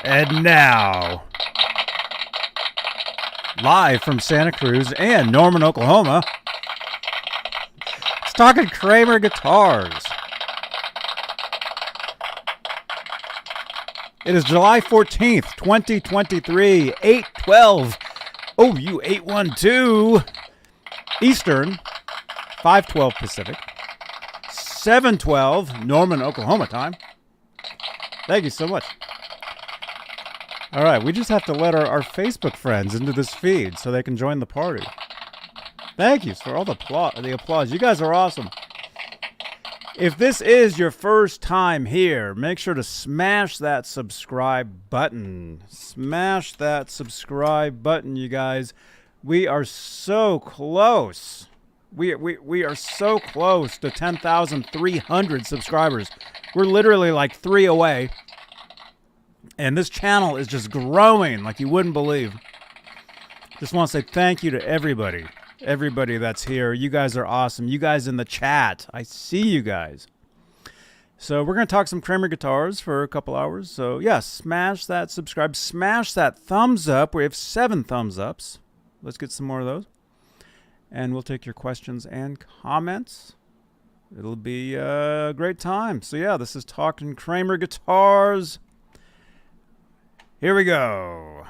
And now, live from Santa Cruz and Norman, Oklahoma, it's talking Kramer Guitars. It is July 14th, 2023, 8/12, OU 812 Eastern, 5/12 Pacific, 7/12 Norman, Oklahoma time. Thank you so much. All right, we just have to let our Facebook friends into this feed so they can join the party. Thank you for all the applause. You guys are awesome. If this is your first time here, make sure to smash that subscribe button. Smash that subscribe button, you guys. We are so close. We are so close to 10,300 subscribers. We're literally like 3 away. And this channel is just growing like you wouldn't believe. Just want to say thank you to everybody. Everybody that's here. You guys are awesome. You guys in the chat. I see you guys. So we're going to talk some Kramer guitars for a couple hours. So yeah, smash that subscribe. Smash that thumbs up. We have 7 thumbs ups. Let's get some more of those. And we'll take your questions and comments. It'll be a great time. So yeah, this is Talking Kramer Guitars. Here we go.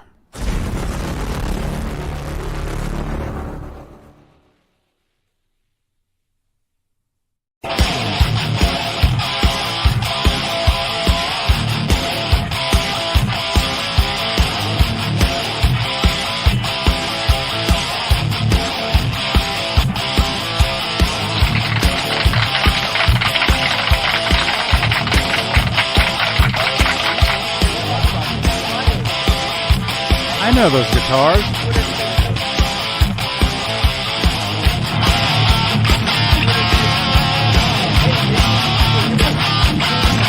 I know those guitars.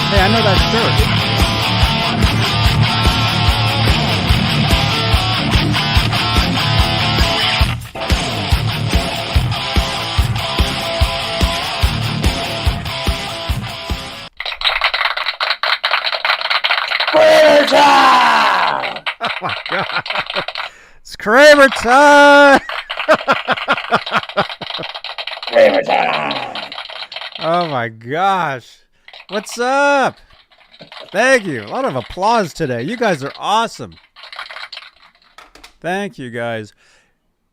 Hey, I know that shirt. Oh my God. It's Kramer time! Kramer time! Oh my gosh. What's up? Thank you. A lot of applause today. You guys are awesome. Thank you guys.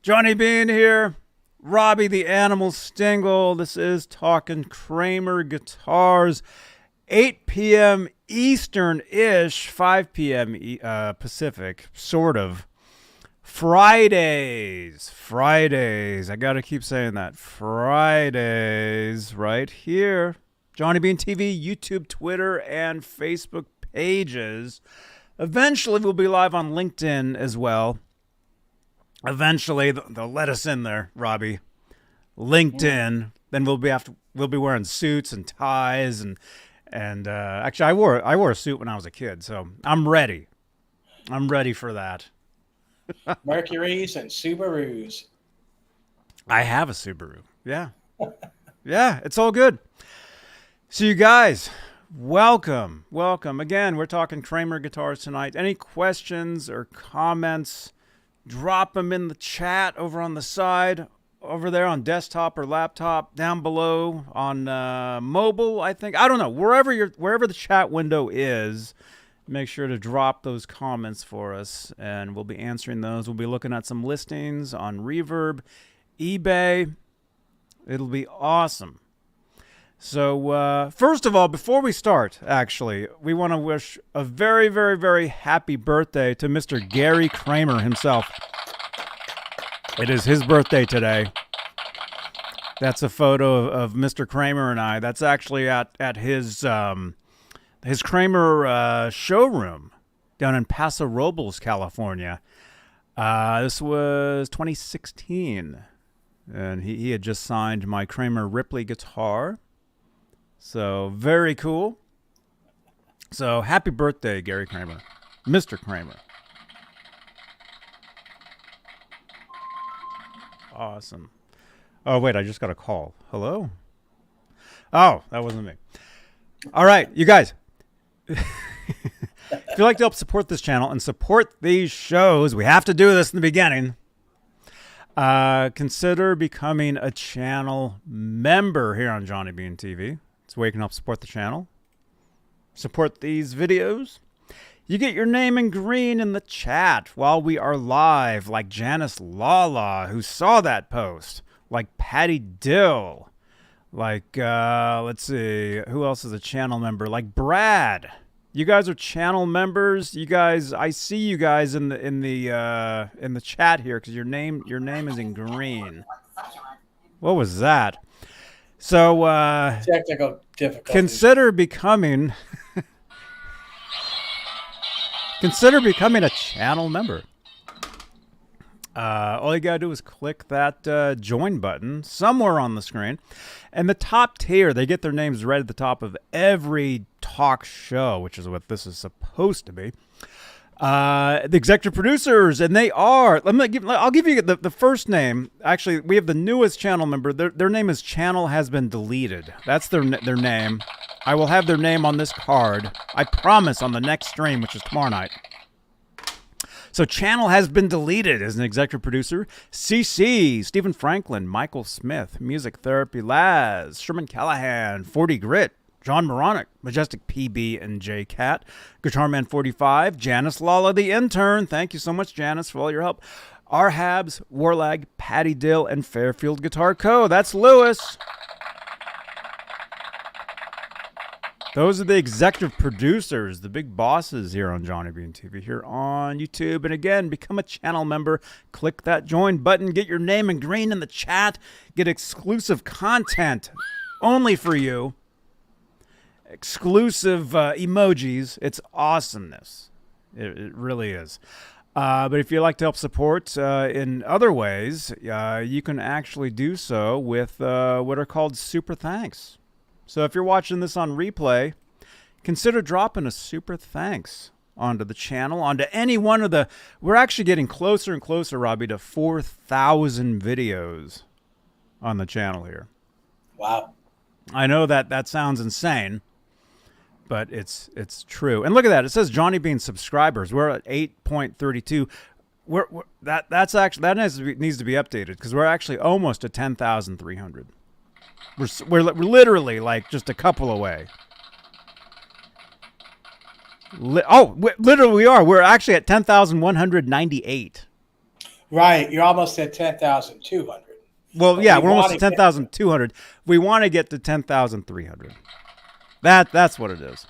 Johnny Beane here. Robbie the Animal Stingle. This is Talking Kramer Guitars. 8 p.m. Eastern-ish, 5 p.m. Pacific, sort of. Fridays. I gotta keep saying that. Fridays, right here. Johnny Beane TV, YouTube, Twitter, and Facebook pages. Eventually, we'll be live on LinkedIn as well. Eventually, they'll let us in there, Robbie. LinkedIn. Then we'll be wearing suits and ties and actually, I wore a suit when I was a kid, so I'm ready. I'm ready for that. Mercuries and Subarus. I have a Subaru. Yeah. Yeah, it's all good. So you guys, welcome. Again, we're talking Kramer Guitars tonight. Any questions or comments, drop them in the chat over on the side. Over there on desktop or laptop, down below on mobile, I think. I don't know. Wherever the chat window is, make sure to drop those comments for us, and we'll be answering those. We'll be looking at some listings on Reverb, eBay. It'll be awesome. So first of all, before we start, actually, we want to wish a very, very, very happy birthday to Mr. Gary Kramer himself. It is his birthday today. That's a photo of Mr. Kramer and I. That's actually at his Kramer showroom down in Paso Robles, California. This was 2016. And he had just signed my Kramer Ripley guitar. So very cool. So happy birthday, Gary Kramer. Mr. Kramer. Awesome. Oh, wait, I just got a call. Hello? Oh, that wasn't me. All right, you guys. If you'd like to help support this channel and support these shows, we have to do this in the beginning. Consider becoming a channel member here on Johnny Beane TV. It's a way you can help support the channel. Support these videos. You get your name in green in the chat while we are live, like Janice Lala, who saw that post, like Patty Dill, like, let's see, who else is a channel member? Like Brad. You guys are channel members. You guys, I see you guys in the chat here because your name is in green. What was that? So technical difficulties. Consider becoming a channel member. All you gotta do is click that join button somewhere on the screen, and the top tier, they get their names right at the top of every talk show, which is what this is supposed to be. The executive producers, and they are. I'll give you the first name. Actually, we have the newest channel member. Their name is Channel Has Been Deleted. That's their name. I will have their name on this card. I promise on the next stream, which is tomorrow night. So Channel Has Been Deleted as an executive producer. CC, Stephen Franklin, Michael Smith, Music Therapy Laz, Sherman Callahan, 40 Grit, John Moronic, Majestic PB and J Cat, Guitar Man 45, Janice Lala the intern. Thank you so much, Janice, for all your help. R. Habs, Warlag, Patty Dill, and Fairfield Guitar Co. That's Lewis. Those are the executive producers, the big bosses here on Johnny Beane TV, here on YouTube. And again, become a channel member. Click that join button. Get your name in green in the chat. Get exclusive content only for you. Exclusive emojis. It's awesomeness. It really is. But if you'd like to help support in other ways, you can actually do so with what are called super thanks. So if you're watching this on replay, consider dropping a super thanks onto the channel, onto any one of the... We're actually getting closer and closer, Robbie, to 4,000 videos on the channel here. Wow. I know that sounds insane, but it's true. And look at that. It says Johnny Beane subscribers. We're at 8.32. That needs to be updated because we're actually almost at 10,300. We're literally like just a couple away. Literally we are. We're actually at 10,198. Right. You're almost at 10,200. Well, yeah, we're almost at 10,200. We want to get to 10,300. That's what it is.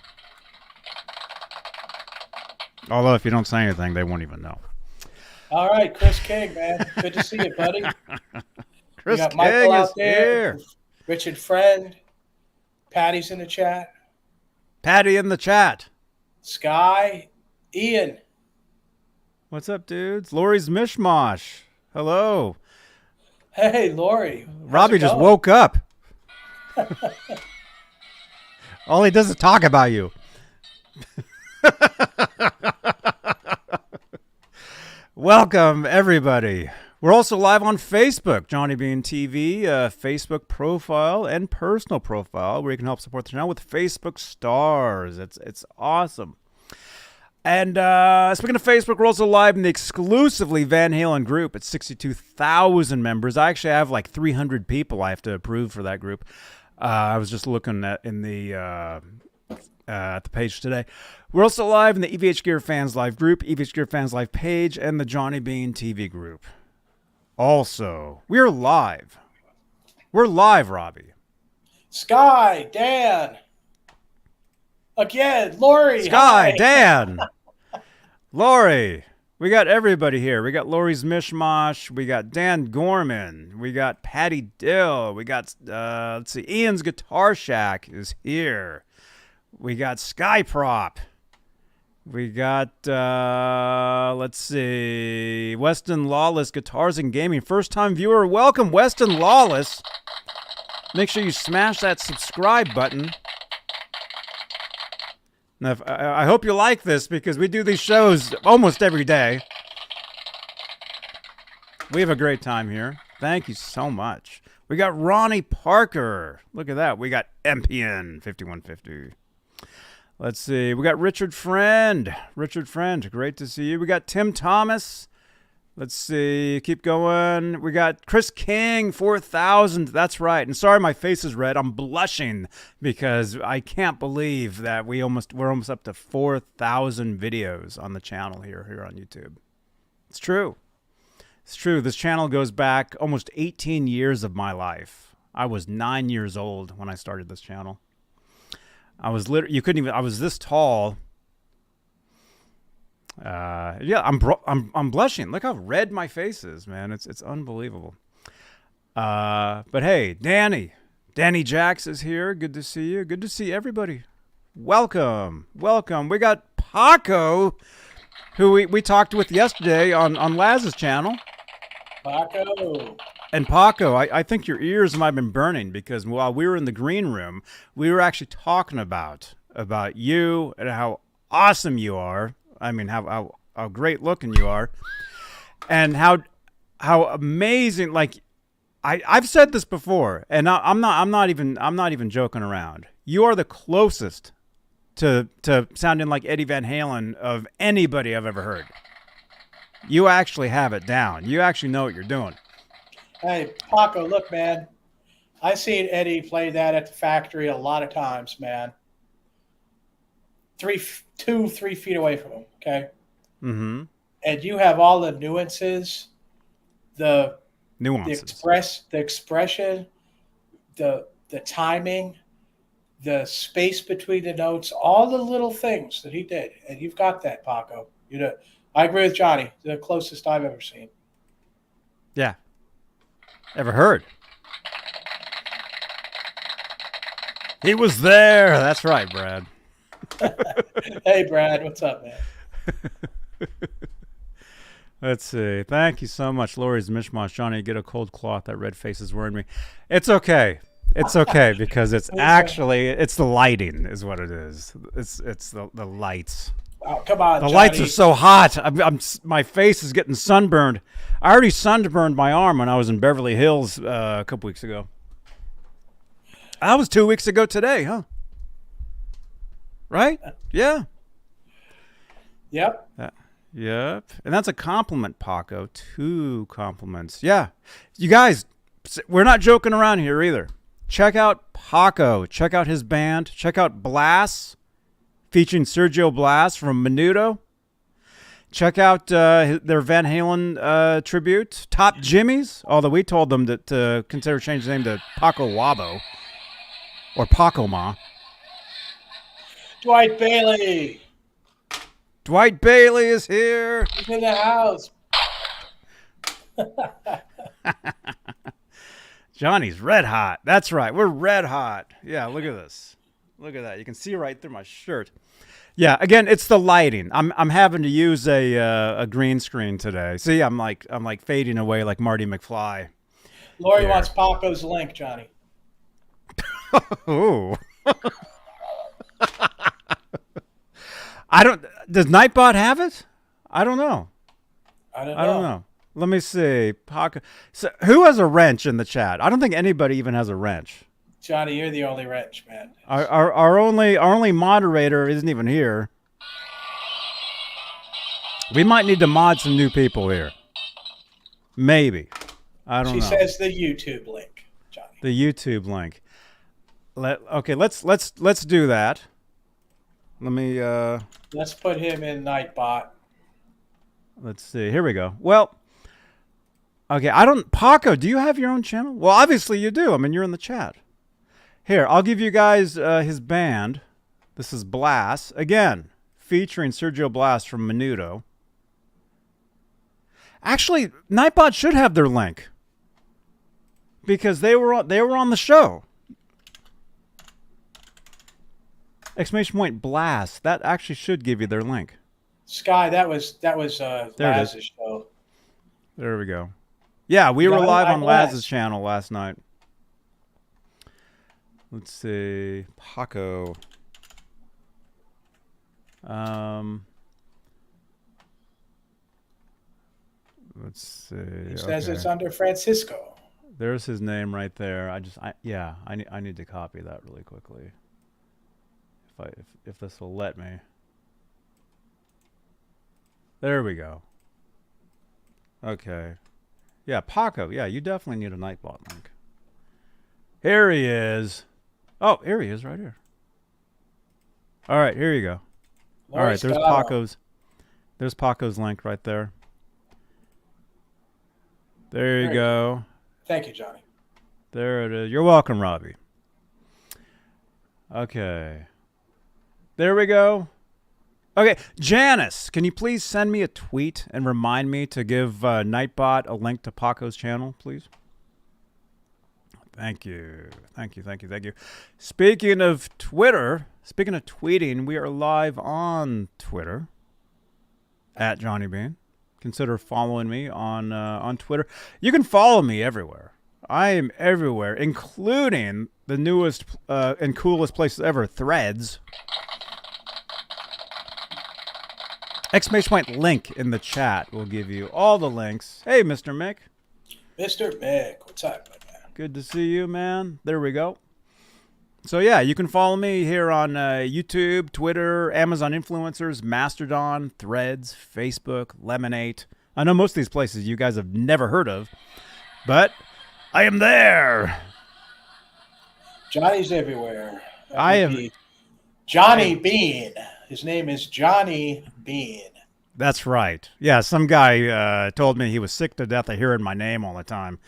Although if you don't say anything, they won't even know. All right, Chris King, man. Good to see you, buddy. Chris King is here. Richard Friend. Patty's in the chat. Patty in the chat. Sky. Ian. What's up, dudes? Lori's Mishmash. Hello. Hey, Lori. Robbie just woke up. All he does is talk about you. Welcome, everybody. We're also live on Facebook, Johnny Beane TV, Facebook profile and personal profile, where you can help support the channel with Facebook stars. It's awesome. And speaking of Facebook, we're also live in the exclusively Van Halen group at 62,000 members. I actually have like 300 people I have to approve for that group. I was just looking at the page today. We're also live in the EVH Gear Fans Live group, EVH Gear Fans Live page, and the Johnny Beane TV group. Also, we're live. We're live, Robbie. Sky, Dan. Again, Lori. Sky, hi. Dan. Lori. We got everybody here. We got Lori's Mishmash. We got Dan Gorman. We got Patty Dill. We got, let's see, Ian's Guitar Shack is here. We got Skyprop. We got, let's see, Weston Lawless Guitars and Gaming. First time viewer, welcome, Weston Lawless. Make sure you smash that subscribe button. Now, I hope you like this because we do these shows almost every day. We have a great time here. Thank you so much. We got Ronnie Parker. Look at that. We got MPN 5150. Let's see. We got Richard Friend. Richard Friend, great to see you. We got Tim Thomas. Let's see. Keep going. We got Chris King, 4,000. That's right. And sorry, my face is red. I'm blushing because I can't believe that we're almost up to 4,000 videos on the channel here on YouTube. It's true. It's true. This channel goes back almost 18 years of my life. I was 9 years old when I started this channel. I was I was this tall. Yeah, I'm blushing. Look how red my face is, man. It's unbelievable. But hey, Danny Jacks is here. Good to see you. Good to see everybody. Welcome. We got Paco, who we talked with yesterday on Laz's channel. Paco. And Paco, I think your ears might have been burning because while we were in the green room, we were actually talking about you and how awesome you are. I mean, how great looking you are, and how amazing. Like, I've said this before, and I'm not even joking around. You are the closest to sounding like Eddie Van Halen of anybody I've ever heard. You actually have it down. You actually know what you're doing. Hey, Paco, look, man. I've seen Eddie play that at the factory a lot of times, man. 3 feet away from him, okay? Mm-hmm. And you have all the nuances, the expression, the timing, the space between the notes, all the little things that he did. And you've got that, Paco. You know, I agree with Johnny. The closest I've ever seen. Yeah. Ever heard? He was there. That's right, Brad. Hey, Brad. What's up, man? Let's see. Thank you so much, Lori's Mishmash. Johnny, get a cold cloth. That red face is wearing me. It's okay. It's okay because it's the lighting is what it is. It's the lights. Oh, come on, the Johnny. lights are so hot. My face is getting sunburned. I already sunburned my arm when I was in Beverly Hills a couple weeks ago. That was 2 weeks ago today, huh? Right? Yeah. Yep. Yep. And that's a compliment, Paco. 2 compliments. Yeah. You guys, we're not joking around here either. Check out Paco. Check out his band. Check out Blas, featuring Sergio Blas from Menudo. Check out their Van Halen tribute, Top Jimmy's, although we told them to consider changing the name to Paco Wabo or Paco Ma. Dwight Bailey. Dwight Bailey is here. He's in the house. Johnny's red hot. That's right. We're red hot. Yeah, look at this. Look at that. You can see right through my shirt. Yeah, again, it's the lighting. I'm having to use a green screen today. See, I'm like fading away like Marty McFly. Lori wants Paco's link, Johnny. Oh. Does Nightbot have it? I don't know. I don't know. Let me see. Paco. So who has a wrench in the chat? I don't think anybody even has a wrench. Johnny, you're the only wrench, man. Our only moderator isn't even here. We might need to mod some new people here. Maybe. I don't know. She says the YouTube link, Johnny. The YouTube link. Let's do that. Let me let's put him in Nightbot. Let's see. Here we go. Well, okay, Paco, do you have your own channel? Well, obviously you do. I mean, you're in the chat. Here, I'll give you guys his band. This is Blas. Again, featuring Sergio Blas from Menudo. Actually, Nightbot should have their link. Because they were on the show. Exclamation point Blast. That actually should give you their link. Sky, that was Laz's show. There we go. Yeah, we were live on Laz's channel last night. Let's see. Paco. Let's see. He says it's under Francisco. There's his name right there. I need to copy that really quickly. If if this will let me. There we go. Okay. Yeah, Paco. Yeah, you definitely need a Nightbot link. Here he is. Oh, here he is right here. All right, here you go. All right, there's Paco's. There's Paco's link right there. There you go. Thank you, Johnny. There it is. You're welcome, Robbie. Okay. There we go. Okay, Janice, can you please send me a tweet and remind me to give Nightbot a link to Paco's channel, please? Thank you. Thank you, thank you, thank you. Speaking of Twitter, speaking of tweeting, we are live on Twitter at Johnny Beane. Consider following me on Twitter. You can follow me everywhere. I am everywhere, including the newest and coolest places ever, Threads. Exclamation point link in the chat will give you all the links. Hey, Mr. Mick. Mr. Mick, what's up, my man? Good to see you, man. There we go. So, yeah, you can follow me here on YouTube, Twitter, Amazon Influencers, Mastodon, Threads, Facebook, Lemonade. I know most of these places you guys have never heard of, but I am there. Johnny's everywhere. I am. Johnny Beane. His name is Johnny Beane. That's right. Yeah, some guy told me he was sick to death of hearing my name all the time,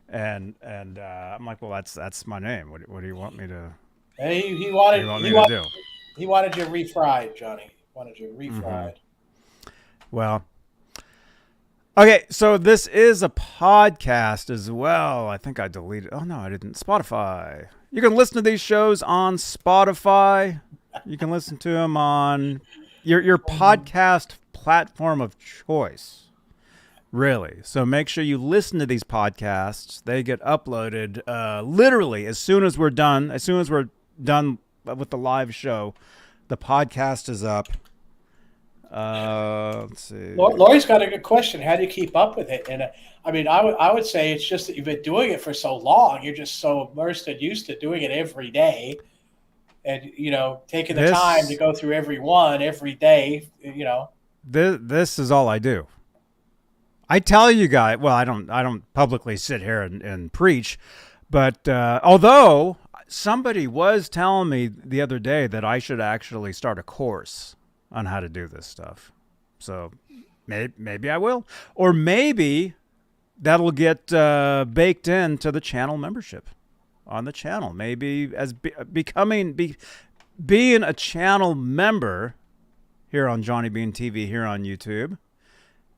and I'm like, well, that's my name. What do you want me to? Hey, he wanted to do? He wanted you refried, Johnny. He wanted you refried. Mm-hmm. Well, okay. So this is a podcast as well. I think I deleted. Oh no, I didn't. Spotify. You can listen to these shows on Spotify. You can listen to them on your podcast platform of choice. Really. So make sure you listen to these podcasts. They get uploaded literally as soon as we're done. As soon as we're done with the live show, the podcast is up. Let's see. Lori's got a good question. How do you keep up with it? And I mean, I would say it's just that you've been doing it for so long. You're just so immersed and used to doing it every day. And, you know, taking the time to go through every one every day, you know. This is all I do. I tell you guys, well, I don't publicly sit here and preach, but although somebody was telling me the other day that I should actually start a course on how to do this stuff. So maybe I will. Or maybe that'll get baked into the channel membership. On the channel, maybe as being a channel member here on Johnny Beane TV here on YouTube.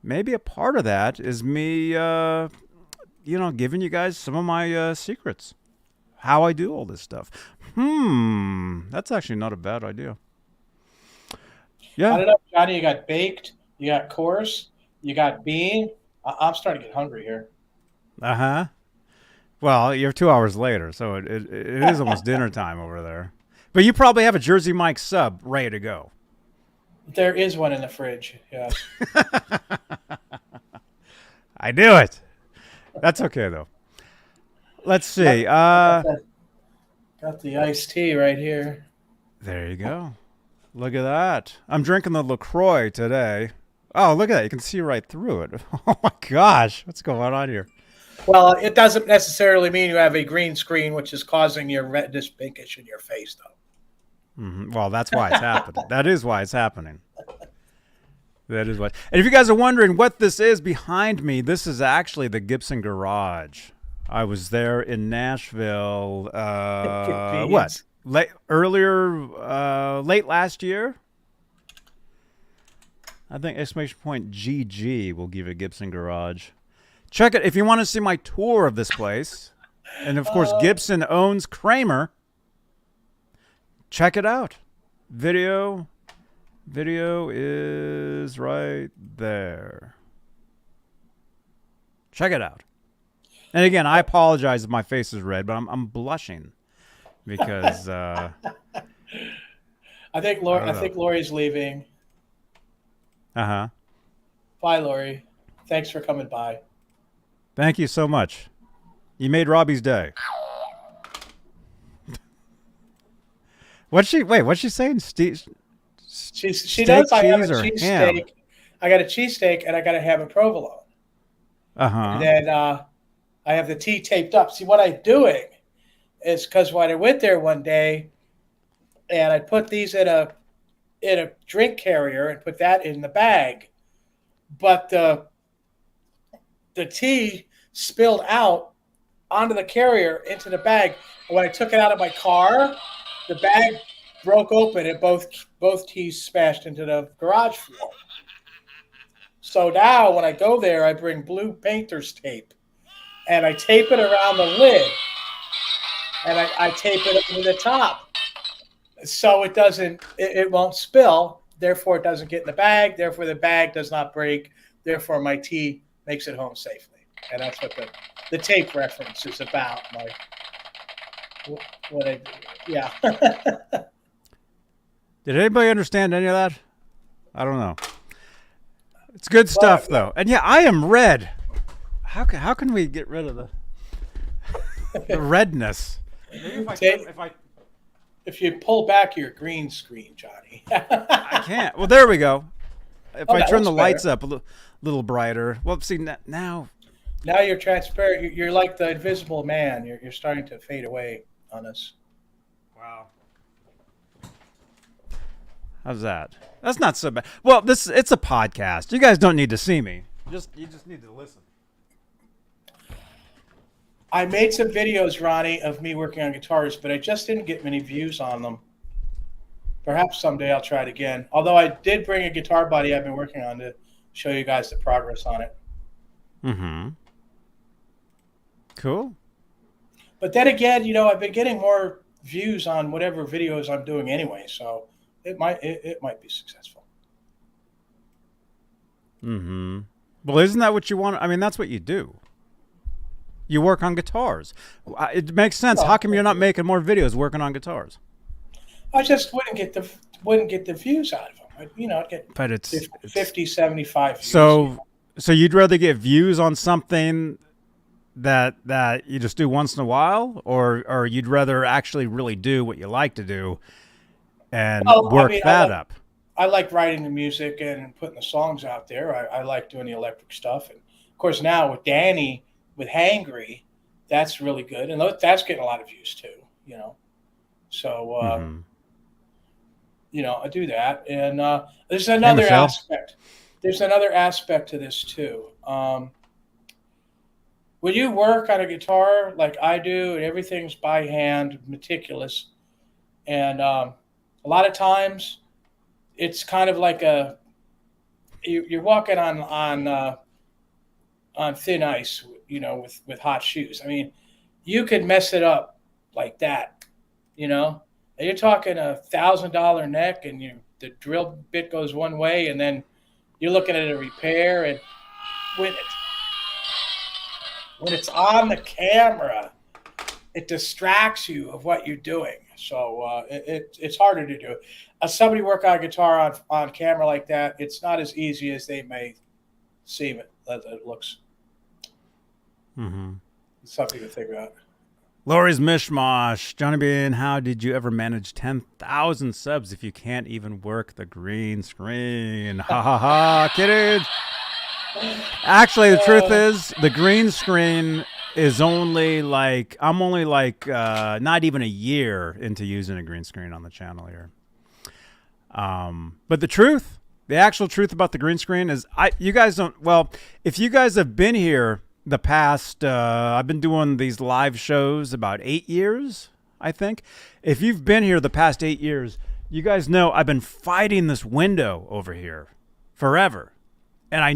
Maybe a part of that is me, giving you guys some of my secrets, how I do all this stuff. That's actually not a bad idea. Yeah, I don't know, Johnny. You got baked, you got course, you got Beane. I'm starting to get hungry here. Well, you're 2 hours later, so it is almost dinner time over there. But you probably have a Jersey Mike sub ready to go. There is one in the fridge, yes. I knew it. That's okay, though. Let's see. Got the iced tea right here. There you go. Look at that. I'm drinking the LaCroix today. Oh, look at that. You can see right through it. Oh, my gosh. What's going on here? Well, it doesn't necessarily mean you have a green screen, which is causing your redness pinkish in your face, though. Mm-hmm. Well, that's why it's happening. That is why it's happening. That is what. And if you guys are wondering what this is behind me, this is actually the Gibson Garage. I was there in Nashville. Late last year. I think exclamation point GG will give a Gibson Garage. Check it if you want to see my tour of this place. And, of course, Gibson owns Kramer. Check it out. Video is right there. Check it out. And, again, I apologize if my face is red, but I'm blushing because I think Lori's leaving. Uh-huh. Bye, Lori. Thanks for coming by. Thank you so much. You made Robbie's day. What's she saying? She Steak, knows I have a cheese, or ham? cheesesteak. I got a cheesesteak and I got to have a provolone. And then I have the tea taped up. See, what I'm doing is because when I went there one day and I put these in a drink carrier and put that in the bag, but the tea spilled out onto the carrier into the bag. And when I took it out of my car, the bag broke open and both teas smashed into the garage floor. So now when I go there, I bring blue painter's tape and I tape it around the lid and I tape it over the top so it won't spill. Therefore, it doesn't get in the bag. Therefore, the bag does not break. Therefore, my tea makes it home safely. And that's what the tape reference is about. What I do. Yeah. Did anybody understand any of that? I don't know. It's good stuff, though. And yeah, I am red. How can we get rid of the redness? If you pull back your green screen, Johnny. I can't. Well, there we go. If I turn the lights better. up a little brighter. Well, see, now. Now you're transparent. You're like the Invisible Man. You're starting to fade away on us. Wow. How's that? That's not so bad. Well, it's a podcast. You guys don't need to see me. You just need to listen. I made some videos, Ronnie, of me working on guitars, but I just didn't get many views on them. Perhaps someday I'll try it again. Although I did bring a guitar body I've been working on to show you guys the progress on it. Mm-hmm. Cool. But then again, I've been getting more views on whatever videos I'm doing anyway, so it might be successful. Mm-hmm. Well, isn't that what you want? I mean, that's what you do. You work on guitars. It makes sense. How come you're not making more videos working on guitars? I just wouldn't get the views out of them. I'd get but it's 50, 75 views. So you'd rather get views on something that you just do once in a while, or you'd rather actually really do what you like to do and work that up? I like writing the music and putting the songs out there. I like doing the electric stuff. And of course now with Danny, with Hangry, that's really good. And that's getting a lot of views too, So, I do that. And there's another aspect. There's another aspect to this too. When you work on a guitar like I do, and everything's by hand, meticulous, and a lot of times it's kind of like you're walking on thin ice, with hot shoes. I mean, you could mess it up like that, and you're talking $1,000 neck, and the drill bit goes one way, and then you're looking at a repair, and when it's on the camera, it distracts you of what you're doing. So it's harder to do. As somebody work on a guitar on camera like that, it's not as easy as they may seem it looks. Mm-hmm. It's something to think about. Lori's Mishmash. Johnny Beane, how did you ever manage 10,000 subs if you can't even work the green screen? Ha ha ha, kidding. Actually, the truth is, the green screen is only I'm only not even a year into using a green screen on the channel here. But the actual truth about the green screen is if you guys have been here the past, I've been doing these live shows about 8 years, I think. If you've been here the past 8 years, you guys know I've been fighting this window over here forever. And I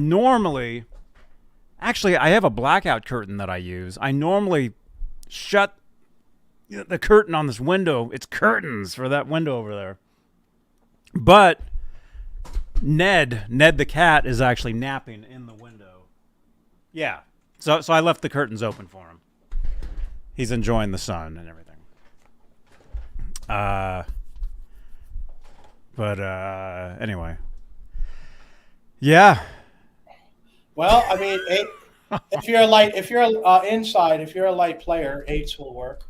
have a blackout curtain that I use. I normally shut the curtain on this window. It's curtains for that window over there. But Ned the cat is actually napping in the window. Yeah. So I left the curtains open for him. He's enjoying the sun and everything. Anyway. Yeah. Well, I mean, if you're inside, if you're a light player, 8s will work.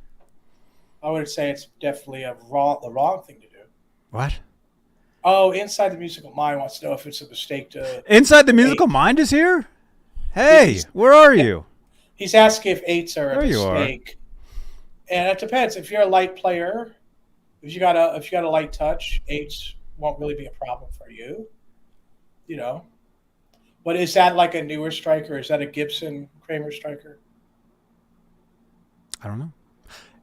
I would say it's definitely the wrong thing to do. What? Oh, Inside the Musical Mind wants to know if it's a mistake to... Inside the Musical Mind is here? Hey, He's- where are you? He's asking if 8s are a There you are. mistake. And it depends. If you're a light player, if you got a light touch, 8s won't really be a problem for you. You know. But is that like a newer striker? Is that a Gibson Kramer striker? I don't know.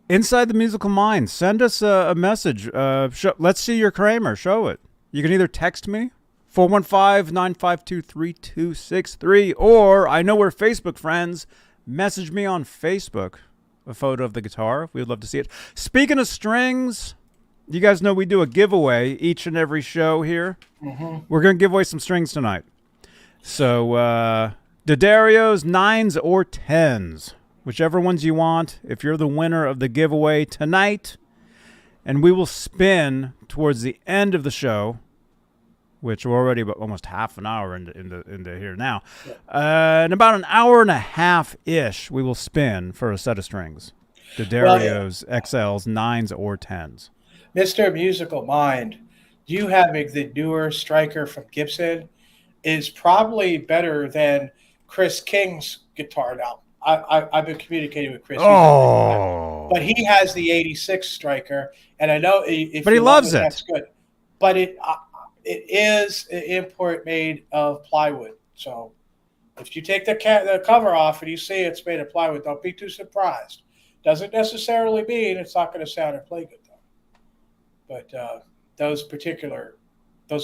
Inside the Musical Mind, send us a message. Let's see your Kramer. Show it. You can either text me, 415-952-3263, or I know we're Facebook friends. Message me on Facebook a photo of the guitar. We would love to see it. Speaking of strings, you guys know we do a giveaway each and every show here. Mm-hmm. We're going to give away some strings tonight. So, D'Addario's 9s or 10s. Whichever ones you want, if you're the winner of the giveaway tonight, and we will spin towards the end of the show, which we're already about almost half an hour into here now. In about an hour and a half-ish, we will spin for a set of strings. D'Addario's XLs, 9s or 10s. Mr. Musical Mind, you having the newer striker from Gibson is probably better than Chris King's guitar now. I've been communicating with Chris. Oh. But he has the 86 striker, and I know if but he loves it. That's good. But it is an import made of plywood. So if you take the cover off and you see it's made of plywood, don't be too surprised. Doesn't necessarily mean it's not going to sound or play good, though. But those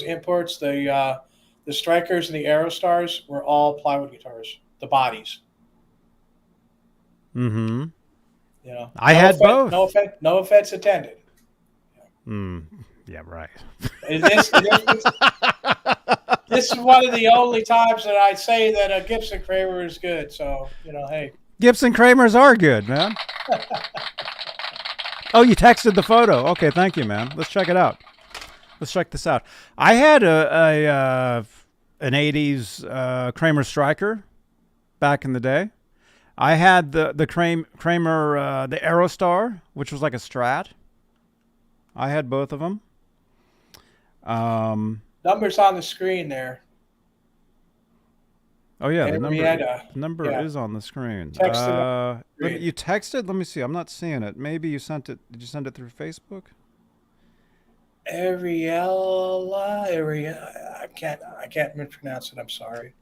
imports, the Strikers and the Aerostars were all plywood guitars, the bodies. Mm-hmm. You know, I had both. No offense intended. Yeah, right. This is one of the only times that I'd say that a Gibson Kramer is good. So, hey. Gibson Kramers are good, man. Oh, you texted the photo. Okay, thank you, man. Let's check it out. Let's check this out. I had an 80s Kramer Striker back in the day. I had the Kramer, the Aerostar, which was like a Strat. I had both of them. Numbers on the screen there. Oh yeah, Henrietta. the number is on the screen. You texted? Let me see. I'm not seeing it. Maybe you sent it. Did you send it through Facebook? Ariella. I can't pronounce it. I'm sorry.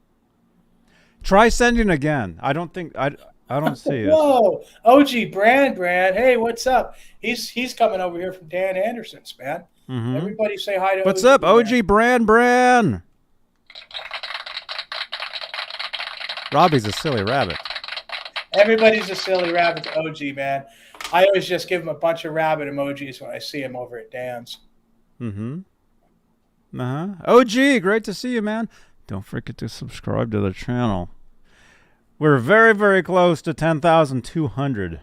Try sending again. I don't see it. Whoa, OG Brand. Hey, what's up? He's coming over here from Dan Anderson's, man. Mm-hmm. Everybody say hi to. What's up, OG Brand? Robbie's a silly rabbit. Everybody's a silly rabbit to OG, man. I always just give him a bunch of rabbit emojis when I see him over at Dan's. Mm-hmm. OG, great to see you, man. Don't forget to subscribe to the channel. We're very, very close to 10,200.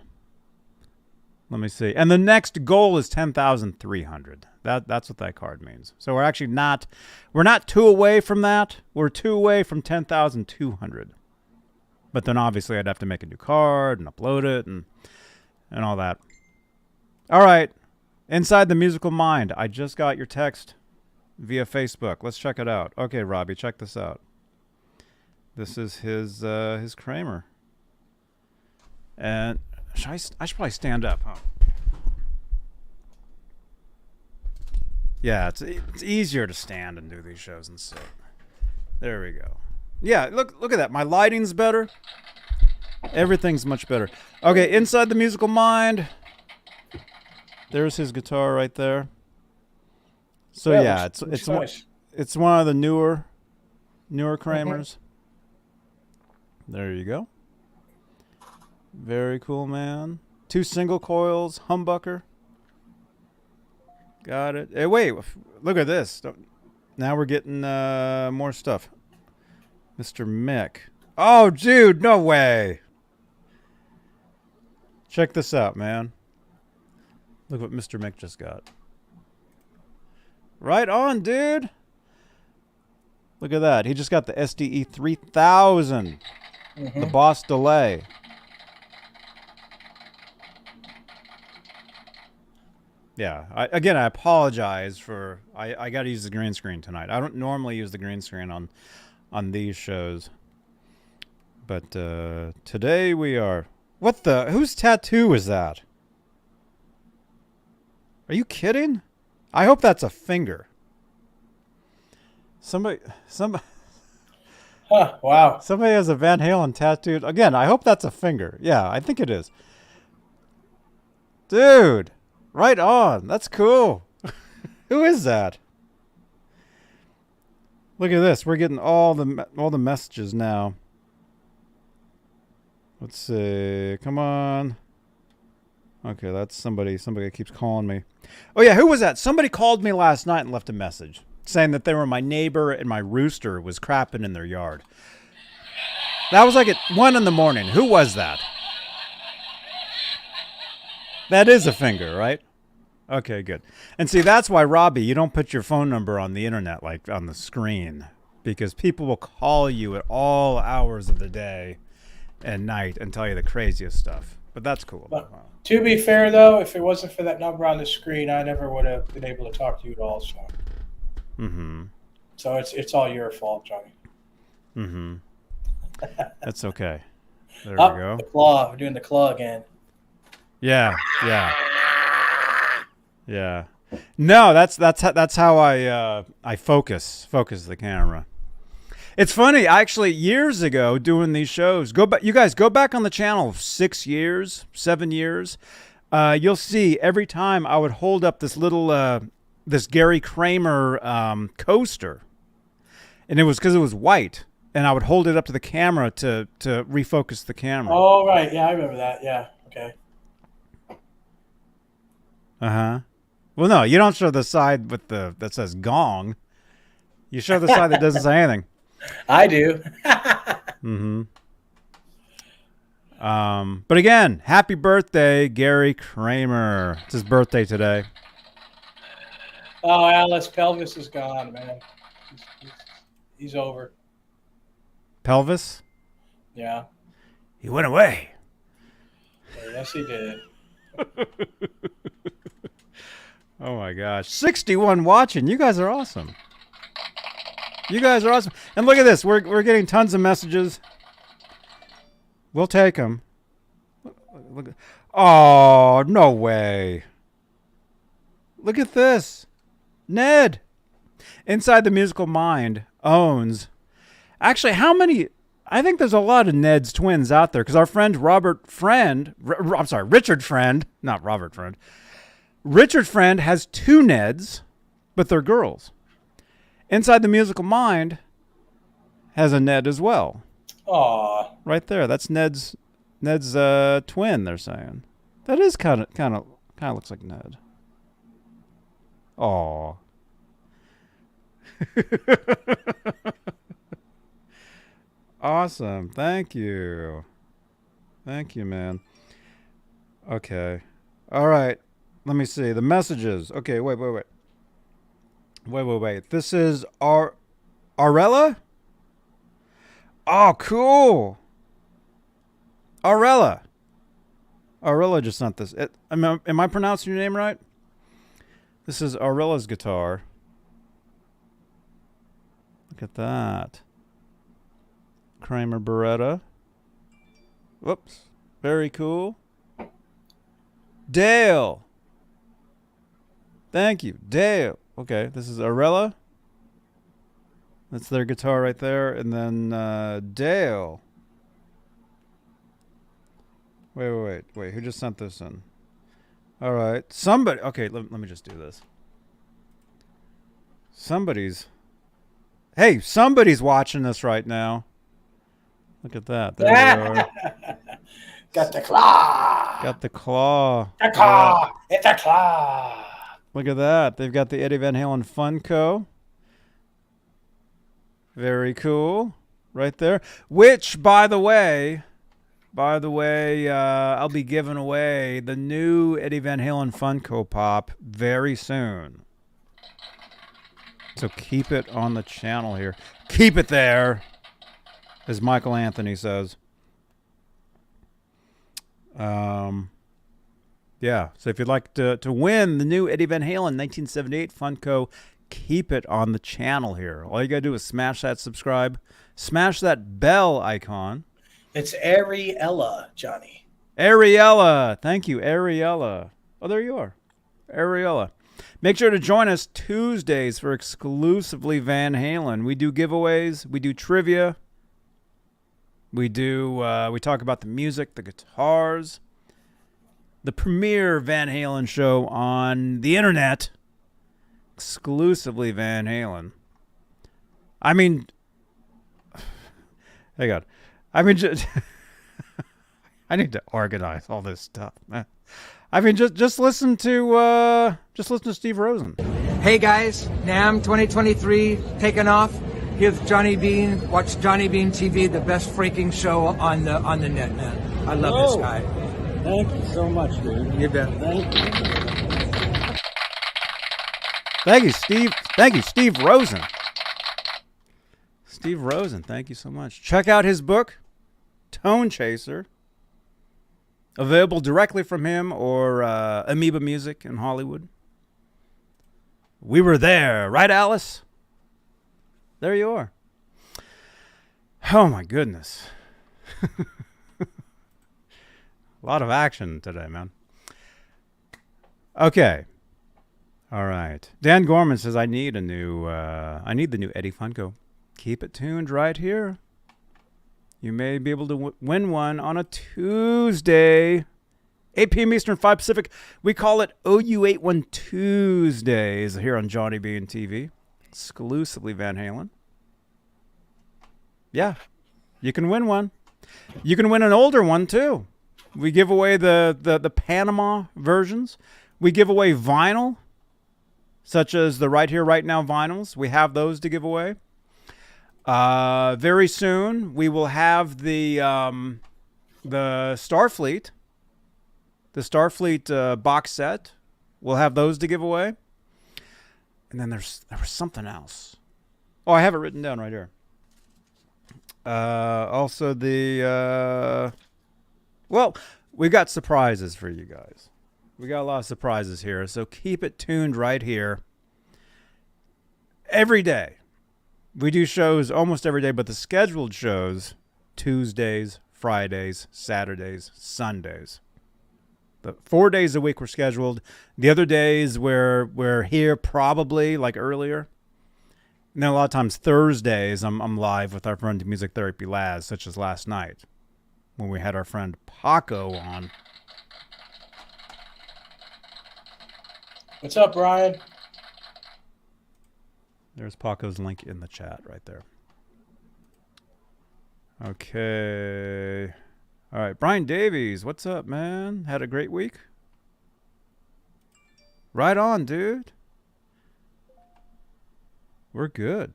Let me see. And the next goal is 10,300. That's what that card means. So we're actually we're not 2 away from that. We're 2 away from 10,200. But then obviously I'd have to make a new card and upload it and all that. All right. Inside the Musical Mind. I just got your text via Facebook. Let's check it out. Okay, Robbie, check this out. This is his Kramer. And I should probably stand up, huh? Yeah, it's easier to stand and do these shows and sit. There we go. Yeah, look at that. My lighting's better. Everything's much better. Okay, Inside the Musical Mind. There's his guitar right there. So yeah, it's nice. It's one of the newer Kramers. There you go. Very cool, man. 2 single coils, humbucker. Got it. Hey, wait, look at this. Now we're getting more stuff. Mr. Mick. Oh, dude, no way. Check this out, man. Look what Mr. Mick just got. Right on, dude. Look at that. He just got the SDE 3000. The Boss Delay. Yeah. Again, I apologize for. I got to use the green screen tonight. I don't normally use the green screen on these shows, but today we are. What the? Whose tattoo is that? Are you kidding? I hope that's a finger. Somebody. Huh, wow. Somebody has a Van Halen tattooed. Again, I hope that's a finger. Yeah, I think it is. Dude, right on. That's cool. Who is that? Look at this. We're getting all the messages now. Let's see. Come on. Okay, that's somebody. Somebody keeps calling me. Oh yeah, who was that? Somebody called me last night and left a message saying that they were my neighbor and my rooster was crapping in their yard. That was like at 1 a.m. Who was that? That is a finger, right? Okay, good. And see, that's why, Robbie, you don't put your phone number on the internet, like on the screen, because people will call you at all hours of the day and night and tell you the craziest stuff. But that's cool. But to be fair, though, if it wasn't for that number on the screen, I never would have been able to talk to you at all. So, so it's all your fault, Johnny. That's okay. There we go. The claw. We're doing the claw again. Yeah. No, that's how I focus the camera. It's funny, actually, years ago doing these shows. You guys go back on the channel 6 years, 7 years. You'll see every time I would hold up this little this Gary Kramer coaster, and it was because it was white, and I would hold it up to the camera to refocus the camera. Oh right, yeah, I remember that. Yeah, okay. Well, no, you don't show the side with that says gong. You show the side that doesn't say anything. I do. But again, happy birthday, Gary Kramer. It's his birthday today. Oh, Alice Pelvis is gone, man. He's over. Pelvis? Yeah. He went away. Yes, he did. Oh my gosh. 61 watching. You guys are awesome. You guys are awesome. And look at this. We're getting tons of messages. We'll take them. Look. Oh, no way. Look at this. Ned. Inside the Musical Mind owns. Actually, how many? I think there's a lot of Ned's twins out there because our friend Richard Friend, not Robert Friend. Richard Friend has 2 Neds, but they're girls. Inside the Musical Mind has a Ned as well. Aw. Right there. That's Ned's twin, they're saying. That is kind of looks like Ned. Aw. Awesome. Thank you. Thank you, man. Okay. All right. Let me see. The messages. Okay, wait. This is Arella? Oh, cool. Arella just sent this. Am I pronouncing your name right? This is Arella's guitar. Look at that. Kramer Beretta. Whoops. Very cool. Dale. Thank you. Dale. Okay, this is Arella. That's their guitar right there. And then Dale. Wait. Who just sent this in? All right. Somebody. Okay, let me just do this. Somebody's watching this right now. Look at that. There we are. Got the claw. Got the claw. The claw. It's a claw. Look at that. They've got the Eddie Van Halen Funko. Very cool. Right there. Which, by the way, I'll be giving away the new Eddie Van Halen Funko Pop very soon. So keep it on the channel here. Keep it there, as Michael Anthony says. Yeah. So if you'd like to win the new Eddie Van Halen 1978 Funko, keep it on the channel here. All you got to do is smash that subscribe, smash that bell icon. It's Ariella, Johnny. Ariella. Thank you, Ariella. Oh, there you are. Ariella. Make sure to join us Tuesdays for exclusively Van Halen. We do giveaways. We do trivia. We talk about the music, the guitars. The premier Van Halen show on the internet. Exclusively Van Halen. I mean, hang on. I mean, I need to organize all this stuff, man. I mean, just listen to Steve Rosen. Hey guys, NAMM 2023 taking off. Here's Johnny Beane. Watch Johnny Beane TV, the best freaking show on the net, man. I love this guy. Thank you so much, dude. You bet. Thank you. Thank you, Steve. Thank you, Steve Rosen. Steve Rosen, thank you so much. Check out his book, Tone Chaser. Available directly from him or Amoeba Music in Hollywood. We were there, right, Alice? There you are. Oh, my goodness. A lot of action today, man. Okay. All right. Dan Gorman says, I need the new Eddie Funko. Keep it tuned right here. You may be able to win one on a Tuesday. 8 p.m. Eastern, 5 Pacific. We call it OU81 Tuesdays here on Johnny Beane TV. Exclusively Van Halen. Yeah. You can win one. You can win an older one, too. We give away the Panama versions. We give away vinyl, such as the Right Here, Right Now vinyls. We have those to give away. Very soon, we will have the Starfleet. The Starfleet box set. We'll have those to give away. And then there was something else. Oh, I have it written down right here. Also well, we got surprises for you guys. We got a lot of surprises here, so keep it tuned right here. Every day. We do shows almost every day, but the scheduled shows, Tuesdays, Fridays, Saturdays, Sundays. The 4 days a week we're scheduled. The other days we're here probably, like earlier. And then a lot of times Thursdays I'm live with our friend Music Therapy Laz, such as last night when we had our friend Paco on. What's up, Brian? There's Paco's link in the chat right there. Okay. All right. Brian Davies, what's up, man? Had a great week? Right on, dude. We're good.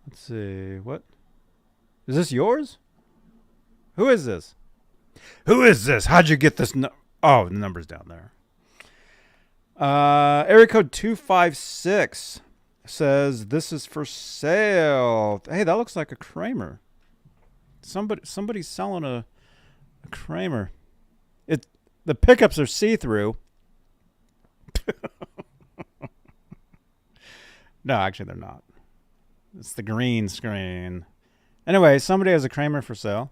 Let's see. What? Is this yours? Who is this? Who is this? How'd you get this? Oh, the number's down there. Area code 256 says this is for sale. Hey, that looks like a Kramer. Somebody's selling a Kramer. The pickups are see-through. No, actually they're not. It's the green screen. Anyway, somebody has a Kramer for sale.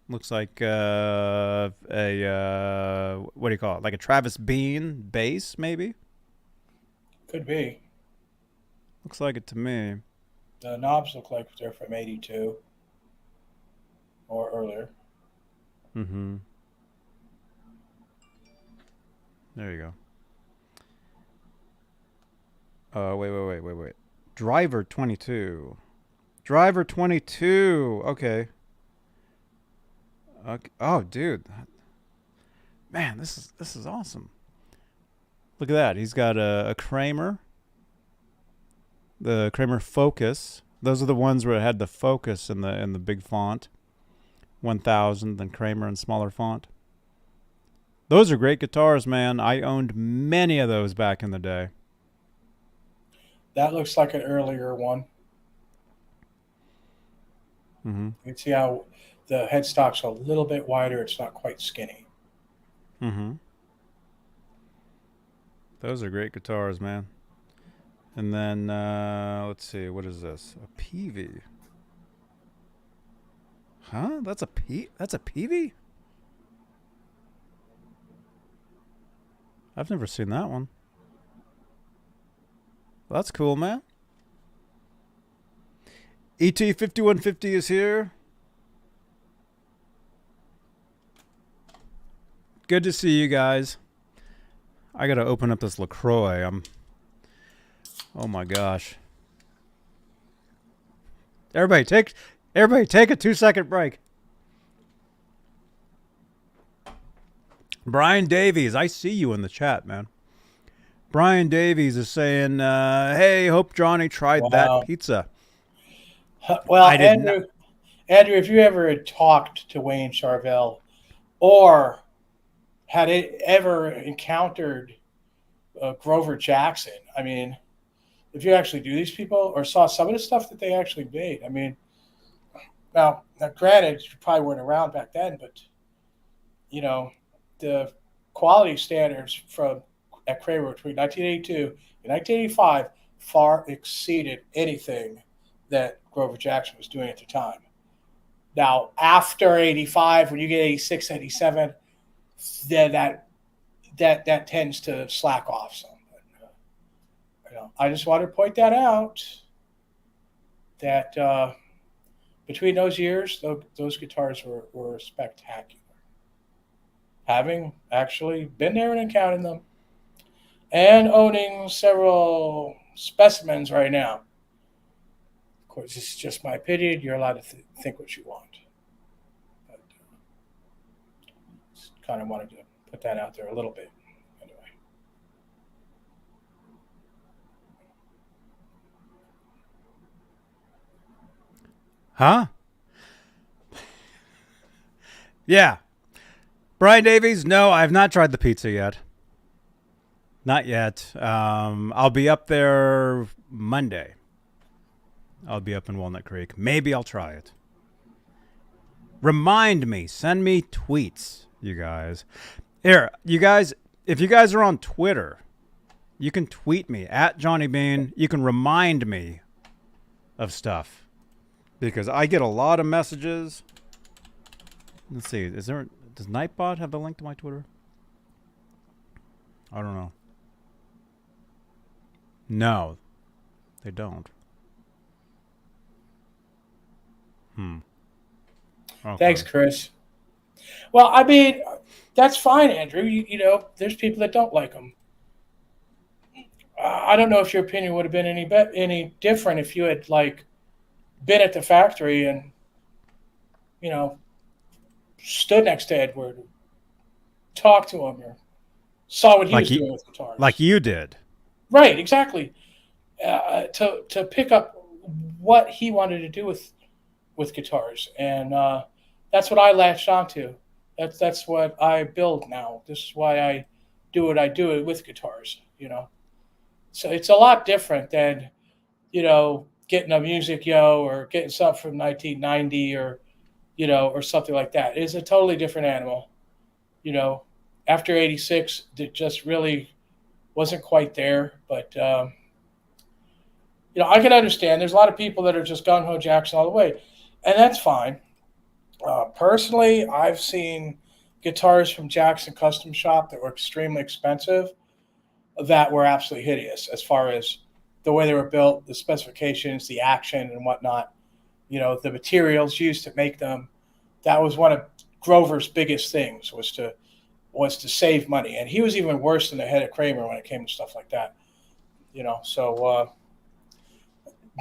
Looks like what do you call it? Like a Travis Beane bass, maybe? Could be. Looks like it to me. The knobs look like they're from 82 or earlier. Mm-hmm. There you go. Wait. Driver 22. Driver 22. Okay. Oh, dude. Man, this is awesome. Look at that. He's got a Kramer. The Kramer Focus. Those are the ones where it had the Focus in the big font. 1000, then Kramer in smaller font. Those are great guitars, man. I owned many of those back in the day. That looks like an earlier one. Mm-hmm. You can see how the headstock's a little bit wider. It's not quite skinny. Mm-hmm. Those are great guitars, man. And then, let's see, what is this? A PV. Huh? That's a PV? I've never seen that one. That's cool, man. ET5150 is here. Good to see you guys. I gotta open up this LaCroix. Oh my gosh. Everybody take a 2-second break. Brian Davies, I see you in the chat, man. Brian Davies is saying, hey, hope Johnny tried that pizza. Well, I didn't. Andrew, if you ever had talked to Wayne Charvel or had it ever encountered Grover Jackson, I mean, if you actually do these people or saw some of the stuff that they actually made, I mean, now granted, you probably weren't around back then, but, you know, the quality standards at Kramer between 1982 and 1985 far exceeded anything that Grover Jackson was doing at the time. Now, after 85, when you get 86, 87, then that tends to slack off some. But, I just wanted to point that out, that between those years, those guitars were spectacular. Having actually been there and encountered them, and owning several specimens right now. Of course, this is just my opinion. You're allowed to think what you want. But just kind of wanted to put that out there a little bit. Anyway. Huh? Yeah. Brian Davies, no, I have not tried the pizza yet. Not yet. I'll be up there Monday. I'll be up in Walnut Creek. Maybe I'll try it. Remind me. Send me tweets, you guys. Here, you guys, if you guys are on Twitter, you can tweet me at Johnny Beane. You can remind me of stuff because I get a lot of messages. Let's see. Does Nightbot have the link to my Twitter? I don't know. No, they don't. Okay. Thanks, Chris. Well, I mean, that's fine, Andrew. You know, there's people that don't like them. I don't know if your opinion would have been any different if you had been at the factory and, stood next to Edward, talked to him, or saw what he was doing with guitars. Like you did. Right, exactly. To pick up what he wanted to do with guitars, and that's what I latched onto. That's what I build now. This is why I do what I do with guitars. So it's a lot different than getting a Music Yo or getting something from 1990 or something like that. It's a totally different animal. After 86, it just really wasn't quite there, but I can understand. There's a lot of people that are just gung-ho Jackson all the way, and that's fine. Personally, I've seen guitars from Jackson Custom Shop that were extremely expensive that were absolutely hideous as far as the way they were built, the specifications, the action, and whatnot. The materials used to make them. That was one of Grover's biggest things was to save money, and he was even worse than the head of Kramer when it came to stuff like that. So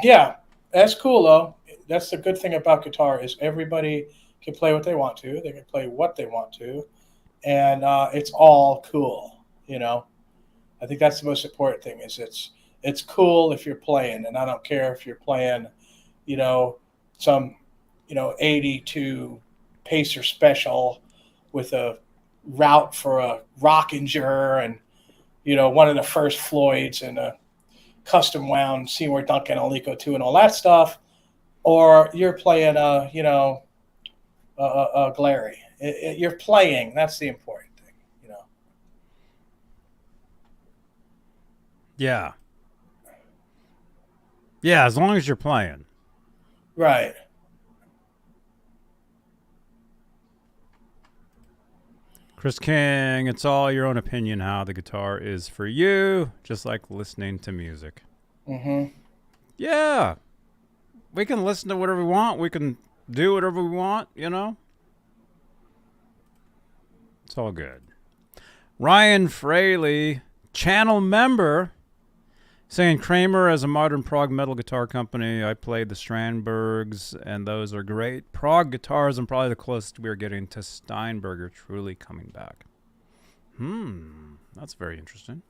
yeah, that's cool though. That's the good thing about guitar is everybody can play what they want to. They can play what they want to, and it's all cool. I think that's the most important thing is it's cool if you're playing, and I don't care if you're playing, some 82 Pacer Special with a route for a Rockinger and one of the first Floyds and a custom wound Seymour Duncan Alico 2 and all that stuff, or you're playing a Glary. You're playing. That's the important thing. Yeah. Yeah, as long as you're playing. Right. Chris King, it's all your own opinion how the guitar is for you, just like listening to music. Mm-hmm. Yeah. We can listen to whatever we want. We can do whatever we want, you know? It's all good. Ryan Fraley, channel member, saying Kramer as a modern prog metal guitar company. I played the Strandbergs, and those are great prog guitars, and probably the closest we're getting to Steinberger truly coming back. That's very interesting.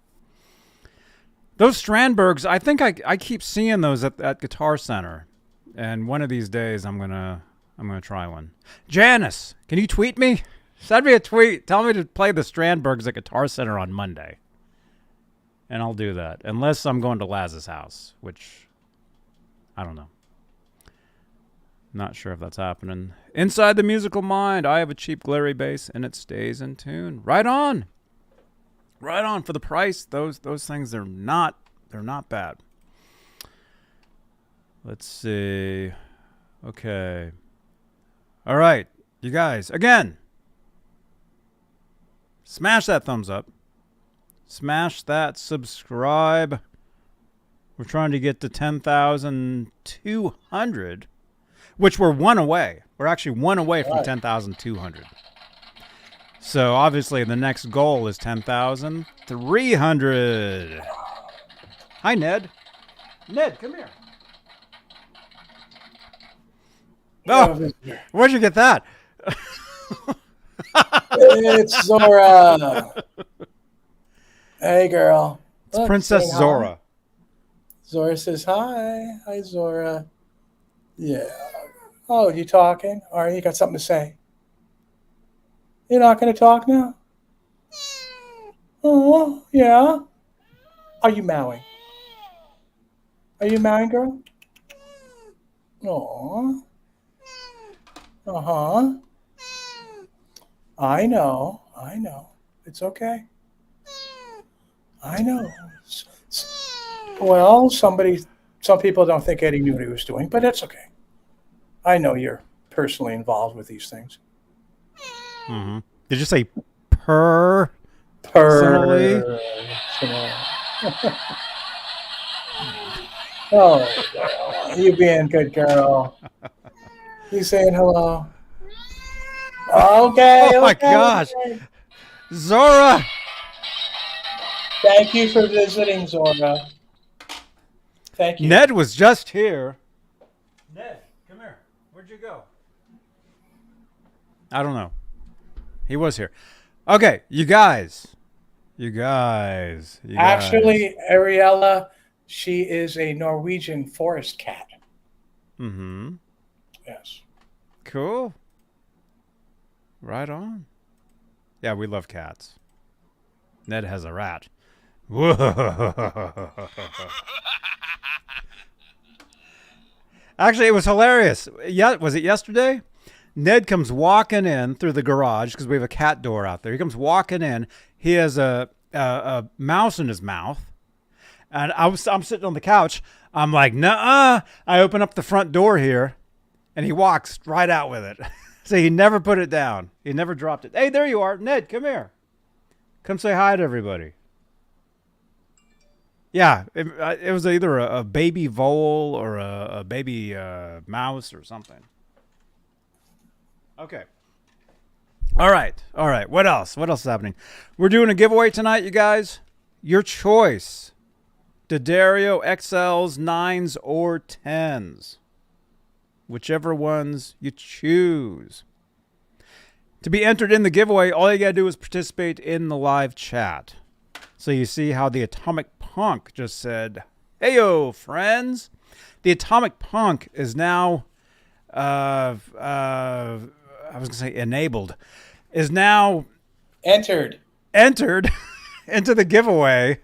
Those Strandbergs, I think I keep seeing those at Guitar Center, and one of these days I'm gonna try one. Janice, can you tweet me? Send me a tweet. Tell me to play the Strandbergs at Guitar Center on Monday. And I'll do that. Unless I'm going to Laz's house, which I don't know. Not sure if that's happening. Inside the Musical Mind, I have a cheap glary bass and it stays in tune. Right on. Right on. For the price, those things they're not bad. Let's see. Okay. All right. You guys, again. Smash that thumbs up. Smash that subscribe. We're trying to get to 10,200, which we're one away. We're actually one away from 10,200. So obviously the next goal is 10,300. Hi, Ned. Ned, come here. Oh, where'd you get that? It's Zora. Hey, girl. It's Princess Zora. Zora says hi. Hi, Zora. Yeah. Oh, you talking? All right, you got something to say. You're not going to talk now? Oh, yeah. Are you mowing? Are you mowing, girl? Aw. Uh-huh. I know. It's okay. I know. Well, some people don't think Eddie knew what he was doing, but that's okay. I know you're personally involved with these things. Mm-hmm. Did you say per? Oh, you being good girl. You saying hello? Okay. Oh my gosh. Okay. Zora! Thank you for visiting, Zora. Thank you. Ned was just here. Ned, come here. Where'd you go? I don't know. He was here. Okay, you guys. Actually, Ariella, she is a Norwegian forest cat. Mm-hmm. Yes. Cool. Right on. Yeah, we love cats. Ned has a rat. Actually, it was hilarious. Yeah, was it yesterday? Ned comes walking in through the garage because we have a cat door out there. He comes walking in. He has a mouse in his mouth, and I'm sitting on the couch. I'm like, nuh-uh. I open up the front door here, and he walks right out with it. So he never put it down. He never dropped it. Hey, there you are. Ned, come here. Come say hi to everybody. Yeah, it was either a baby vole or a baby mouse or something. Okay. All right. What else? What else is happening? We're doing a giveaway tonight, you guys. Your choice. D'Addario XLs, 9s, or 10s. Whichever ones you choose. To be entered in the giveaway, all you got to do is participate in the live chat. So you see how the Atomic Punk just said, "Heyo, friends." The Atomic Punk is now, I was going to say enabled, is now entered into the giveaway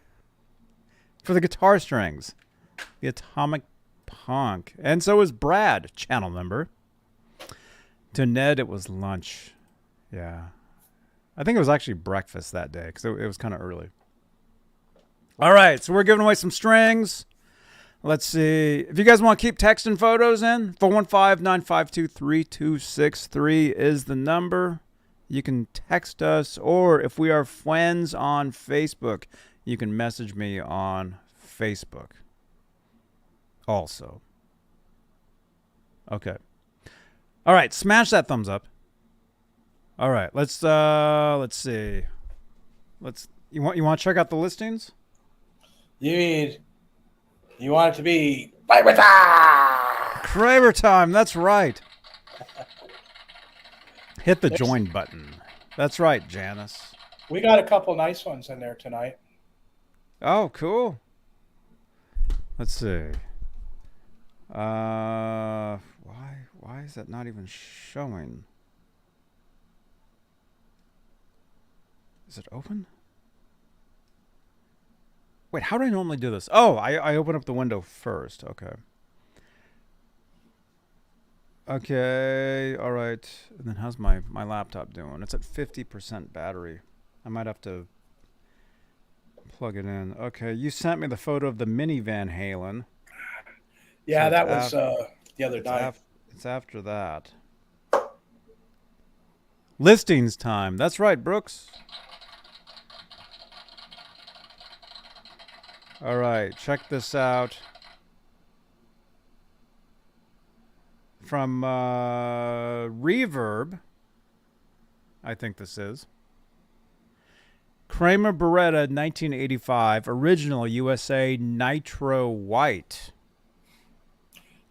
for the guitar strings. The Atomic Punk. And so is Brad, channel member. To Ned, it was lunch. Yeah. I think it was actually breakfast that day because it was kind of early. All right, so we're giving away some strings. Let's see. If you guys want to keep texting photos in, 415-952-3263 is the number. You can text us, or if we are friends on Facebook, you can message me on Facebook also. Okay. All right, smash that thumbs up. All right, let's see. You want to check out the listings? You want it to be Kramer time. Kramer time, that's right. Hit the join button. That's right, Janice. We got a couple nice ones in there tonight. Oh, cool. Let's see. Why is that not even showing? Is it open? Wait, how do I normally do this? Oh, I open up the window first. Okay. Okay, all right. And then how's my laptop doing? It's at 50% battery. I might have to plug it in. Okay, you sent me the photo of the mini Van Halen. Yeah, So that was the other night. It's after that. Listings time. That's right, Brooks. All right, check this out. From Reverb, I think this is. Kramer Beretta 1985, original USA Nitro White.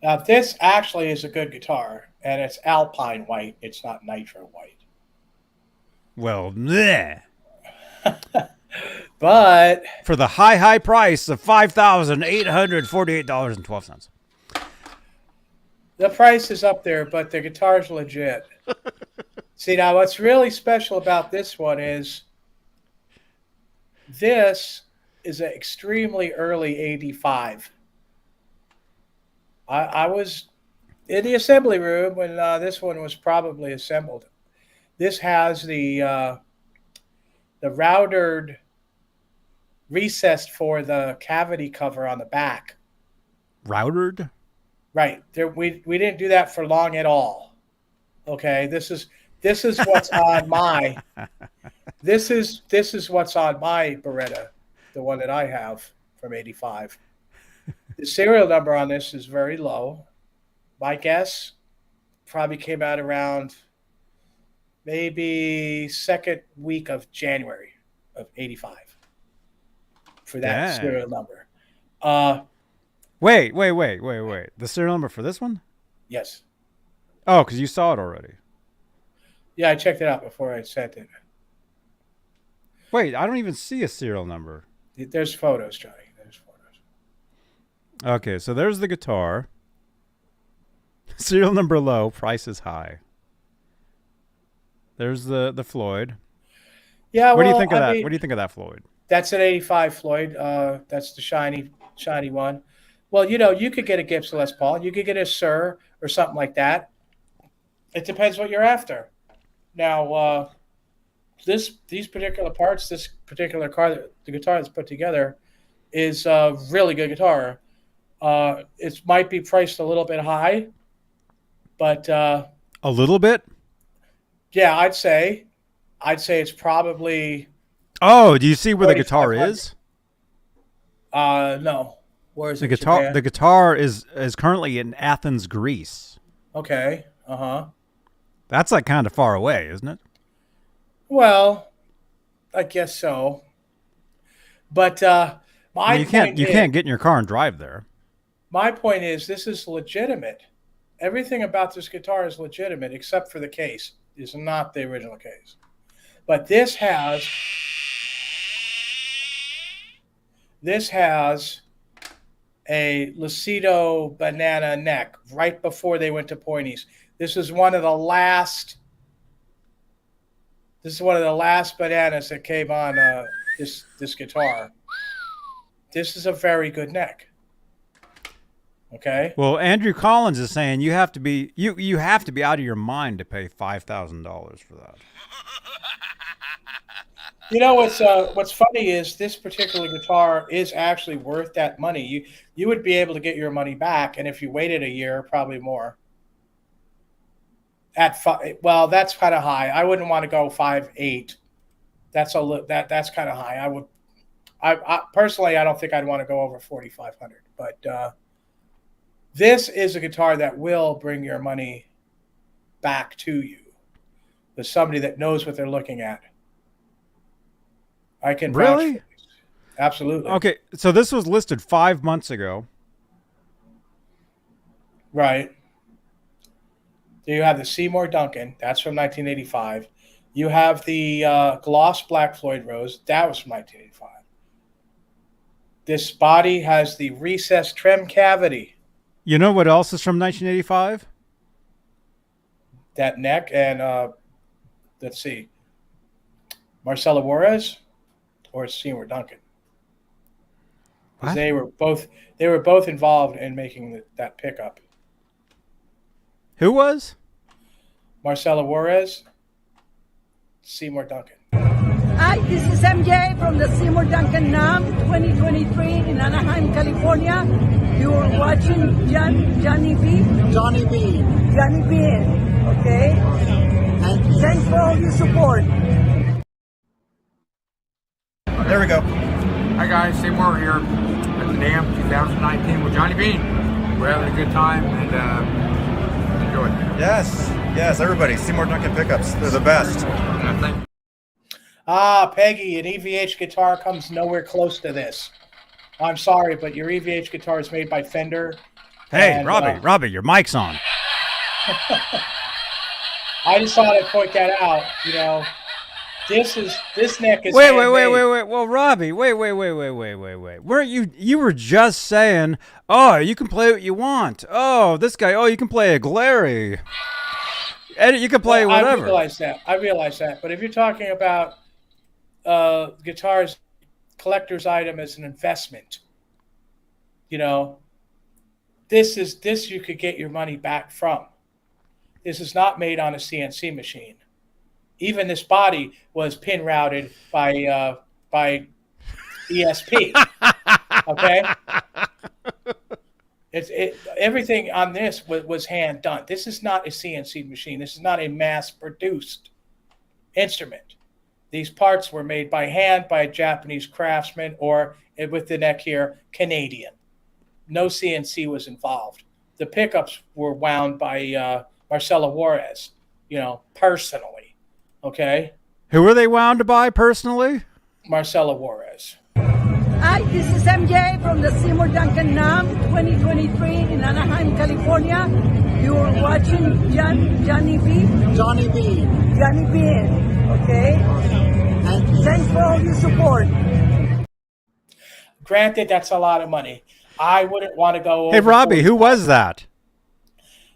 Now, this actually is a good guitar, and it's Alpine White. It's not Nitro White. Well, bleh. But For the high price of $5,848.12. the price is up there, but the guitar's legit. See, now what's really special about this one is this is an extremely early 85. I was in the assembly room when this one was probably assembled. This has the routered recessed for the cavity cover on the back. Routered? Right. We didn't do that for long at all. Okay. This is what's on my this is what's on my Beretta, the one that I have from 85. The serial number on this is very low. My guess probably came out around maybe second week of January of 85 for that serial number. Wait. The serial number for this one? Yes. Oh, because you saw it already. Yeah, I checked it out before I sent it. Wait, I don't even see a serial number. There's photos, Johnny. There's photos. Okay, so there's the guitar. Serial number low, price is high. There's the Floyd. Yeah, what do you think of that? What do you think of that Floyd? That's an 85 Floyd. That's the shiny one. Well, you could get a Gibson Les Paul. You could get a Sir or something like that. It depends what you're after. Now, these particular parts, this particular car, the guitar that's put together, is a really good guitar. It might be priced a little bit high, but a little bit. Yeah, I'd say it's probably. Oh, do you see where the guitar is? No. Where is the it? guitar? Japan? The guitar is currently in Athens, Greece. Okay. That's like kind of far away, isn't it? Well, I guess so. But you can't get in your car and drive there. My point is, this is legitimate. Everything about this guitar is legitimate, except for the case. It's not the original case. But this has a Lucido banana neck right before they went to pointies. This is one of the last bananas that came on this guitar. This is a very good neck. Okay. Well, Andrew Collins is saying you have to be out of your mind to pay $5,000 for that. You know what's funny is this particular guitar is actually worth that money. You would be able to get your money back, and if you waited a year, probably more. Well, that's kind of high. I wouldn't want to go 5.8. That's that's kind of high. I personally, I don't think I'd want to go over 4,500. But this is a guitar that will bring your money back to you with somebody that knows what they're looking at. I can vouch for Really? this. Absolutely. Okay, so this was listed 5 months ago. Right. There you have the Seymour Duncan. That's from 1985. You have the Gloss Black Floyd Rose. That was from 1985. This body has the recessed Trem cavity. You know what else is from 1985? That neck and let's see, Marcelo Juarez or Seymour Duncan. What? They were both involved in making that pickup. Who was? Marcelo Juarez, Seymour Duncan. Hi, this is MJ from the Seymour Duncan NAM 2023 in Anaheim, California. You're watching Johnny B. Johnny Beane. Johnny Beane, okay? Thank you. Thanks for all your support. There we go. Hi guys, Seymour here at the NAM 2019 with Johnny Beane. We're having a good time and enjoy it. Yes, everybody. Seymour Duncan pickups. They're the best. Thank you. Peggy, an EVH guitar comes nowhere close to this. I'm sorry, but your EVH guitar is made by Fender. Hey, And, Robbie, your mic's on. I just thought I'd point that out. You know, this neck is Wait. handmade. Well, Robbie, wait. Weren't you were just saying, oh, you can play what you want. Oh, this guy, oh, you can play a Glary. Eddie, you can play Well, whatever. I realize that. But if you're talking about guitars, collector's item as an investment, you know, this you could get your money back from. This is not made on a CNC machine. Even this body was pin routed by ESP. Okay, everything on this was hand done. This is not a CNC machine. This is not a mass produced instrument. These parts were made by hand by a Japanese craftsman, or with the neck here, Canadian. No CNC was involved. The pickups were wound by Marcelo Juarez, you know, personally. Okay? Who are they wound by personally? Marcelo Juarez. Hi, this is MJ from the Seymour Duncan NAM 2023 in Anaheim, California. You're watching Johnny B. Johnny Beane. Johnny Beane, okay? Thank you. Thanks for all your support. Granted, that's a lot of money. I wouldn't want to go over. Hey, Robbie, who was that?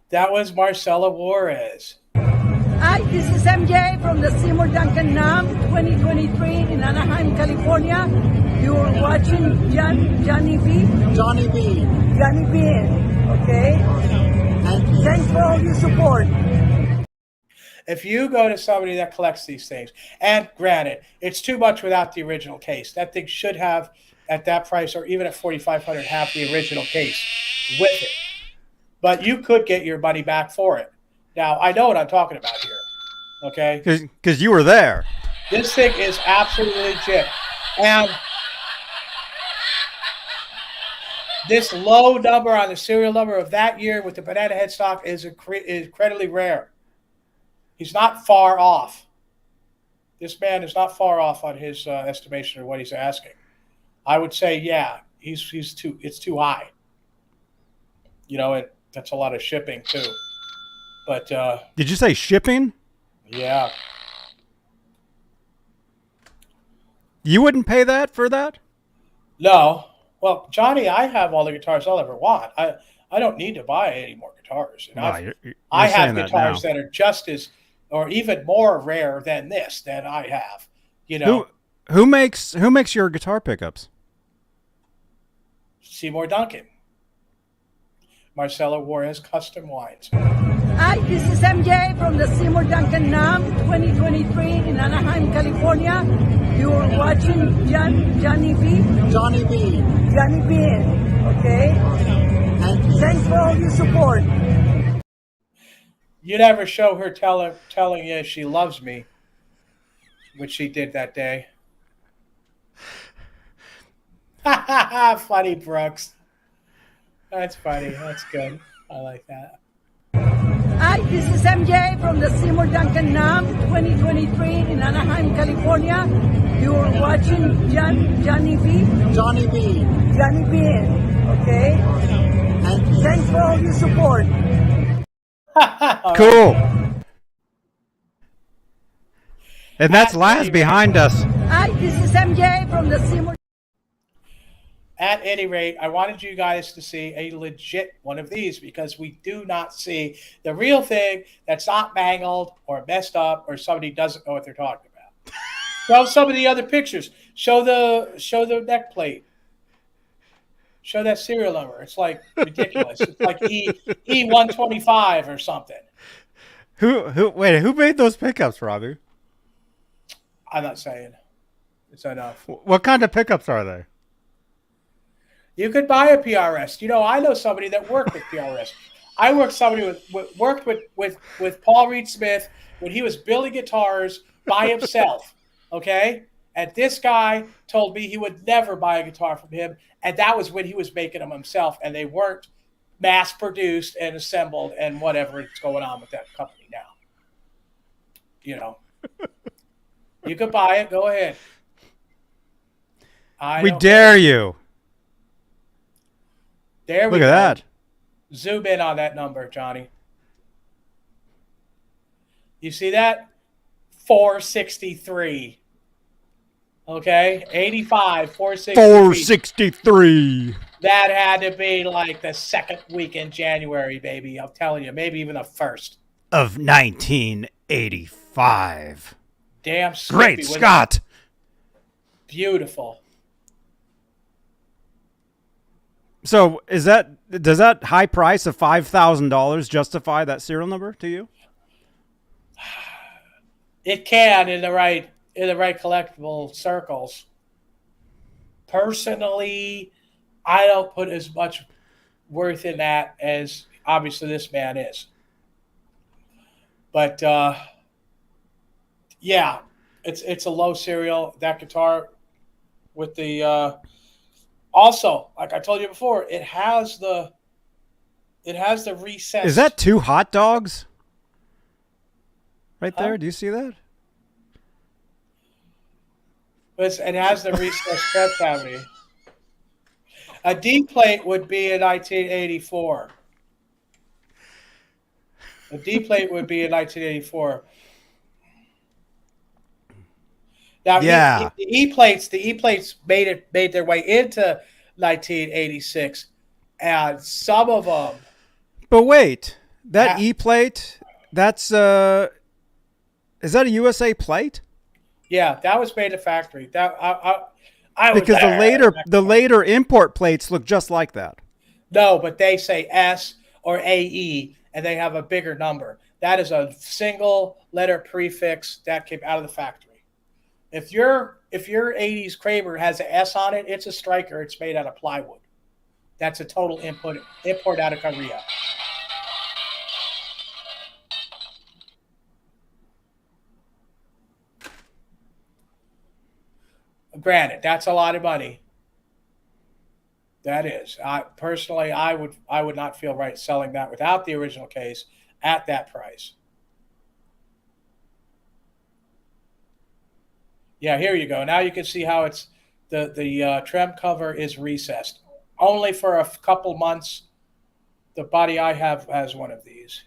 That was Marcelo Juarez. Hi, this is MJ from the Seymour Duncan NAM 2023 in Anaheim, California. You're watching Johnny B. Johnny Beane. Johnny Beane, okay? Thank you. Thanks for all your support. If you go to somebody that collects these things, and granted, it's too much without the original case. That thing should have, at that price, or even at $4,500, have the original case with it. But you could get your money back for it. Now, I know what I'm talking about here, okay? Because you were there. This thing is absolutely legit. And this low number on the serial number of that year with the banana headstock is incredibly rare. He's not far off. This man is not far off on his estimation of what he's asking. I would say, yeah, it's too high. You know, and that's a lot of shipping too. But Did you say shipping? yeah, You wouldn't pay that for that? no. Well, Johnny, I have all the guitars I'll ever want. I don't need to buy any more guitars. And No, you're I have saying that guitars now. that are just as, or even more rare than this that I have. You know, Who makes your guitar pickups? Seymour Duncan, Marcelo Juarez Custom Wines. Hi, this is MJ from the Seymour Duncan NAM 2023 in Anaheim, California. You're watching Johnny B. Johnny Beane. Johnny Beane, okay? Thanks for all your support. You never show her telling you she loves me, which she did that day. Funny, Brooks. That's funny. That's good. I like that. Hi, this is MJ from the Seymour Duncan NAM 2023 in Anaheim, California. You're watching Johnny B. Johnny Beane. Johnny Beane, okay? Thanks for all your support. Cool. And that's Laz behind us. Hi, this is MJ from the Seymour. At any rate, I wanted you guys to see a legit one of these because we do not see the real thing that's not mangled or messed up or somebody doesn't know what they're talking about. Show some of the other pictures. Show the neck plate. Show that serial number. It's like ridiculous. It's like E125 or something. Who made those pickups, Robbie? I'm not saying. It's enough. What kind of pickups are they? You could buy a PRS. You know, I know somebody that worked with PRS. I worked with Paul Reed Smith when he was building guitars by himself. Okay, and this guy told me he would never buy a guitar from him, and that was when he was making them himself, and they weren't mass produced and assembled and whatever is going on with that company now. You know, you could buy it. Go ahead. We dare you. There we go. Look at that. Zoom in on that number, Johnny. You see that? 463. Okay? 85, 463. 463. That had to be like the second week in January, baby. I'm telling you. Maybe even the first. Of 1985. Damn Snoopy. Great Scott. Beautiful. So does that high price of $5,000 justify that serial number to you? It can in the right collectible circles. Personally, I don't put as much worth in that as obviously this man is. But yeah, it's a low serial. That guitar with the also, like I told you before, it has the recessed. Is that two hot dogs? Right there. Do you see that? It has the recessed fret cavity. A D plate would be in 1984. A D plate would be in 1984. Now, yeah. The E plates made their way into 1986, and some of them. But wait, that E plate, that's is that a USA plate? Yeah, that was made at factory. That I because the later import plates look just like that. No, but they say S or AE, and they have a bigger number. That is a single letter prefix that came out of the factory. If your 80s Kramer has an S on it, it's a striker. It's made out of plywood. That's a total import out of Korea. Granted, that's a lot of money. That is. Personally, I would not feel right selling that without the original case at that price. Yeah, here you go. Now you can see how it's the Trem cover is recessed. Only for a couple months. The body I have has one of these.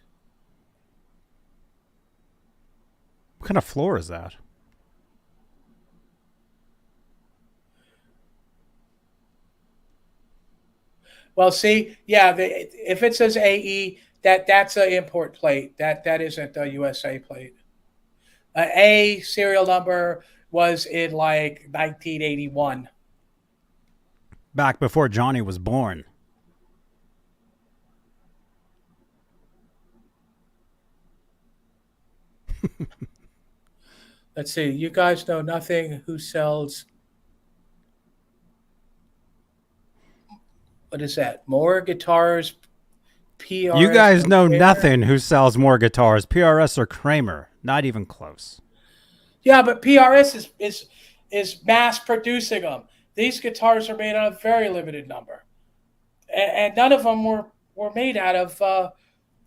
What kind of floor is that? Well, see, yeah, if it says AE, that's an import plate. That isn't a USA plate. A serial number was in like 1981. Back before Johnny was born. Let's see. You guys know nothing. Who sells? What is that? More guitars. PRS. You guys or know Kramer? nothing who sells more guitars, PRS or Kramer. Not even close. Yeah, but PRS is mass producing them. These guitars are made out of a very limited number, and none of them were made out of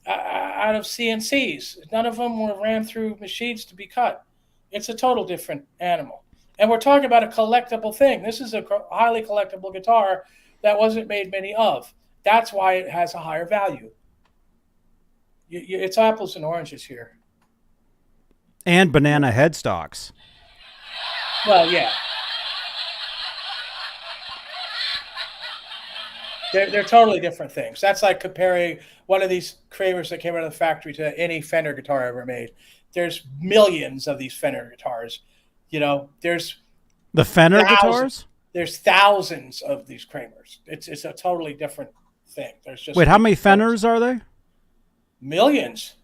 CNCs. None of them were ran through machines to be cut. It's a total different animal. And we're talking about a collectible thing. This is a highly collectible guitar that wasn't made many of. That's why it has a higher value. It's apples and oranges here. And banana headstocks. Well, yeah. They're totally different things. That's like comparing one of these Kramers that came out of the factory to any Fender guitar ever made. There's millions of these Fender guitars. There's The Fender thousands. guitars? There's thousands of these Kramers. It's a totally different thing. There's just Wait, how many Fenders are they? millions.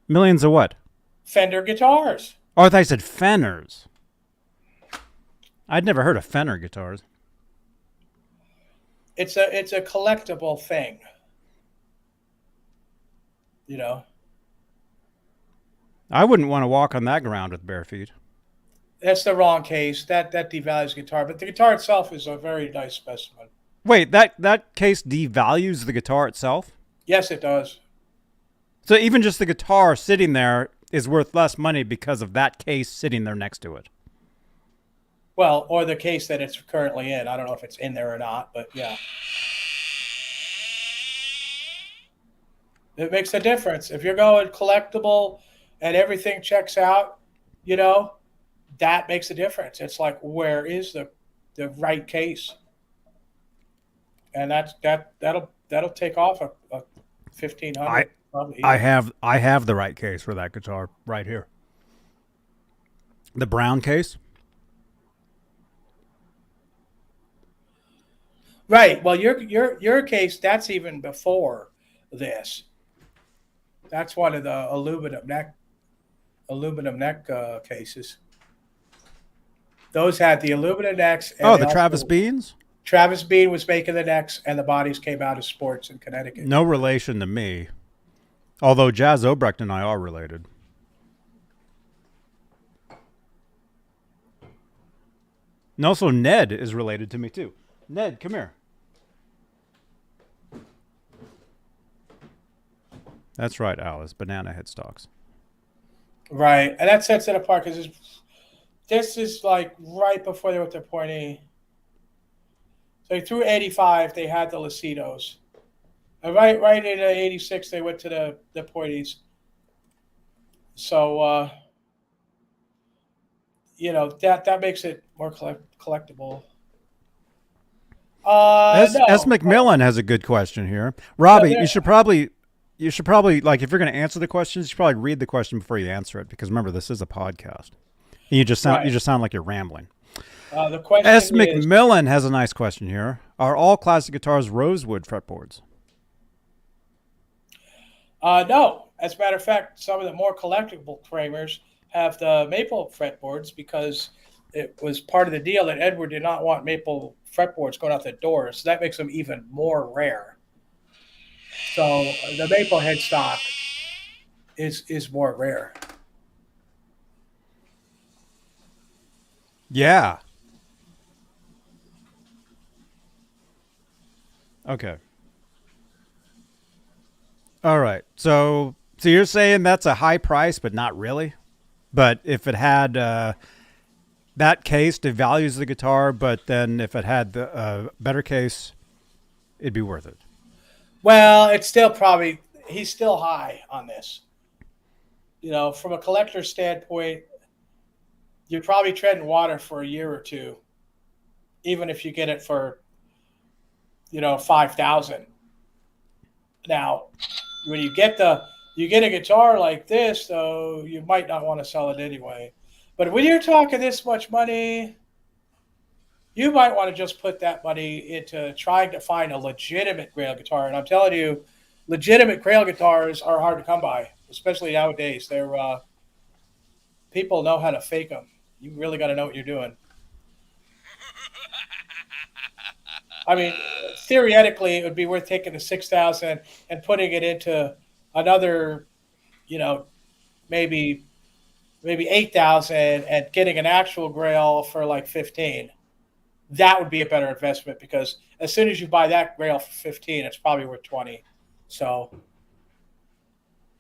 Millions of what? Fender guitars. Oh, I thought you said Fenders. I'd never heard of Fender guitars. It's a collectible thing. I wouldn't want to walk on that ground with bare feet. That's the wrong case. That devalues guitar, but the guitar itself is a very nice specimen. Wait, that case devalues the guitar itself? Yes, it does. So even just the guitar sitting there is worth less money because of that case sitting there next to it. Well, or the case that it's currently in. I don't know if it's in there or not, but yeah. It makes a difference. If you're going collectible and everything checks out, that makes a difference. It's like, where is the right case? And that'll take off a 1,500 probably. I have the right case for that guitar right here. The brown case. Right. Well, your case, that's even before this. That's one of the aluminum neck cases. Those had the aluminum necks. And The Travis Beanes? Travis Beane was making the necks, and the bodies came out of Sports in Connecticut. No relation to me. Although Jazz Obrecht and I are related. And also Ned is related to me too. Ned, come here. That's right, Alice. Banana headstocks. Right, and that sets it apart because this is like right before they went to pointy. So through 85, they had the Lucidos. And right in 86, they went to the pointies. So, that makes it more collectible. S. McMillan has a good question here. Robbie, you should probably like, if you're going to answer the questions, you should probably read the question before you answer it, because remember, this is a podcast. And you just sound like you're rambling. The question S. is, McMillan has a nice question here. Are all classic guitars rosewood fretboards? No. As a matter of fact, some of the more collectible Kramers have the maple fretboards because it was part of the deal that Edward did not want maple fretboards going out the door, so that makes them even more rare. So the maple headstock is more rare. Yeah. Okay. All right. So you're saying that's a high price, but not really? But if it had that case, devalues the guitar, but then if it had the better case, it'd be worth it. Well, it's still probably, he's still high on this. From a collector's standpoint, you're probably treading water for a year or two, even if you get it for, $5,000. Now, when you get a guitar like this, though, you might not want to sell it anyway. But when you're talking this much money, you might want to just put that money into trying to find a legitimate Grail guitar. And I'm telling you, legitimate Grail guitars are hard to come by, especially nowadays. They're people know how to fake them. You really got to know what you're doing. I mean, theoretically, it would be worth taking the 6,000 and putting it into another, maybe 8,000 and getting an actual Grail for like 15. That would be a better investment because as soon as you buy that Grail for 15, it's probably worth 20. So,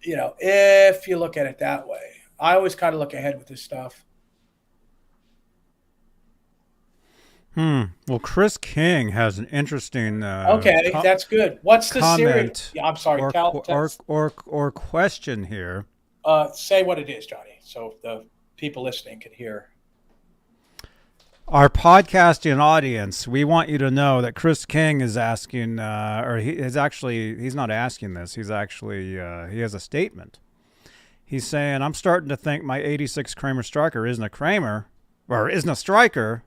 if you look at it that way, I always kind of look ahead with this stuff. Well, Chris King has an interesting Okay, that's good. What's the serial? comment Yeah, I'm sorry. or question here. Say what it is, Johnny, so the people listening can hear. Our podcasting audience, we want you to know that Chris King is asking, he's not asking this. He's actually, he has a statement. He's saying, I'm starting to think my 86 Kramer Striker isn't a Kramer, or isn't a Striker,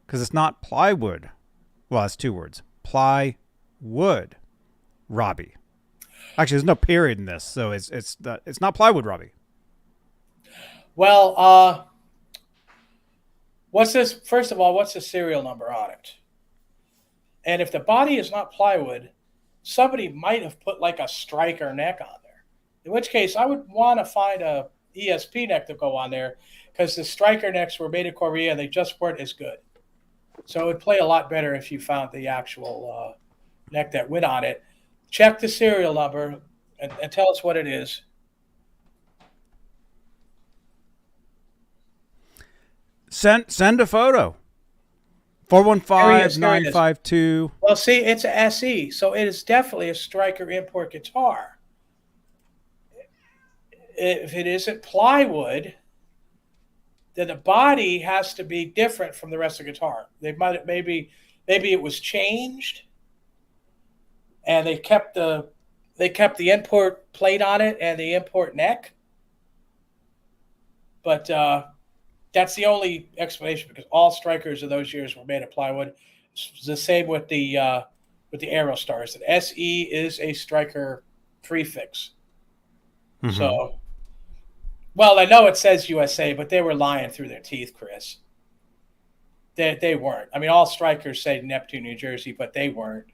because it's not plywood. Well, that's two words. Plywood, Robbie. Actually, there's no period in this, so it's not plywood, Robbie. Well, what's this? First of all, what's the serial number on it? And if the body is not plywood, somebody might have put like a striker neck on there. In which case, I would want to find a ESP neck to go on there because the striker necks were made in Korea and they just weren't as good. So it would play a lot better if you found the actual neck that went on it. Check the serial number and tell us what it is. Send a photo. 415-952. Well, see, it's a SE, so it is definitely a Striker import guitar. If it isn't plywood, then the body has to be different from the rest of the guitar. Maybe it was changed, and they kept the import plate on it and the import neck. But that's the only explanation because all Strikers of those years were made of plywood. It's the same with the Aerostars. The SE is a Striker prefix. Mm-hmm. So, well, I know it says USA, but they were lying through their teeth, Chris. They weren't. I mean, all Strikers say Neptune, New Jersey, but they weren't.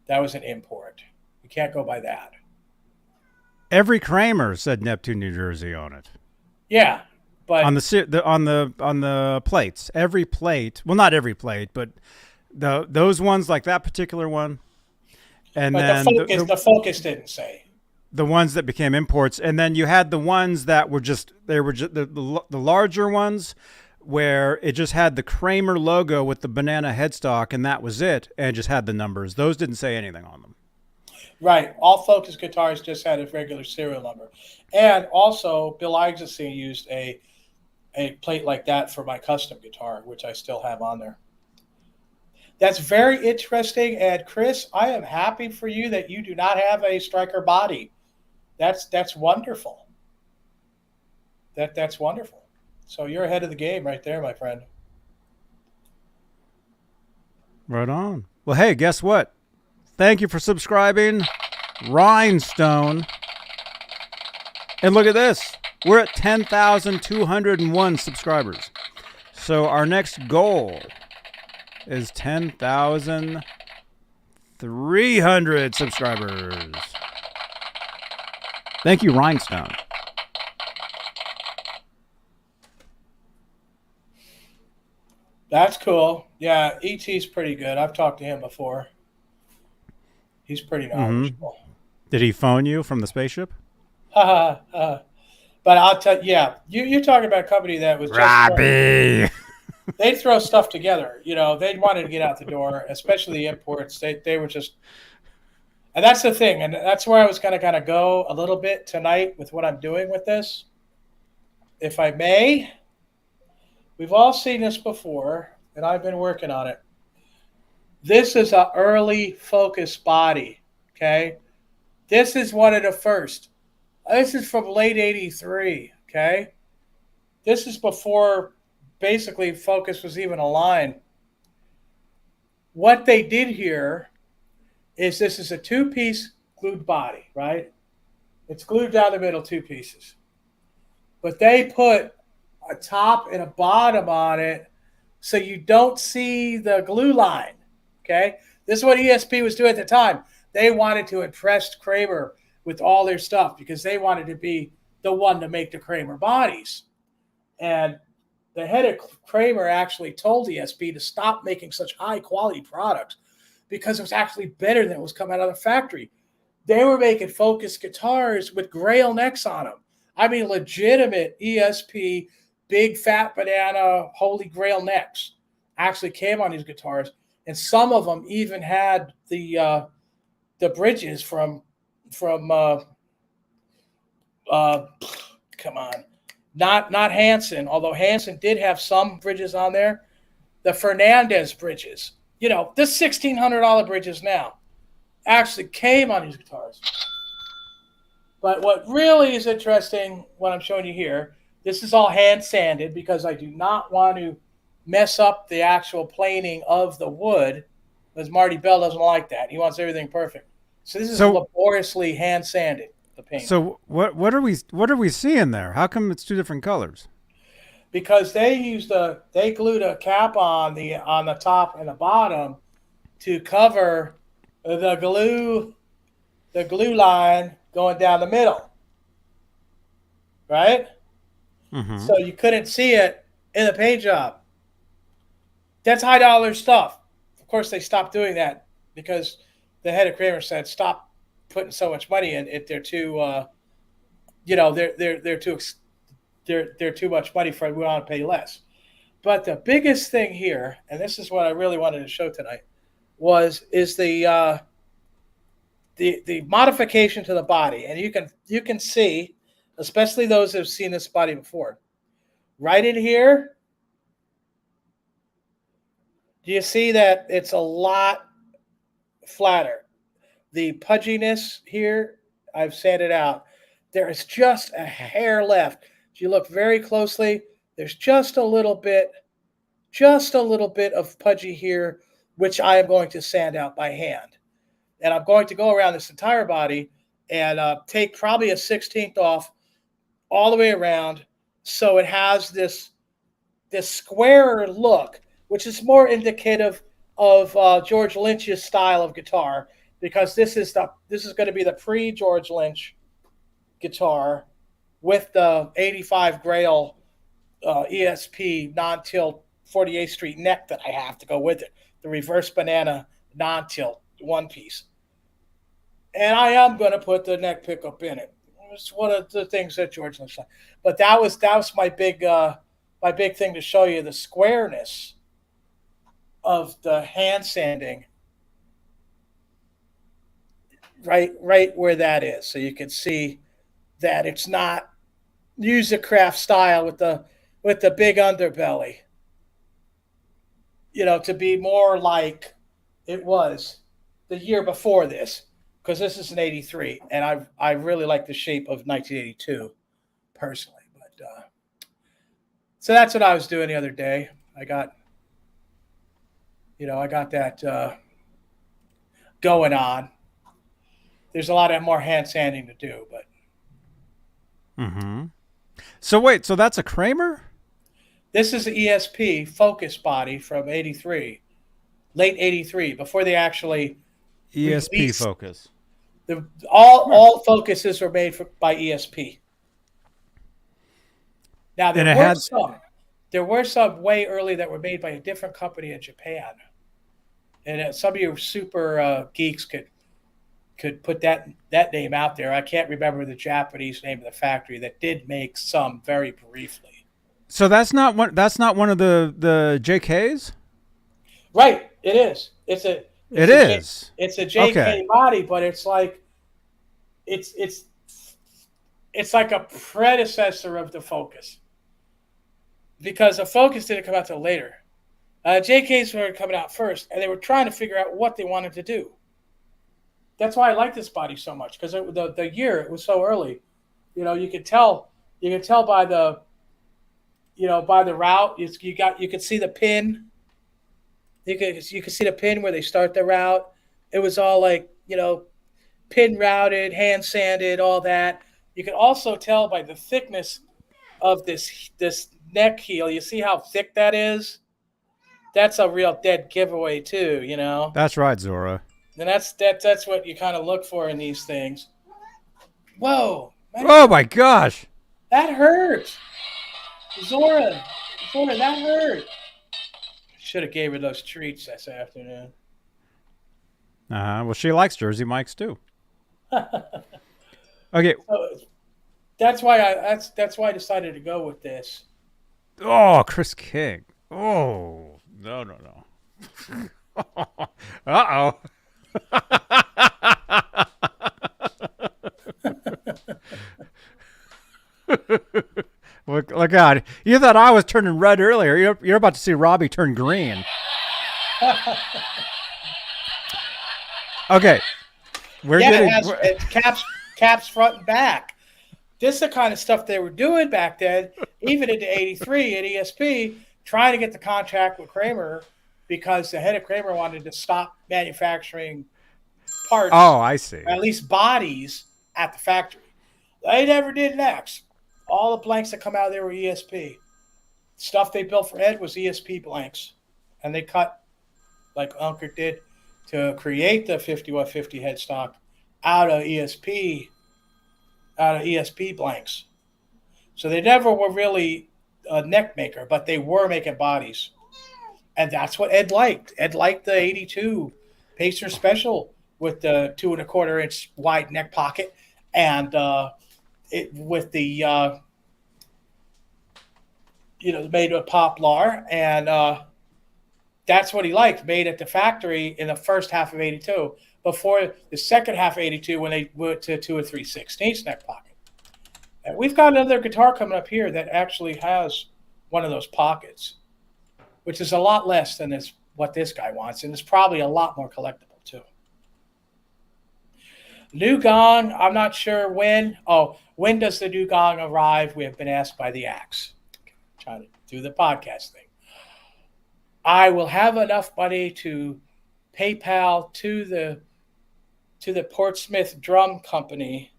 That was an import. You can't go by that. Every Kramer said Neptune, New Jersey on it. Yeah, but on the plates, every plate. Well, not every plate, but those ones like that particular one. And then the Focus didn't say. The ones that became imports, and then you had the ones that were just the larger ones where it just had the Kramer logo with the banana headstock, and that was it, and just had the numbers. Those didn't say anything on them. Right. All Focus guitars just had a regular serial number. And also, Bill Eigensee used a plate like that for my custom guitar, which I still have on there. That's very interesting, and Chris, I am happy for you that you do not have a Striker body. That's wonderful. That's wonderful. So you're ahead of the game right there, my friend. Right on. Well, hey, guess what? Thank you for subscribing, Rhinestone. And look at this. We're at 10,201 subscribers. So our next goal is 10,300 subscribers. Thank you, Rhinestone. That's cool. Yeah, E.T.'s pretty good. I've talked to him before. He's pretty knowledgeable. Mm-hmm. Did he phone you from the spaceship? But I'll tell you, yeah, you're talking about a company that was just Robbie. They'd throw stuff together. They'd wanted to get out the door, especially the imports. They were just, and that's the thing, and that's where I was going to kind of go a little bit tonight with what I'm doing with this. If I may, we've all seen this before, and I've been working on it. This is an early Focus body, okay? This is one of the first. This is from late 83, okay? This is before basically Focus was even a line. What they did here is this is a two-piece glued body, right? It's glued down the middle, two pieces. But they put a top and a bottom on it so you don't see the glue line. Okay? This is what ESP was doing at the time. They wanted to impress Kramer with all their stuff because they wanted to be the one to make the Kramer bodies. And the head of Kramer actually told ESP to stop making such high quality products because it was actually better than it was coming out of the factory. They were making Focus guitars with grail necks on them. I mean, legitimate ESP, big fat banana, holy grail necks actually came on these guitars. And some of them even had the bridges from come on, not Hanson, although Hanson did have some bridges on there. The Fernandez bridges, the $1,600 bridges now actually came on these guitars. But what really is interesting, what I'm showing you here, this is all hand sanded because I do not want to mess up the actual planing of the wood, because Marty Bell doesn't like that. He wants everything perfect. So this is laboriously hand sanded, the paint. So what are we seeing there? How come it's two different colors? Because they glued a cap on the top and the bottom to cover the glue line going down the middle. Right? Mm-hmm. So you couldn't see it in the paint job. That's high dollar stuff. Of course, they stopped doing that because the head of Kramer said, "Stop putting so much money in it. They're too, they're too much money for it. We want to pay less." But the biggest thing here, and this is what I really wanted to show tonight, is the modification to the body, and you can see, especially those who've seen this body before, right in here. Do you see that it's a lot flatter? The pudginess here, I've sanded out. There is just a hair left. If you look very closely, there's just a little bit of pudgy here, which I am going to sand out by hand. And I'm going to go around this entire body and take probably a 16th off all the way around, so it has this squarer look, which is more indicative of George Lynch's style of guitar, because this is going to be the pre-George Lynch guitar with the 85 Grail ESP non-tilt 48th Street neck that I have to go with it, the reverse banana non-tilt one piece. And I am going to put the neck pickup in it. It's one of the things that George Lynch liked. But that was my big thing to show you, the squareness of the hand sanding right where that is. So you can see that it's not music-craft style with the big underbelly. To be more like it was the year before this, because this is an 83, and I really like the shape of 1982 personally. But so that's what I was doing the other day. I got that going on. There's a lot more hand sanding to do, but. Mm-hmm. So wait, so that's a Kramer? This is the ESP Focus body from 83, late 83, before they actually ESP released. Focus. All Focuses were made by ESP. Now there were some way early that were made by a different company in Japan, and some of you super geeks could put that name out there. I can't remember the Japanese name of the factory that did make some very briefly. So that's not one of the JKs? Right, it is. It's a JK okay. body, but it's like it's like a predecessor of the Focus, because the Focus didn't come out till later. JKs were coming out first, and they were trying to figure out what they wanted to do. That's why I like this body so much, because the year it was so early. You could tell by the route. You could see the pin. You could see the pin where they start the route. It was all like, pin routed, hand sanded, all that. You could also tell by the thickness of this neck heel. You see how thick that is? That's a real dead giveaway too, you know. That's right, Zora. And that's what you kind of look for in these things. Whoa, man, Oh my gosh! that hurt. Zora, that hurt. Should have gave her those treats this afternoon. Well, she likes Jersey Mikes too. Okay. So that's why I decided to go with this. Oh, Chris King. Oh, no. Uh-oh. Look out. You thought I was turning red earlier. You're about to see Robbie turn green. Okay. It's caps front and back. This is the kind of stuff they were doing back then, even into '83 at ESP, trying to get the contract with Kramer because the head of Kramer wanted to stop manufacturing parts. Oh, I see. At least bodies at the factory. They never did next. All the blanks that come out of there were ESP. Stuff they built for Ed was ESP blanks. And they cut, like Unker did, to create the 5150 headstock out of ESP blanks. So they never were really a neck maker, but they were making bodies. And that's what Ed liked. Ed liked the 82 Pacer Special with the 2 1/4 inch wide neck pocket and it with the made with poplar, and that's what he liked, made at the factory in the first half of '82. Before the second half of '82, when they went to 2 3/16 neck pocket. And we've got another guitar coming up here that actually has one of those pockets, which is a lot less than what this guy wants, and it's probably a lot more collectible too. New gong, I'm not sure when. Oh, when does the new gong arrive? We have been asked by the Axe. Trying to do the podcast thing. I will have enough money to PayPal to the Portsmouth Drum Company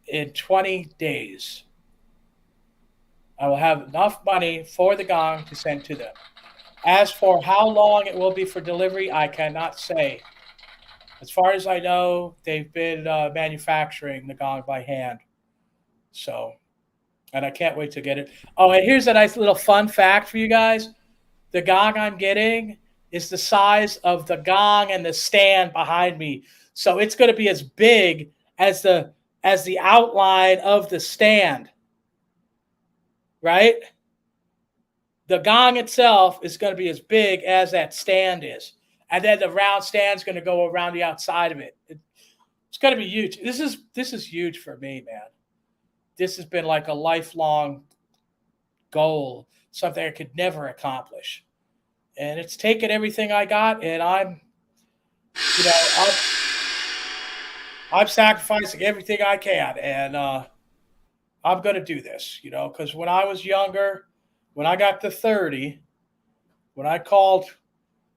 in 20 days. I will have enough money for the gong to send to them. As for how long it will be for delivery, I cannot say. As far as I know, they've been manufacturing the gong by hand. So, and I can't wait to get it. Oh, and here's a nice little fun fact for you guys. The gong I'm getting is the size of the gong and the stand behind me. So it's going to be as big as the outline of the stand. Right? The gong itself is going to be as big as that stand is. And then the round stand's going to go around the outside of it. It's going to be huge. This is huge for me, man. This has been like a lifelong goal, something I could never accomplish. And it's taken everything I got, and I'm sacrificing everything I can. And I'm going to do this, because when I was younger, when I got to 30, when I called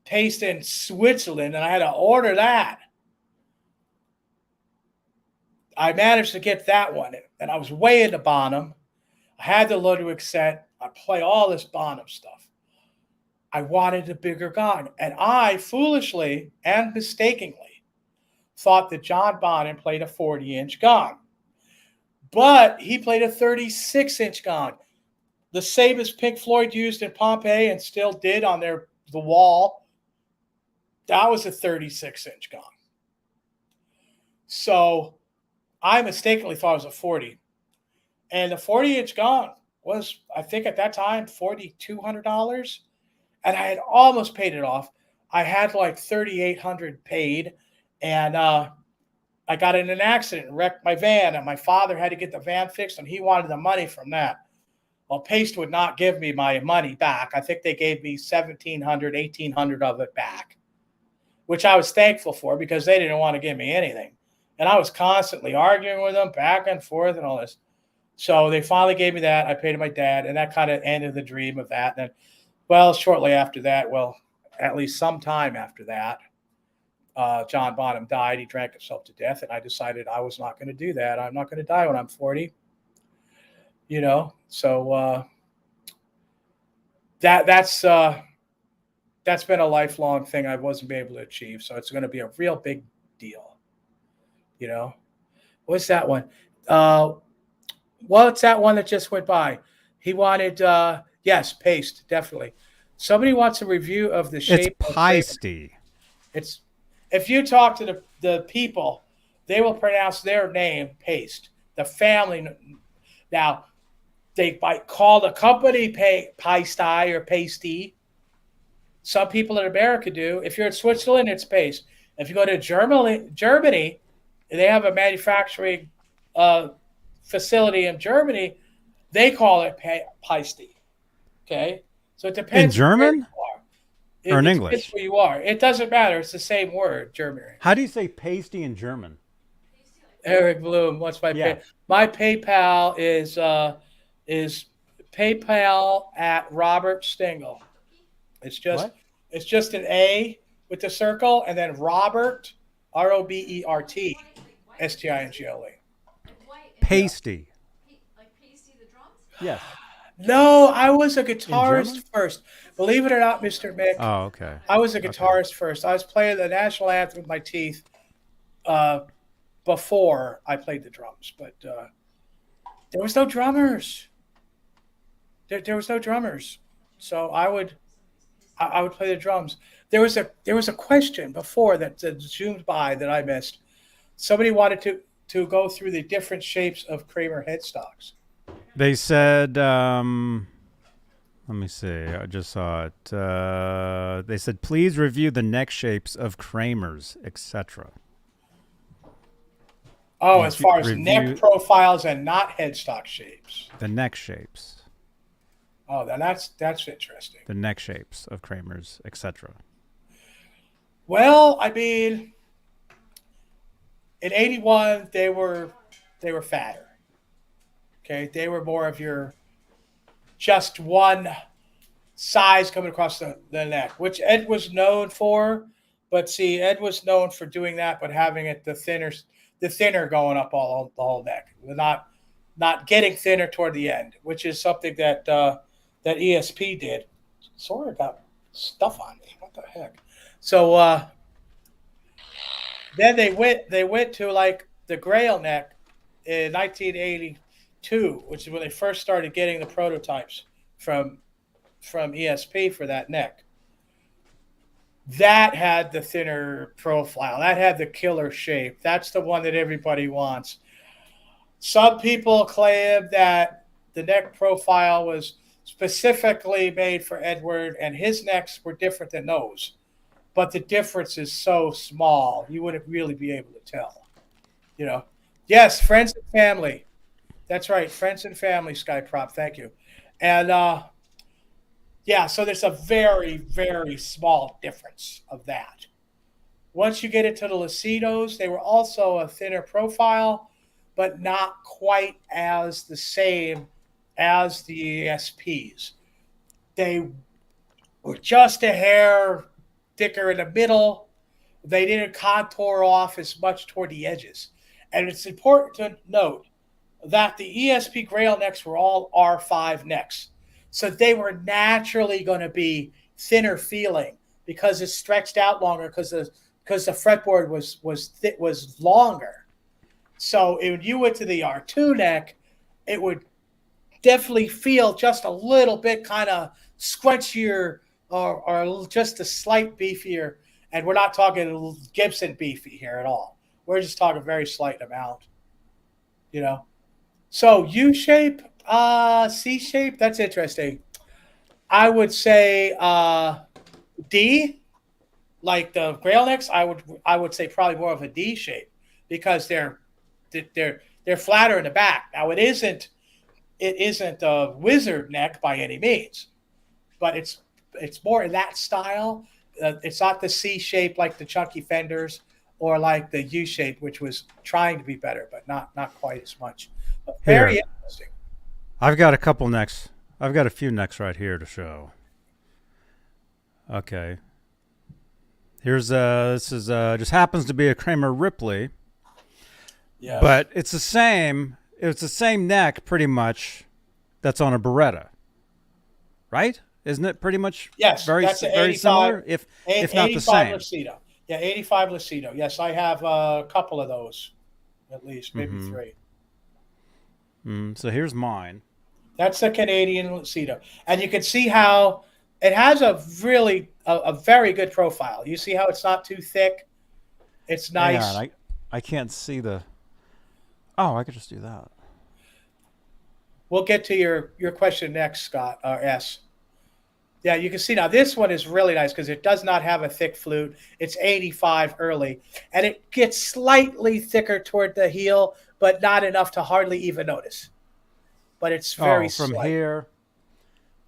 Taste in Switzerland and I had to order that, I managed to get that one. And I was way into Bonham. I had the Ludwig set. I play all this Bonham stuff. I wanted a bigger gong. And I foolishly and mistakenly thought that John Bonham played a 40-inch gong. But he played a 36-inch gong. The same as Pink Floyd used in Pompeii and still did on the wall. That was a 36-inch gong. So I mistakenly thought it was a 40. And the 40-inch gong was, I think at that time, $4,200. And I had almost paid it off. I had like $3,800 paid. And I got in an accident and wrecked my van. And my father had to get the van fixed, and he wanted the money from that. Well, Paste would not give me my money back. I think they gave me $1,700, $1,800 of it back, which I was thankful for because they didn't want to give me anything. And I was constantly arguing with them back and forth and all this. So they finally gave me that. I paid to my dad, and that kind of ended the dream of that. And then, shortly after that, at least sometime after that, John Bonham died. He drank himself to death, and I decided I was not going to do that. I'm not going to die when I'm 40. You know, so that's been a lifelong thing I wasn't able to achieve. So it's going to be a real big deal. You know, what's that one? What's that one that just went by? He wanted, yes, paste, definitely. Somebody wants a review of the shape. It's Peisty. It's if you talk to the people, they will pronounce their name paste. The family now they might call the company Peisty or pasty. Some people in America do. If you're in Switzerland, it's paste. If you go to Germany, they have a manufacturing facility in Germany. They call it Peisty. Okay, so it depends. In German or in English? Depends where you are. It doesn't matter. It's the same word, German. How do you say pasty in German? Eric Bloom, what's my my PayPal is PayPal at Robert Stingle. It's just an A with the circle and then Robert Robert Stingle. Pasty. Like pasty the drums? Yes. No, I was a guitarist first. Believe it or not, Mr. Mick. Oh, okay. I was a guitarist first. I was playing the national anthem with my teeth before I played the drums, but there was no drummers. There was no drummers, so I would play the drums. There was a question before that zoomed by that I missed. Somebody wanted to go through the different shapes of Kramer headstocks. They said, let me see. I just saw it. They said, please review the neck shapes of Kramers, etc. Oh, as far as neck profiles and not headstock shapes. The neck shapes. Oh, then that's interesting. The neck shapes of Kramers, etc. Well, I mean, in '81 they were fatter. Okay, they were more of your just one size coming across the neck, which Ed was known for. But see, Ed was known for doing that, but having it the thinner going up the whole neck, not getting thinner toward the end, which is something that ESP did. Sort of got stuff on me. What the heck? So then they went to like the Grail neck in 1982, which is when they first started getting the prototypes from ESP for that neck. That had the thinner profile. That had the killer shape. That's the one that everybody wants. Some people claim that the neck profile was specifically made for Edward, and his necks were different than those. But the difference is so small, you wouldn't really be able to tell. You know? Yes, friends and family. That's right, friends and family, Skyprop. Thank you. And yeah, so there's a very, very small difference of that. Once you get into the Lucidos, they were also a thinner profile, but not quite as the same as the ESPs. They were just a hair thicker in the middle. They didn't contour off as much toward the edges. And it's important to note that the ESP Grail necks were all R5 necks. So they were naturally going to be thinner feeling because it stretched out longer because the fretboard was longer. So when you went to the R2 neck, it would definitely feel just a little bit kind of squenchier or just a slight beefier. And we're not talking Gibson beefy here at all. We're just talking a very slight amount, you know. So U-shape, C-shape, that's interesting. I would say D, like the Grail necks. I would say probably more of a D shape because they're flatter in the back. Now it isn't a wizard neck by any means, but it's more in that style. It's not the C shape like the chunky Fenders or like the U shape, which was trying to be better, but not quite as much. But very interesting. I've got a couple necks. I've got a few necks right here to show. Okay. Here's this is just happens to be a Kramer Ripley. Yeah. But it's the same neck pretty much that's on a Beretta, right? Isn't it pretty much Yes, very that's an very 85 similar, if not the 85 same? Lucido. Yeah, 85 Lucido. Yes, I have a couple of those, at least, maybe three. So here's mine. That's the Canadian Lucido. And you can see how it has a really, a very good profile. You see how it's not too thick? It's nice. Yeah, and I can't see the... Oh, I could just do that. We'll get to your question next, Scott, or S. Yeah, you can see now this one is really nice because it does not have a thick flute. It's 85 early, and it gets slightly thicker toward the heel, but not enough to hardly even notice. But it's very from slight. here,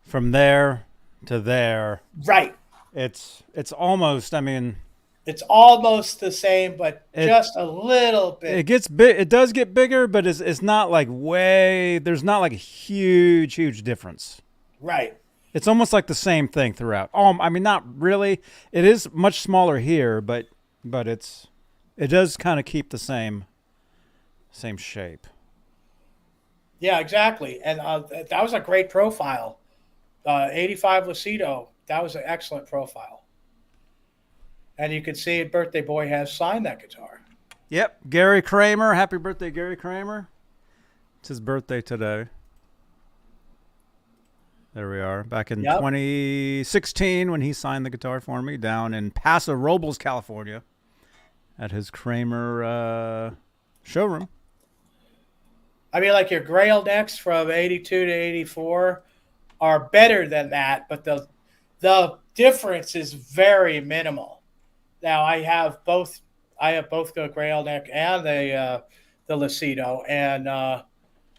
from there to there. Right. It's almost, I mean... It's almost the same, but just a little bit. It gets big. It does get bigger, but it's not like way... There's not like a huge difference. Right. It's almost like the same thing throughout. I mean, not really. It is much smaller here, but it does kind of keep the same shape. Yeah, exactly. And that was a great profile. 85 Lucido. That was an excellent profile. And you can see Birthday Boy has signed that guitar. Yep, Gary Kramer. Happy birthday, Gary Kramer. It's his birthday today. There we are. Back in 2016 when he signed the guitar for me down in Paso Robles, California at his Kramer showroom. I mean, like your Grail necks from 82 to 84 are better than that, but the difference is very minimal. Now I have both the Grail neck and the Lucido, and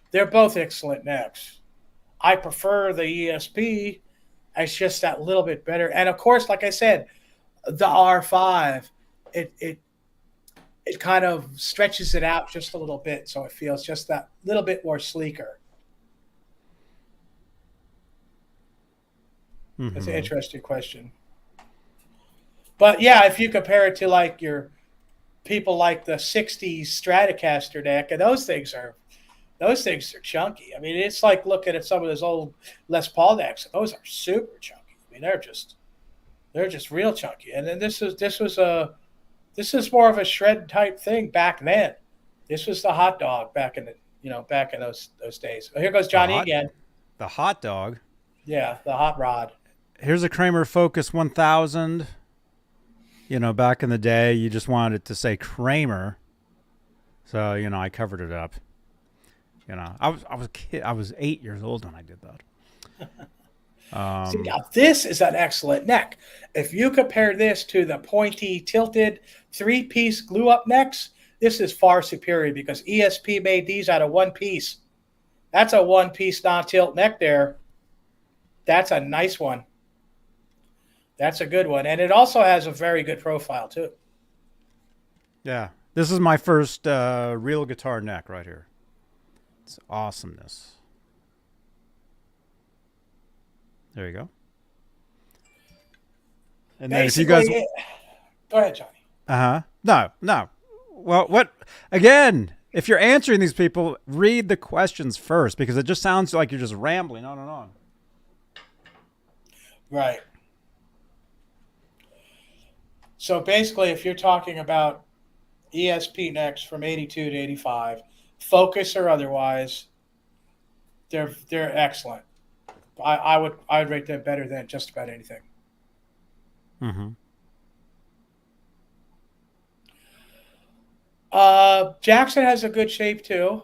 they're both excellent necks. I prefer the ESP. It's just that little bit better. And of course, like I said, the R5, it kind of stretches it out just a little bit, so it feels just that little bit more sleeker. Mm-hmm. That's an interesting question. But yeah, if you compare it to like your people like the 60s Stratocaster neck, and those things are chunky. I mean, it's like looking at some of those old Les Paul necks. Those are super chunky. I mean, they're just real chunky. And then this is more of a shred type thing back then. This was the hot dog back in those days. Oh, here goes Johnny again. The hot dog. Yeah, the hot rod. Here's a Kramer Focus 1000. Back in the day, you just wanted it to say Kramer, so I covered it up. I was a kid. I was 8 years old when I did that. See, now this is an excellent neck. If you compare this to the pointy, tilted, three-piece glue-up necks, this is far superior because ESP made these out of one piece. That's a one-piece non-tilt neck there. That's a nice one. That's a good one. And it also has a very good profile, too. Yeah. This is my first real guitar neck right here. It's awesomeness. There you go. And then if you guys... Go ahead, Johnny. No. Well, what... Again, if you're answering these people, read the questions first, because it just sounds like you're just rambling on and on. Right. So basically, if you're talking about ESP necks from 82 to 85, Focus or otherwise, they're excellent. I would rate them better than just about anything. Mm-hmm. Jackson has a good shape too.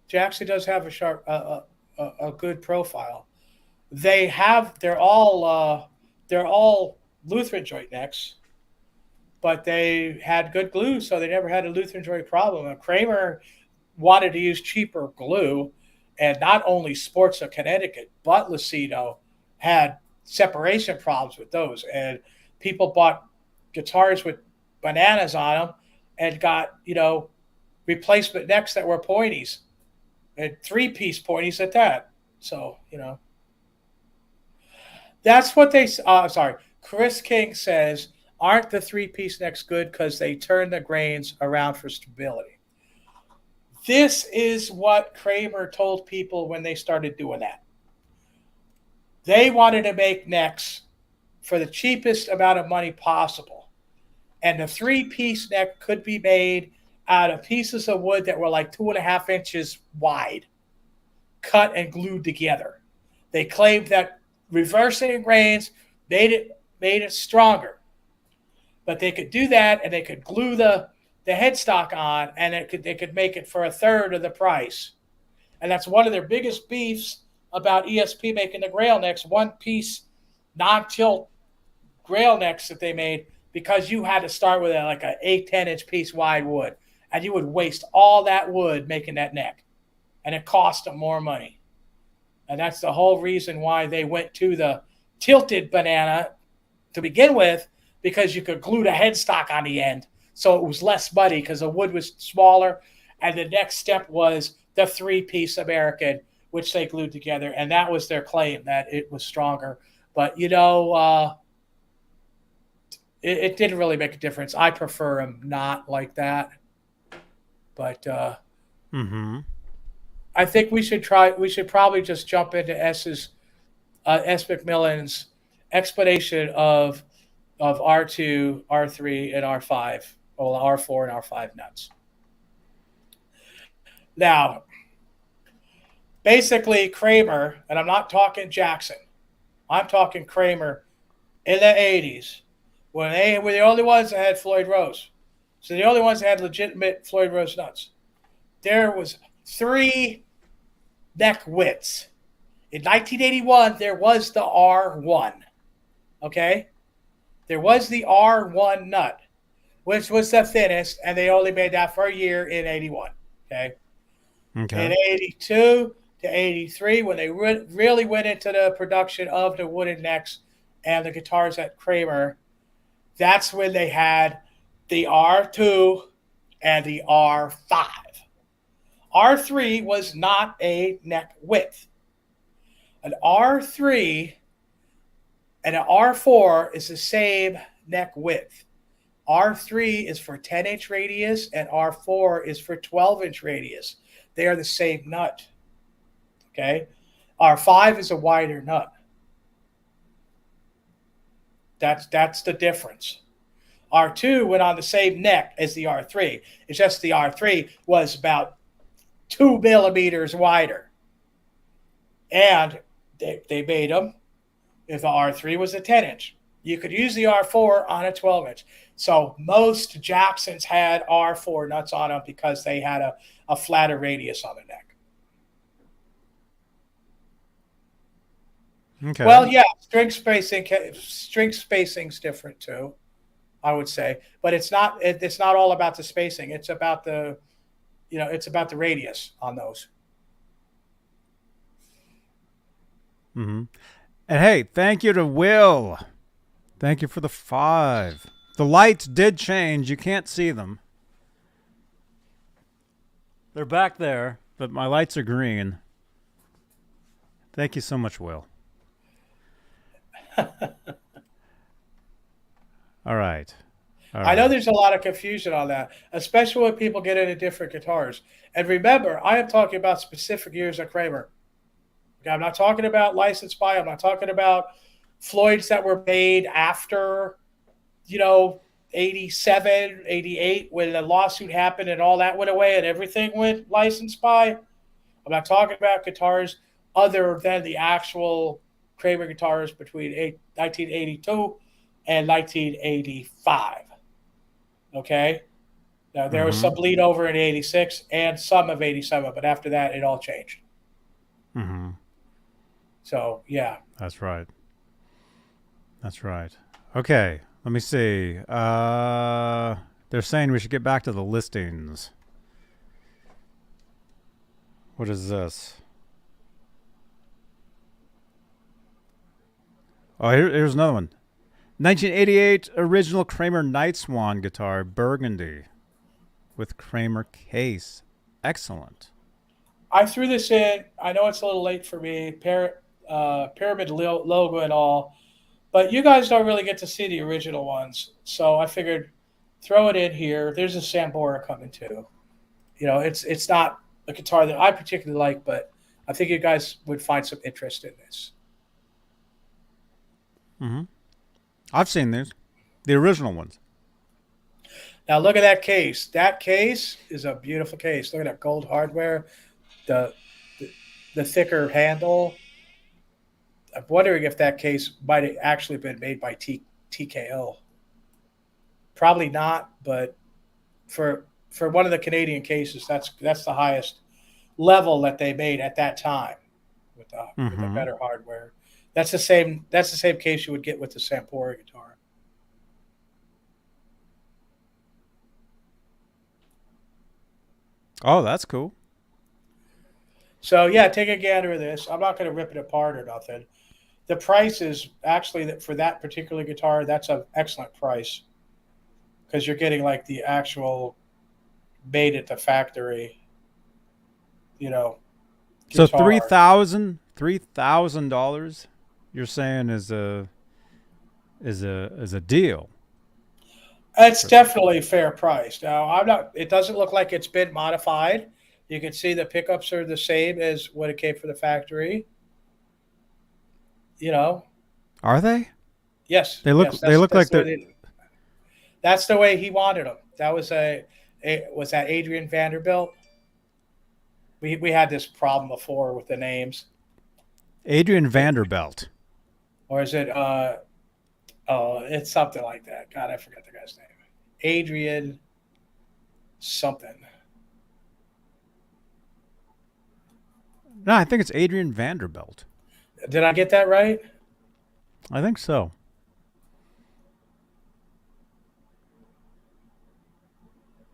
Jackson does have a sharp, a good profile. They're all Lutheran joint necks, but they had good glue, so they never had a Lutheran joint problem. And Kramer wanted to use cheaper glue, and not only Sports of Connecticut, but Lucido had separation problems with those. And people bought guitars with bananas on them and got, replacement necks that were pointies, and three-piece pointies at that. So, that's what they, Chris King says, aren't the three-piece necks good because they turn the grains around for stability? This is what Kramer told people when they started doing that. They wanted to make necks for the cheapest amount of money possible. And the 3-piece neck could be made out of pieces of wood that were like 2.5 inches wide, cut and glued together. They claimed that reversing grains made it stronger. But they could do that, and they could glue the headstock on, and they could make it for 1/3 of the price. And that's one of their biggest beefs about ESP making the grail necks, 1-piece non-tilt grail necks that they made, because you had to start with like an 8-10-inch piece wide wood, and you would waste all that wood making that neck, and it cost them more money. And that's the whole reason why they went to the tilted banana to begin with, because you could glue the headstock on the end, so it was less muddy because the wood was smaller. And the next step was the 3-piece American, which they glued together, and that was their claim, that it was stronger. But it didn't really make a difference. I prefer them not like that. But I think we should probably just jump into S. McMillan's explanation of R2, R3, and R5, well, R4 and R5 nuts. Now, basically Kramer, and I'm not talking Jackson, I'm talking Kramer in the 80s, when they were the only ones that had Floyd Rose. So the only ones that had legitimate Floyd Rose nuts. There was 3 neck widths. In 1981, there was the R1. Okay? There was the R1 nut, which was the thinnest, and they only made that for a year in 81. Okay? In 82 to 83, when they really went into the production of the wooden necks and the guitars at Kramer, that's when they had the R2 and the R5. R3 was not a neck width. An R3 and an R4 is the same neck width. R3 is for 10-inch radius and R4 is for 12-inch radius. They are the same nut. Okay? R5 is a wider nut. That's the difference. R2 went on the same neck as the R3. It's just the R3 was about 2 millimeters wider. And they made them if the R3 was a 10-inch. You could use the R4 on a 12-inch. So most Jacksons had R4 nuts on them because they had a flatter radius on the neck. Okay. Well, yeah, string spacing's different too, I would say. But it's not all about the spacing. It's about the radius on those. Mm-hmm. And hey, thank you to Will. Thank you for the 5. The lights did change. You can't see them. They're back there, but my lights are green. Thank you so much, Will. All right. I know there's a lot of confusion on that, especially when people get into different guitars. And remember, I am talking about specific years of Kramer. Okay, I'm not talking about licensed by. I'm not talking about Floyds that were made after, 87, 88, when the lawsuit happened and all that went away and everything went licensed by. I'm not talking about guitars other than the actual Kramer guitars between 1982 and 1985. Okay? Now, there was some bleed over in 86 and some of 87, but after that, it all changed. Mm-hmm. So, yeah. That's right. Okay, let me see. They're saying we should get back to the listings. What is this? Oh, here's another one. 1988 original Kramer Night Swan guitar, burgundy, with Kramer case. Excellent. I threw this in. I know it's a little late for me. Pyramid logo and all. But you guys don't really get to see the original ones. So I figured throw it in here. There's a Sambora coming too. it's not a guitar that I particularly like, but I think you guys would find some interest in this. Mm-hmm. I've seen these, the original ones. Now look at that case. That case is a beautiful case. Look at that gold hardware, the thicker handle. I'm wondering if that case might have actually been made by TKO. Probably not, but for one of the Canadian cases, that's the highest level that they made at that time with the better hardware. That's the same case you would get with the Sambora guitar. Oh, that's cool. So yeah, take a gander of this. I'm not going to rip it apart or nothing. The price is actually for that particular guitar. That's an excellent price because you're getting like the actual made at the factory. Guitar. So $3,000 you're saying is a deal. It's definitely a fair price. Now I'm not. It doesn't look like it's been modified. You can see the pickups are the same as when it came from the factory. Are they? Yes. They look. Yes, they look like they're. That's the way he wanted them. That was was that Adrian Vanderbilt? We had this problem before with the names. Adrian Vanderbilt. Or is it? It's something like that. God, I forgot the guy's name. Adrian something. No, I think it's Adrian Vanderbilt. Did I get that right? I think so.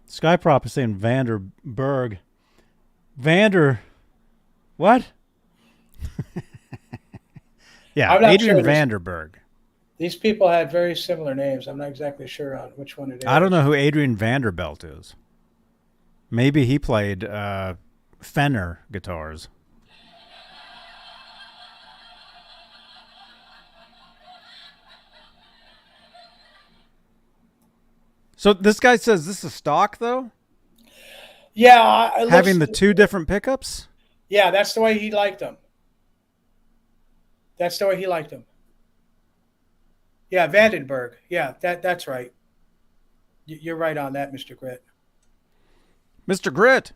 Skyprop is saying Vanderberg. What? Yeah, Adrian Vanderberg. These people had very similar names. I'm not exactly sure on which one it is. I don't know who Adrian Vanderbilt is. Maybe he played Fender guitars. So this guy says this is stock, though? Yeah. Having the two different pickups? Yeah, that's the way he liked them. Yeah, Vandenberg. Yeah, that's right. You're right on that, Mr. Grit. Mr. Grit.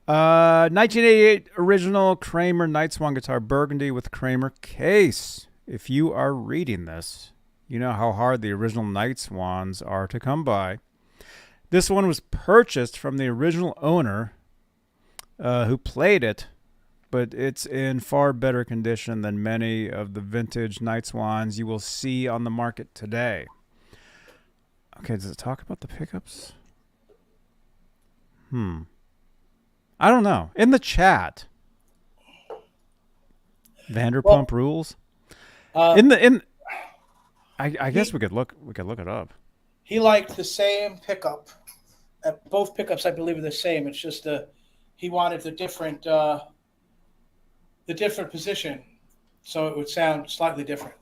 1988 original Kramer Night Swan guitar, burgundy with Kramer case. If you are reading this, you know how hard the original Night Swans are to come by. This one was purchased from the original owner who played it, but it's in far better condition than many of the vintage Night Swans you will see on the market today. Okay, does it talk about the pickups? I don't know. In the chat, Vanderpump Rules. I guess we could look it up. He liked the same pickup. Both pickups, I believe, are the same. It's just he wanted the different position, so it would sound slightly different.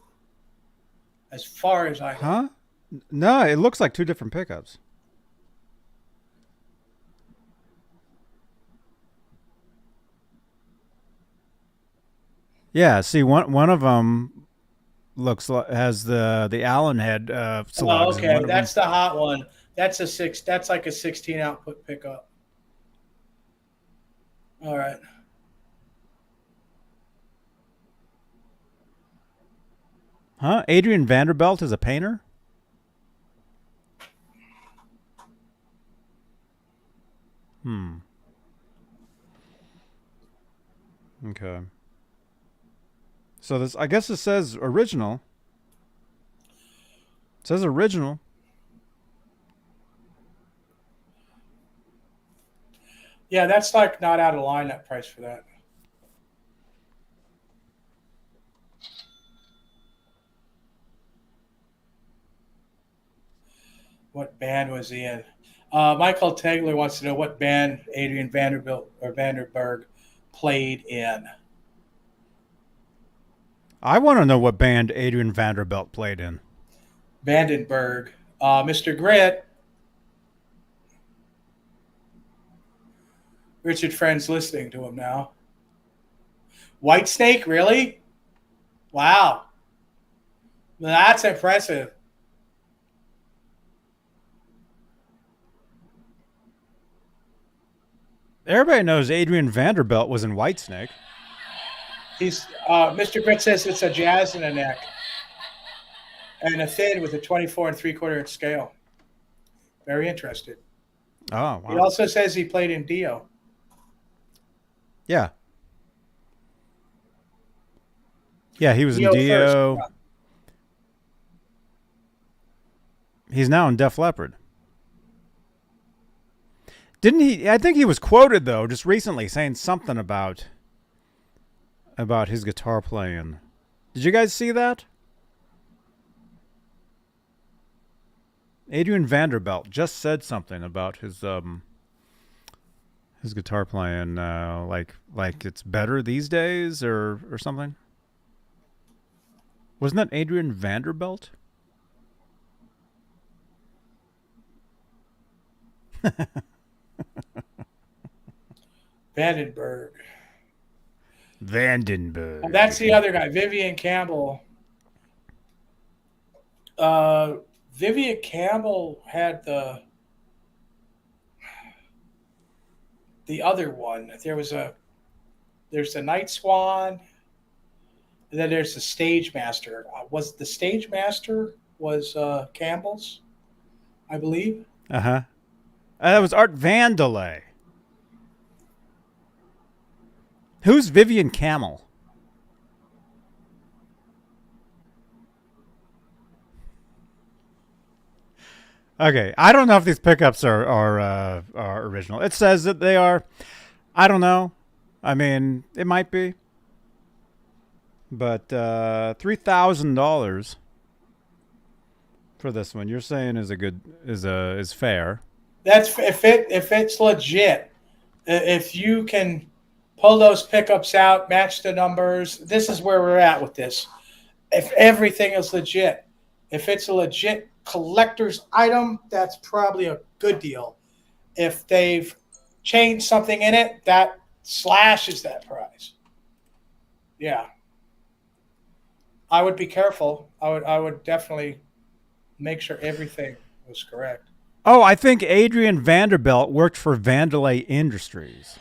As far as I know. Huh? No, it looks like two different pickups. Yeah, see, one of them has the Allen head slugs. Oh, okay, that's the hot one. That's That's like a 16 output pickup. All right. Huh? Adrian Vanderbilt is a painter? Okay. So this, I guess it says original. It says original. Yeah, that's like not out of line, that price for that. What band was he in? Michael Tegler wants to know what band Adrian Vanderbilt or Vanderberg played in. I want to know what band Adrian Vanderbilt played in. Vandenberg. Mr. Grit. Richard Friend's listening to him now. White Snake, really? Wow. That's impressive. Everybody knows Adrian Vanderbilt was in Whitesnake. He's Mr. Grit says it's a jazz in a neck and a thin with a 24 3/4 inch scale. Very interested. Oh, wow. He also says he played in Dio. Yeah. Yeah, he was Dio in Dio. first. He's now in Def Leppard. Didn't he? I think he was quoted, though, just recently saying something about his guitar playing. Did you guys see that? Adrian Vanderbilt just said something about his guitar playing, like it's better these days or something. Wasn't that Adrian Vanderbilt? Vandenberg. Vandenberg. That's the other guy, Vivian Campbell. Vivian Campbell had the other one. There's the Night Swan, and then there's the Stage Master. Was the Stage Master was Campbell's, I believe. Uh-huh. That was Art Vandelay. Who's Vivian Campbell? Okay, I don't know if these pickups are original. It says that they are. I don't know. I mean, it might be. But $3,000 for this one, you're saying is fair. That's if it's legit. If you can pull those pickups out, match the numbers. This is where we're at with this. If everything is legit, if it's a legit collector's item, that's probably a good deal. If they've changed something in it, that slashes that price. Yeah. I would be careful. I would definitely make sure everything was correct. Oh, I think Adrian Vanderbilt worked for Vandelay Industries.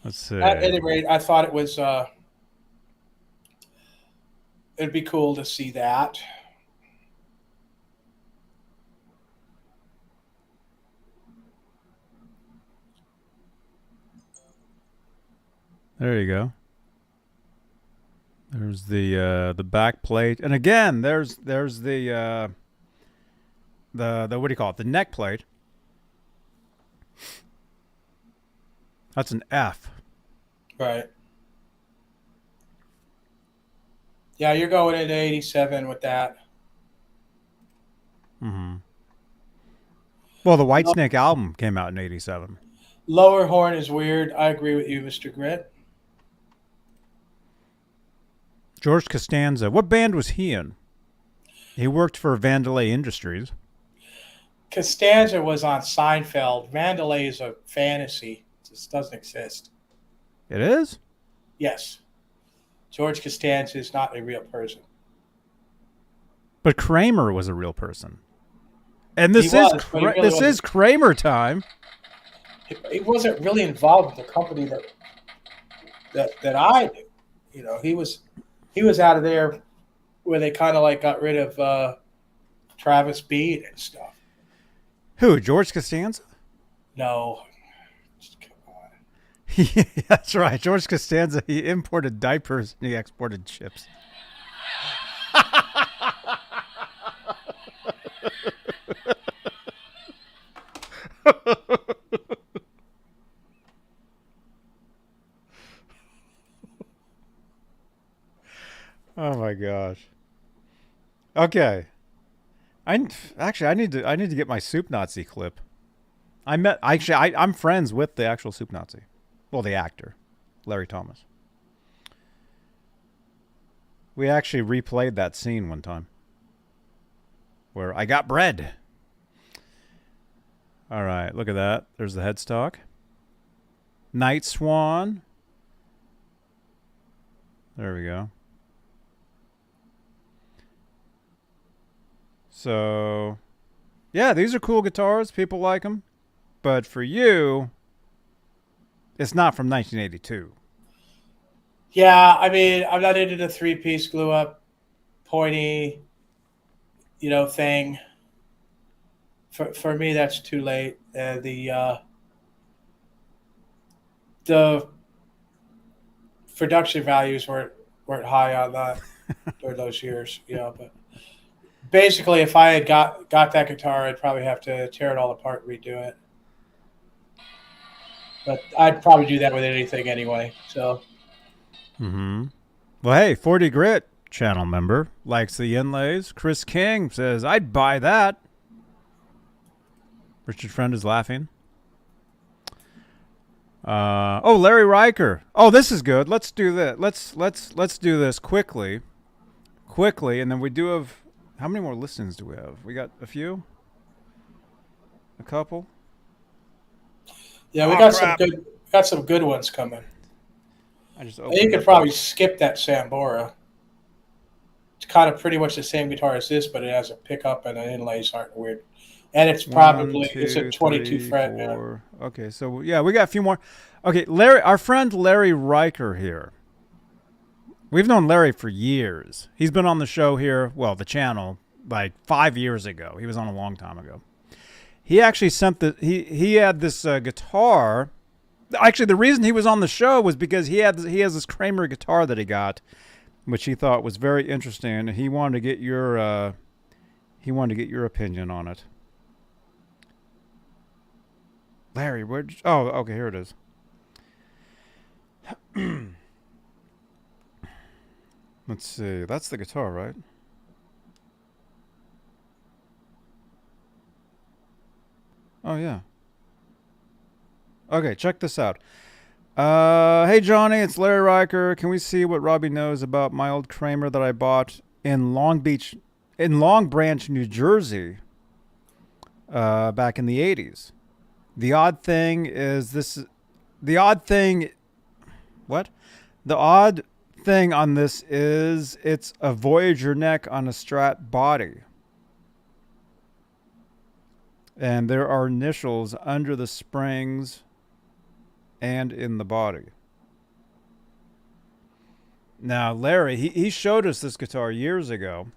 Let's see. At any rate, I thought it was it'd be cool to see that. There you go. There's the back plate, and again, there's the what do you call it? The neck plate. That's an F. Right. Yeah, you're going into 87 with that. Mm-hmm. Well, the Whitesnake album came out in 87. Lower horn is weird. I agree with you, Mr. Grit. George Costanza. What band was he in? He worked for Vandelay Industries. Costanza was on Seinfeld. Vandelay is a fantasy. It just doesn't exist. It is? Yes. George Costanza is not a real person. But Kramer was a real person. And this is Kramer time. He wasn't really involved with the company that I knew. You know, he was out of there where they kind of like got rid of Travis Beane and stuff. Who, George Costanza? No. Come on. Yeah, that's right. George Costanza, he imported diapers and he exported chips. Oh my gosh. Okay. I need to get my Soup Nazi clip. I'm friends with the actual Soup Nazi. Well, the actor, Larry Thomas. We actually replayed that scene one time where I got bread. All right, look at that. There's the headstock. Night Swan. There we go. So, yeah, these are cool guitars. People like them. But for you, it's not from 1982. Yeah, I mean, I'm not into the 3-piece glue up, pointy, thing. For me, that's too late. The production values weren't high on that during those years, But basically, if I had got that guitar, I'd probably have to tear it all apart and redo it. But I'd probably do that with anything anyway. So. Mm-hmm. Well, hey, 40 Grit channel member likes the inlays. Chris King says, I'd buy that. Richard Friend is laughing. Oh, Larry Riker. Oh, this is good. Let's do that. Let's do this quickly, and then we do have. How many more listens do we have? We got a few. A couple. Yeah, we got some good ones coming. You could probably skip that Sambora. It's kind of pretty much the same guitar as this, but it has a pickup and the inlays aren't weird. And it's probably it's a 22 fret. Man. Okay, so yeah, we got a few more. Okay, Larry, our friend Larry Riker here. We've known Larry for years. He's been on the show here, well, the channel, like 5 years ago. He was on a long time ago. He actually sent he had this guitar. Actually, the reason he was on the show was because he has this Kramer guitar that he got, which he thought was very interesting, and he wanted to get your opinion on it. Larry, oh, okay, here it is. Let's see. That's the guitar, right? Oh, yeah. Okay, check this out. Hey, Johnny, it's Larry Riker. Can we see what Robbie knows about my old Kramer that I bought in Long Branch, New Jersey, back in the 80s? The odd thing on this is it's a Voyager neck on a Strat body. And there are initials under the springs and in the body. Now, Larry, he showed us this guitar years ago.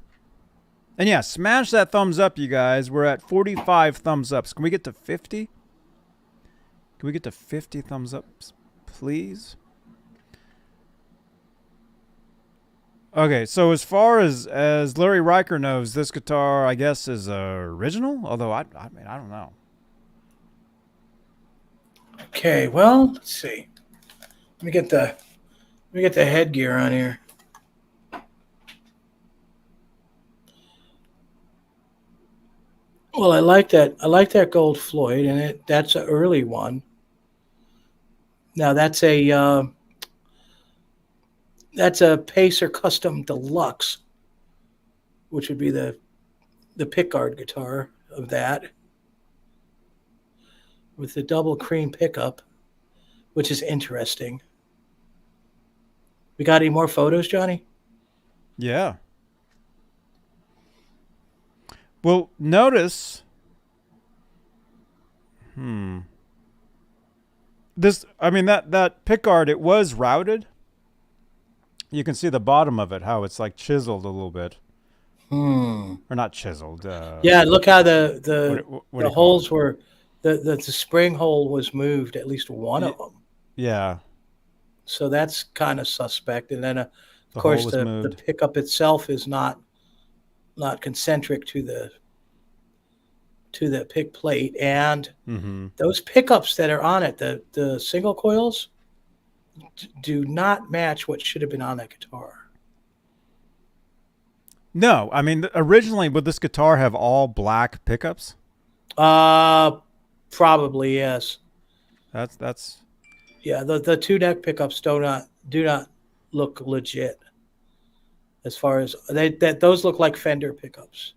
And yeah, smash that thumbs up, you guys. We're at 45 thumbs ups. Can we get to 50? Can we get to 50 thumbs ups, please? Okay, so as far as Larry Riker knows, this guitar, I guess, is original. Although I mean, I don't know. Okay, well, let's see. Let me get the headgear on here. Well, I like that gold Floyd, and that's an early one. Now that's a Pacer Custom Deluxe, which would be the pickguard guitar of that, with the double cream pickup, which is interesting. We got any more photos, Johnny? Yeah. Well, notice. This, I mean, that pickguard, it was routed. You can see the bottom of it, how it's like chiseled a little bit. Or not chiseled. Yeah, look how the holes were. The spring hole was moved, at least one of them. Yeah. So that's kind of suspect. And then, of course, the pickup itself is not concentric to the pick plate. And those pickups that are on it, the single coils, do not match what should have been on that guitar. No, I mean, originally, would this guitar have all black pickups? Probably, yes. That's. Yeah, the two neck pickups do not look legit. as far as those look like Fender pickups.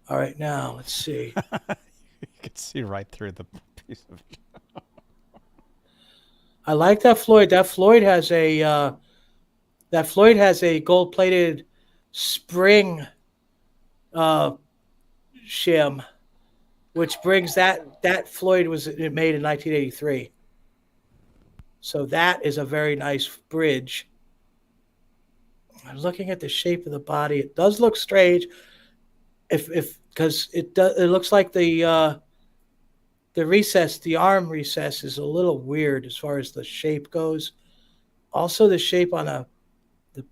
All right, now let's see. You can see right through the piece of it. I like that Floyd. That Floyd has a gold-plated spring shim, which brings that Floyd was made in 1983. So that is a very nice bridge. I'm looking at the shape of the body. It does look strange, because it looks like the recess, the arm recess, is a little weird as far as the shape goes. Also, the shape on the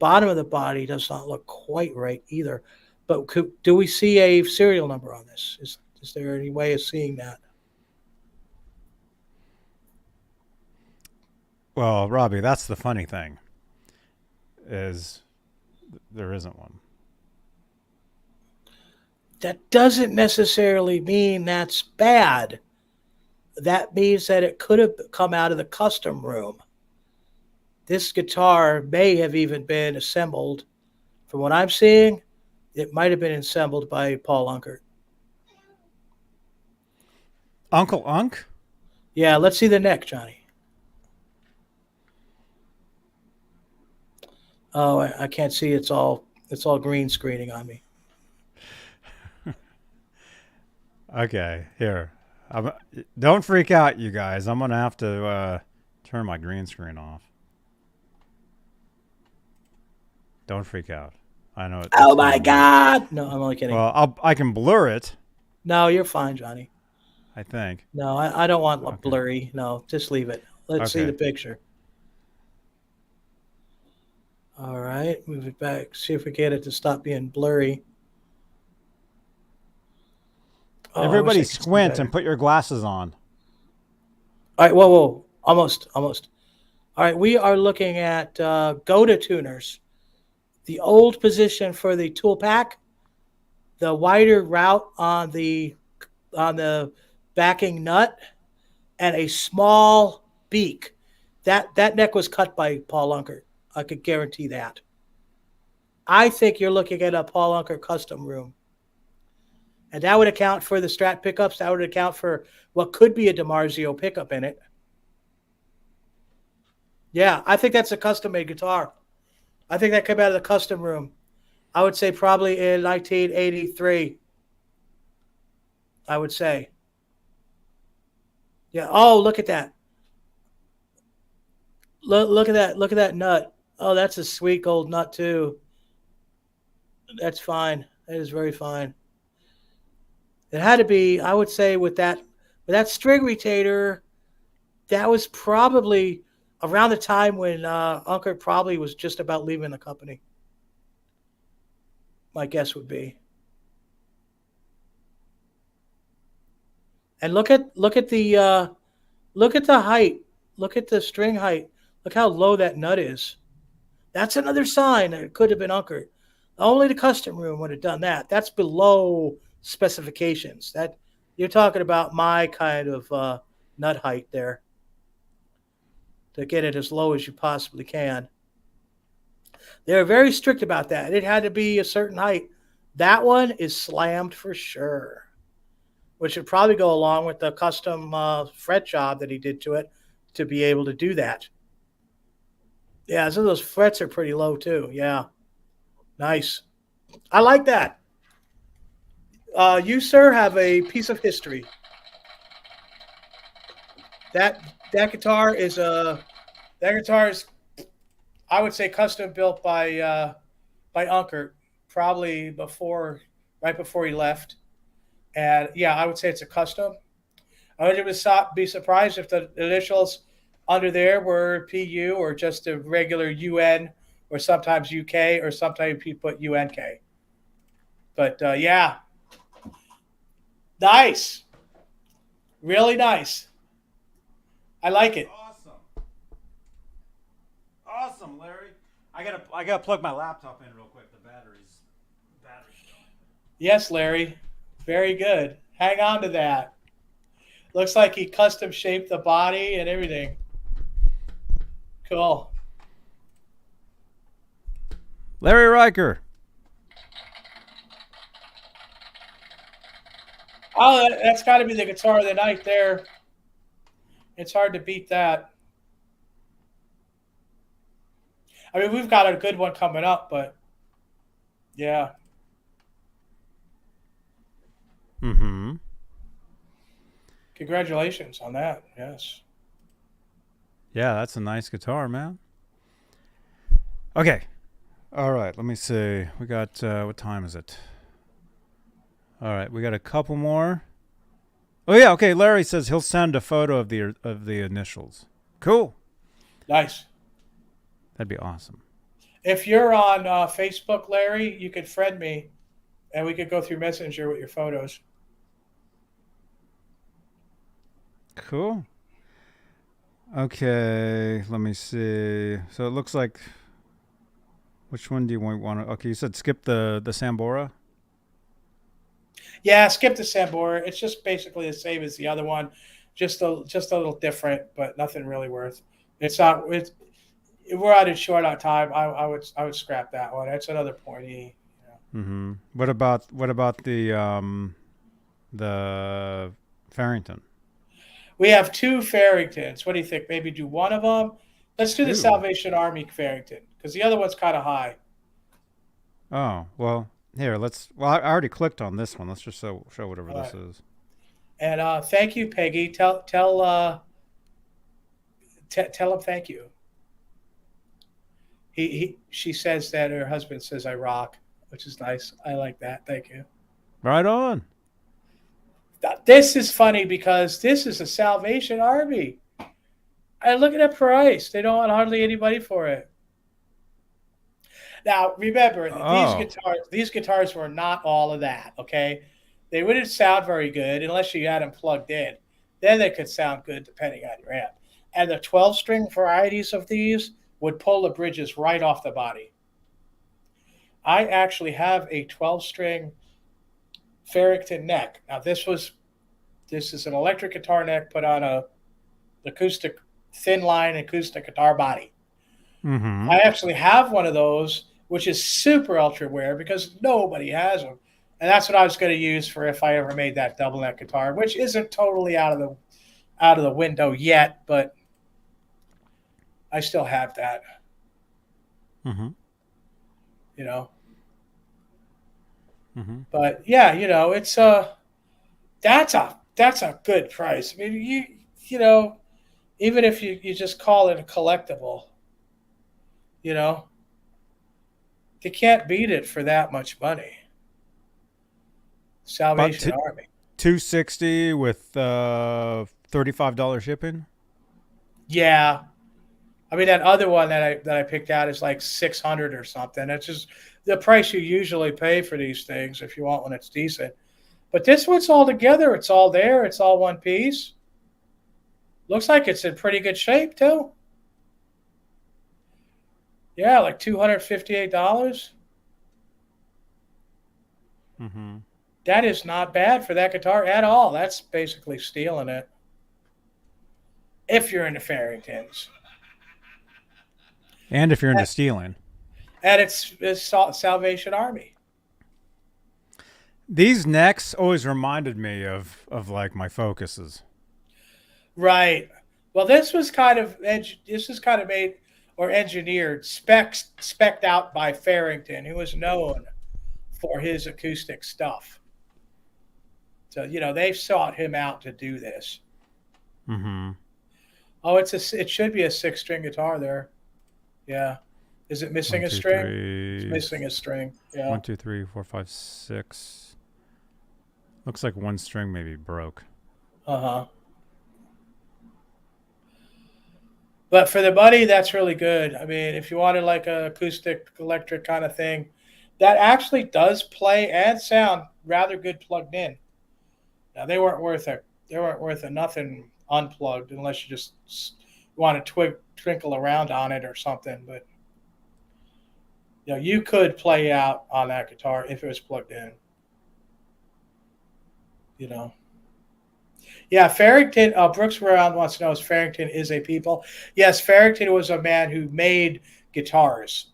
bottom of the body does not look quite right either. But do we see a serial number on this? Is there any way of seeing that? Well, Robbie, that's the funny thing, is there isn't one. That doesn't necessarily mean that's bad. That means that it could have come out of the custom room. This guitar may have even been assembled. From what I'm seeing, it might have been assembled by Paul Unkert. Uncle Unk? Yeah, let's see the neck, Johnny. Oh, I can't see. It's all green screening on me. Okay, here. Don't freak out, you guys. I'm going to have to turn my green screen off. Don't freak out. I know it. Oh, my God. No, I'm only kidding. Well, I can blur it, No, you're fine, Johnny. I think. No, I don't want blurry. No, just leave it. Let's see Okay. the picture. All right, move it back. See if we get it to stop being blurry. Oh, I wish I Everybody could see squint better. and put your glasses on. All right, whoa. Almost. All right, we are looking at Goda tuners. The old position for the tool pack, the wider route on the backing nut, and a small beak. That neck was cut by Paul Unkert. I could guarantee that. I think you're looking at a Paul Unkert custom room. And that would account for the Strat pickups. That would account for what could be a DiMarzio pickup in it. Yeah, I think that's a custom-made guitar. I think that came out of the custom room. I would say probably in 1983. I would say. Yeah. Oh, look at that. Look at that. Look at that nut. Oh, that's a sweet gold nut too. That's fine. That is very fine. It had to be, I would say, with that string retainer, that was probably around the time when Unkert probably was just about leaving the company. My guess would be. And look at the height. Look at the string height. Look how low that nut is. That's another sign that it could have been Unkert. Only the custom room would have done that. That's below specifications. That you're talking about my kind of nut height there. To get it as low as you possibly can. They're very strict about that. It had to be a certain height. That one is slammed for sure, which would probably go along with the custom fret job that he did to it to be able to do that. Yeah, some of those frets are pretty low too. Yeah, nice. I like that. You, sir, have a piece of history. That guitar is I would say custom built by Unkert, probably right before he left. And yeah, I would say it's a custom. I would be surprised if the initials under there were PU or just a regular UN or sometimes UK or sometimes you put UNK. But yeah, nice, really nice. I like it. Awesome, Larry. I gotta plug my laptop in real quick. The battery's going. Yes, Larry. Very good. Hang on to that. Looks like he custom shaped the body and everything. Cool. Larry Riker. Oh, that's got to be the guitar of the night there. It's hard to beat that. I mean, we've got a good one coming up, but yeah. Mm-hmm. Congratulations on that. Yes. Yeah, that's a nice guitar, man. Okay. All right, let me see. We got, what time is it? All right, we got a couple more. Oh, yeah, okay. Larry says he'll send a photo of the initials. Cool. Nice. That'd be awesome. If you're on Facebook, Larry, you could friend me, and we could go through Messenger with your photos. Cool. Okay, let me see. So it looks like, which one do you want to? Okay, you said skip the Sambora. Yeah, skip the Sambora. It's just basically the same as the other one, just a little different, but nothing really worth. It's not. We're out of short on time. I would scrap that one. It's another pointy. Mm-hmm. What about the Farrington? We have two Farringtons. What do you think? Maybe do one of them. Let's do the Two? Salvation Army Farrington because the other one's kind of high. Oh, well, here, well, I already clicked on this one. Let's just show whatever All this right. is. And thank you, Peggy. Tell him thank you. She says that her husband says I rock, which is nice. I like that. Thank you. Right on. This is funny because this is a Salvation Army. And look at the price. They don't want hardly anybody for it. Now, remember, these guitars were not all of that, okay? They wouldn't sound very good unless you had them plugged in. Then they could sound good depending on your amp. And the 12-string varieties of these would pull the bridges right off the body. I actually have a 12-string Farrington neck. Now, this is an electric guitar neck put on a acoustic thin line acoustic guitar body. Mm-hmm. I actually have one of those, which is super ultra rare because nobody has them, and that's what I was going to use for if I ever made that double neck guitar, which isn't totally out of the window yet, but I still have that. Mm-hmm. You know. Mm-hmm. But yeah, it's that's a good price. I mean, you know, even if you just call it a collectible, you can't beat it for that much money. Salvation Army. $260 with $35 shipping. Yeah, I mean that other one that I picked out is like $600 or something. It's just the price you usually pay for these things if you want one that's decent. But this one's all together. It's all there. It's all one piece. Looks like it's in pretty good shape too. Yeah, like $258. Mm-hmm. That is not bad for that guitar at all. That's basically stealing it. If you're into Farringtons. And if you're into stealing. And it's Salvation Army. These necks always reminded me of like my Focuses. Right. Well, this was kind of made or engineered, spec'd out by Farrington, who was known for his acoustic stuff. So, they sought him out to do this. Mm-hmm. Oh, it should be a 6-string guitar there. Yeah. Is it missing 1, a 2, string? 3. It's missing a string. Yeah. 1, 2, 3, 4, 5, 6. Looks like one string maybe broke. Uh-huh. But for the money, that's really good. I mean, if you wanted like a acoustic electric kind of thing, that actually does play and sound rather good plugged in. Now they weren't worth it. They weren't worth a nothing unplugged unless you just want to twinkle around on it or something. But you could play out on that guitar if it was plugged in. Yeah, Farrington. Brooks Brown wants to know if Farrington is a people. Yes, Farrington was a man who made guitars.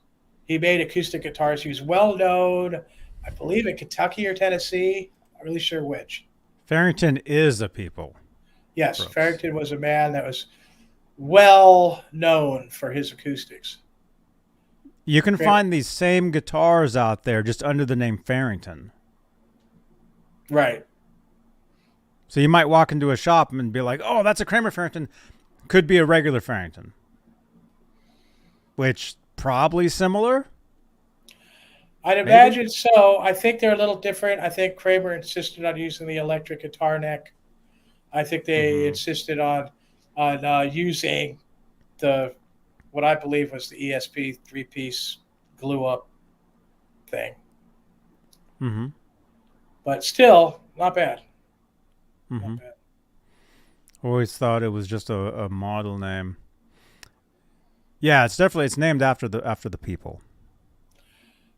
He made acoustic guitars. He was well known, I believe, in Kentucky or Tennessee. Not really sure which. Farrington is a people. Yes, Brooks. Farrington was a man that was well known for his acoustics. You can Great. find these same guitars out there just under the name Farrington. Right. So you might walk into a shop and be like, oh, that's a Kramer Farrington. Could be a regular Farrington. Which, probably similar? I'd imagine so. I think they're a little different. I think Kramer insisted on using the electric guitar neck. I think they insisted on using the what I believe was the ESP 3-piece glue-up thing. Mm-hmm. But still, not bad. Mm-hmm. Not bad. Always thought it was just a model name. Yeah, it's named after the people.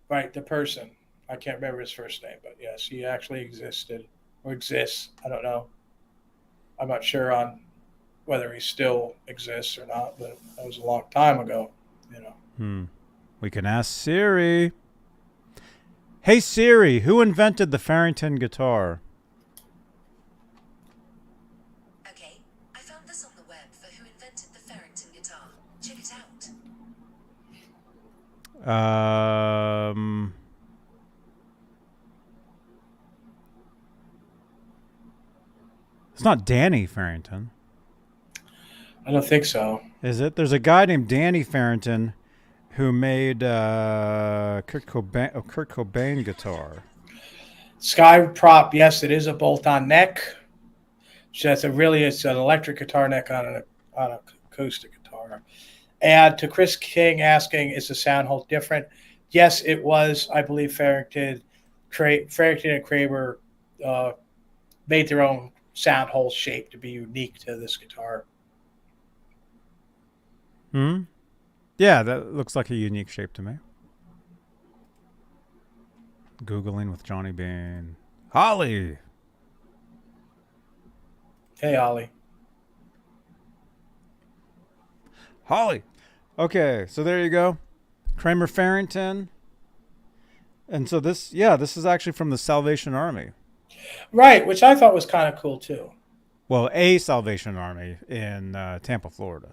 Right, the person. I can't remember his first name, but yes, he actually existed or exists. I don't know. I'm not sure on whether he still exists or not, but that was a long time ago, you know. We can ask Siri. Hey Siri, who invented the Farrington guitar? Okay, I found this on the web for who invented the Farrington guitar. Check it out. It's not Danny Farrington. I don't think so. Is it? There's a guy named Danny Farrington who made Kurt Cobain guitar. Sky prop, yes, it is a bolt-on neck. So it's an electric guitar neck on an acoustic guitar. And to Chris King asking, is the sound hole different? Yes, it was. I believe Farrington and Kramer made their own sound hole shape to be unique to this guitar. Yeah, that looks like a unique shape to me. Googling with Johnny Beane. Holly! Hey, Ollie. Holly! Okay, so there you go. Kramer Farrington. And so this is actually from the Salvation Army. Right, which I thought was kind of cool, too. Well, a Salvation Army in Tampa, Florida.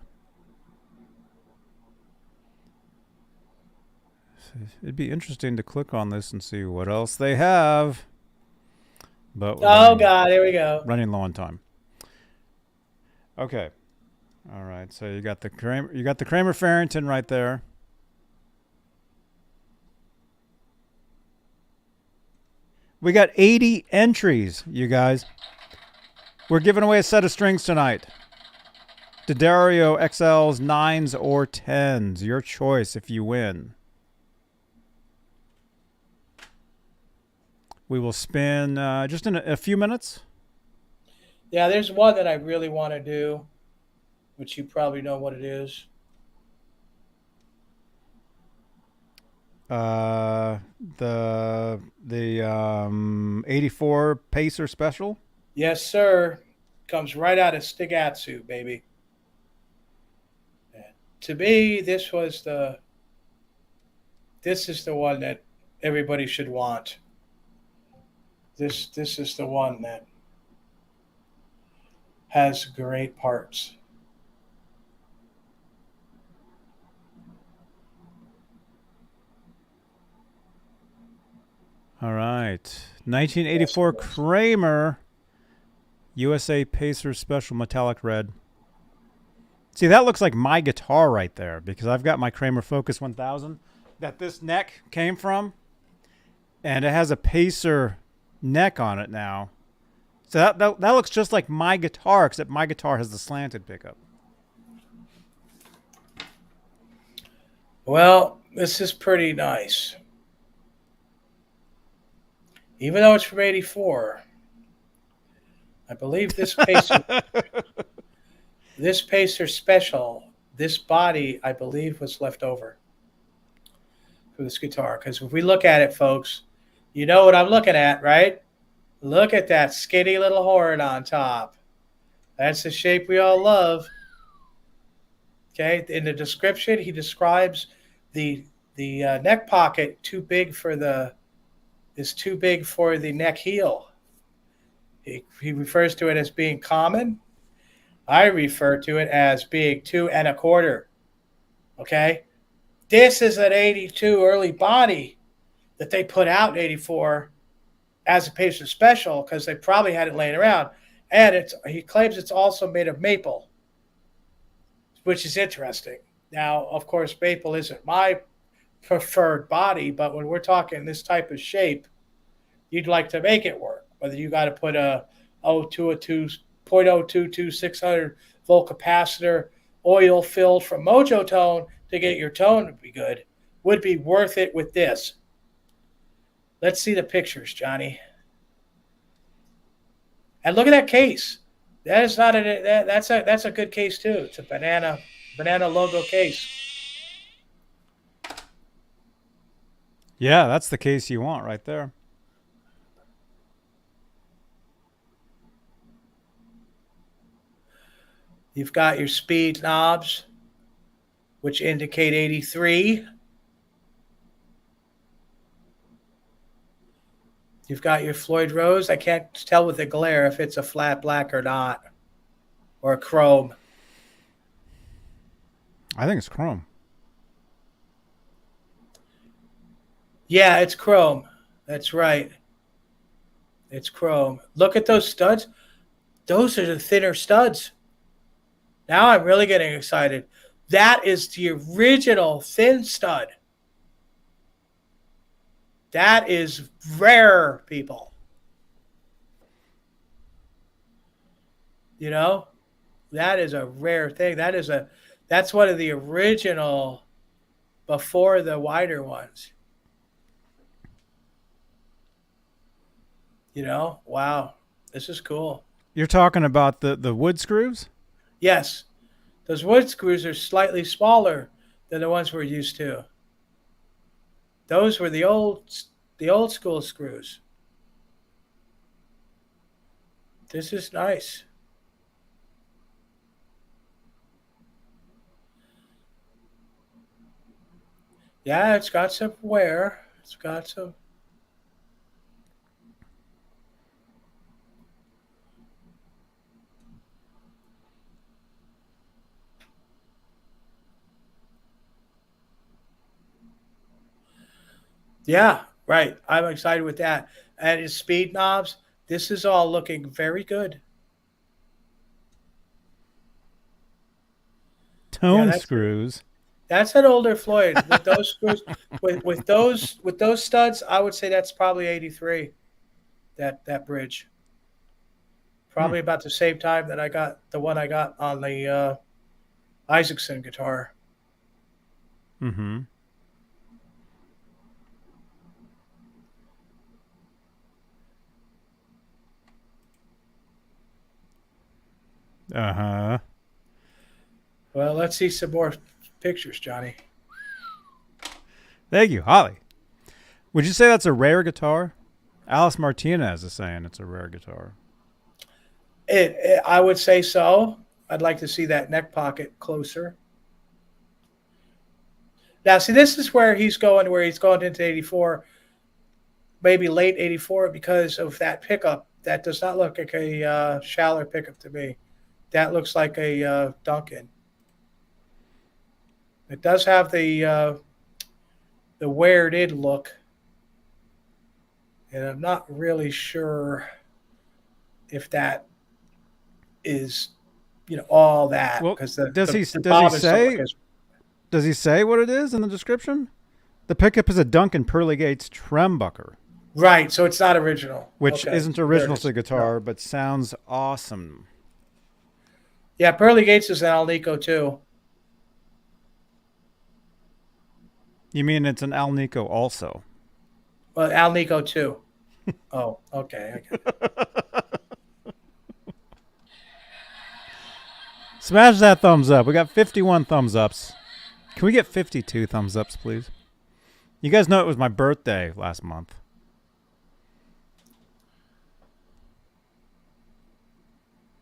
It'd be interesting to click on this and see what else they have. But God, here we go. Running low on time. Okay. All right. So you got the Kramer Farrington right there. We got 80 entries, you guys. We're giving away a set of strings tonight. D'Addario XLs, 9s or 10s. Your choice if you win. We will spin just in a few minutes. Yeah, there's one that I really want to do, which you probably know what it is. The 84 Pacer Special. Yes, sir. Comes right out of Stigatsu, baby. And to me, this is the one that everybody should want. This is the one that has great parts. All right. 1984 Kramer USA Pacer Special Metallic Red. See, that looks like my guitar right there because I've got my Kramer Focus 1000 that this neck came from, and it has a Pacer neck on it now. So that looks just like my guitar, except my guitar has the slanted pickup. Well, this is pretty nice. Even though it's from 84, I believe this Pacer Special, this body, I believe, was left over for this guitar. Because if we look at it, folks, you know what I'm looking at, right? Look at that skinny little horn on top. That's the shape we all love. Okay, in the description, he describes the The neck pocket is too big for the neck heel. He refers to it as being common. I refer to it as being 2 1/4. Okay, this is an 82 early body that they put out in 84 as a patient special because they probably had it laying around. And he claims it's also made of maple, which is interesting. Now, of course, maple isn't my preferred body, but when we're talking this type of shape, you'd like to make it work. Whether you got to put a 0.022 600 volt capacitor, oil filled from Mojo Tone to get your tone to be good, would be worth it with this. Let's see the pictures, Johnny. And look at that case. That is not that's a good case too. It's a banana logo case. Yeah, that's the case you want right there. You've got your speed knobs, which indicate 83. You've got your Floyd Rose. I can't tell with the glare if it's a flat black or not, or a chrome. I think it's chrome. Yeah, it's chrome. That's right. It's chrome. Look at those studs. Those are the thinner studs. Now I'm really getting excited. That is the original thin stud. That is rare, people. You know, that is a rare thing. That's one of the original before the wider ones. You know, wow, this is cool. You're talking about the wood screws? Yes, those wood screws are slightly smaller than the ones we're used to. Those were the old school screws. This is nice. Yeah, it's got some wear. It's got some. Yeah, right. I'm excited with that. And his speed knobs, this is all looking very good. Tone screws. That's an older Floyd. With those screws, with those studs, I would say that's probably 83. That bridge. Probably about the same time that I got the one I got on the Isaacson guitar. Mm-hmm. Uh-huh. Well, let's see some more pictures, Johnny. Thank you, Holly. Would you say that's a rare guitar? Alice Martinez is saying it's a rare guitar. I would say so. I'd like to see that neck pocket closer. Now, see, this is where he's going into 84, maybe late 84, because of that pickup. That does not look like a Schaller pickup to me. That looks like a Duncan. It does have the weared-in look, and I'm not really sure if that is, all that. Well, does he say what it is in the description? The pickup is a Duncan Pearly Gates Trembucker. Right, so it's not original. Which isn't original to the guitar, but sounds awesome. Yeah, Pearly Gates is an Alnico too. You mean it's an Alnico also? Well, Alnico too. Oh, okay. I get it. Smash that thumbs up. We got 51 thumbs ups. Can we get 52 thumbs ups, please? You guys know it was my birthday last month.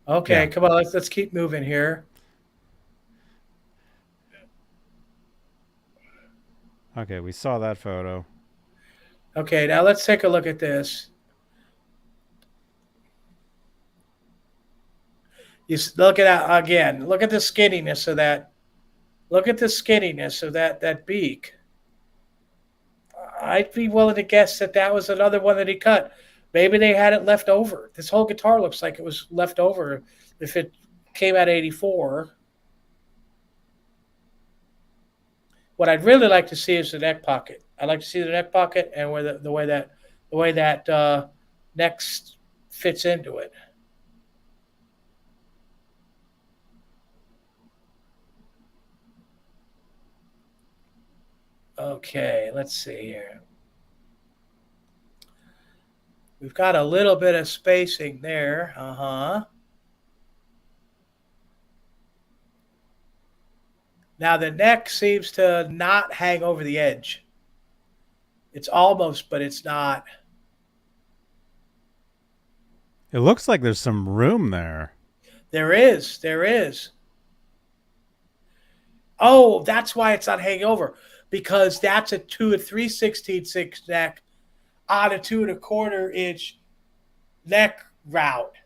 Okay, come on. Let's keep moving here. Okay, we saw that photo. Okay, now let's take a look at this. Look at again. Look at the skinniness of that. Look at the skinniness of that beak. I'd be willing to guess that was another one that he cut. Maybe they had it left over. This whole guitar looks like it was left over if it came out 84. What I'd really like to see is the neck pocket. I'd like to see the neck pocket and where the way that neck fits into it. Okay, let's see here. We've got a little bit of spacing there. Now the neck seems to not hang over the edge. It's almost, but it's not. It looks like there's some room there. There is. Oh, that's why it's not hanging over. Because that's a 2 3/16 neck on a 2 1/4 inch neck route.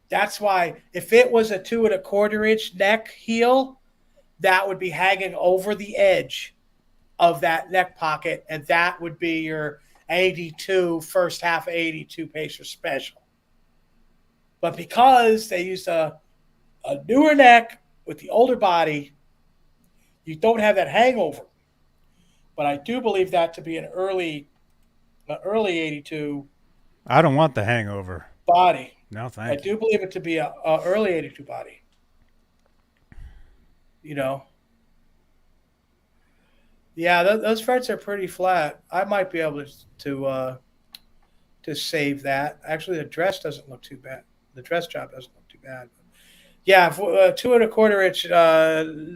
That's why if it was a 2 1/4 inch neck heel, that would be hanging over the edge of that neck pocket, and that would be your 82 first half 82 Pacer Special. But because they used a newer neck with the older body, you don't have that hangover. But I do believe that to be an early 82 I don't want the hangover. body. No, thank I you. do believe it to be a early 82 body. You know. Yeah, those frets are pretty flat. I might be able to save that. Actually, the dress doesn't look too bad. The dress job doesn't look too bad. Yeah, 2 1/4 inch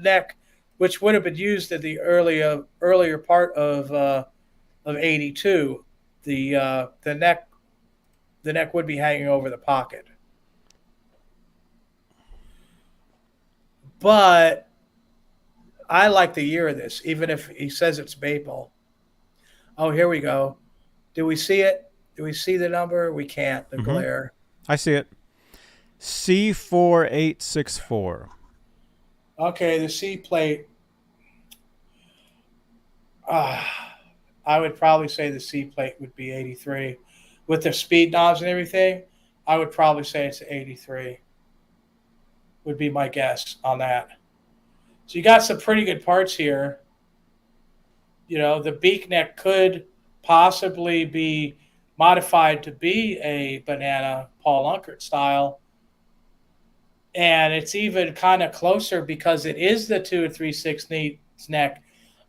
neck, which would have been used in the earlier part of 82. The neck would be hanging over the pocket. But I like the year of this, even if he says it's maple. Oh, here we go. Do we see it? Do we see the number? We can't. The glare. I see it. C4864. Okay, the C plate. I would probably say the C plate would be 83. With the speed knobs and everything, I would probably say it's 83. Would be my guess on that. So you got some pretty good parts here. You know, the beak neck could possibly be modified to be a banana Paul Unkert style. And it's even kind of closer because it is the 2 3/16 neck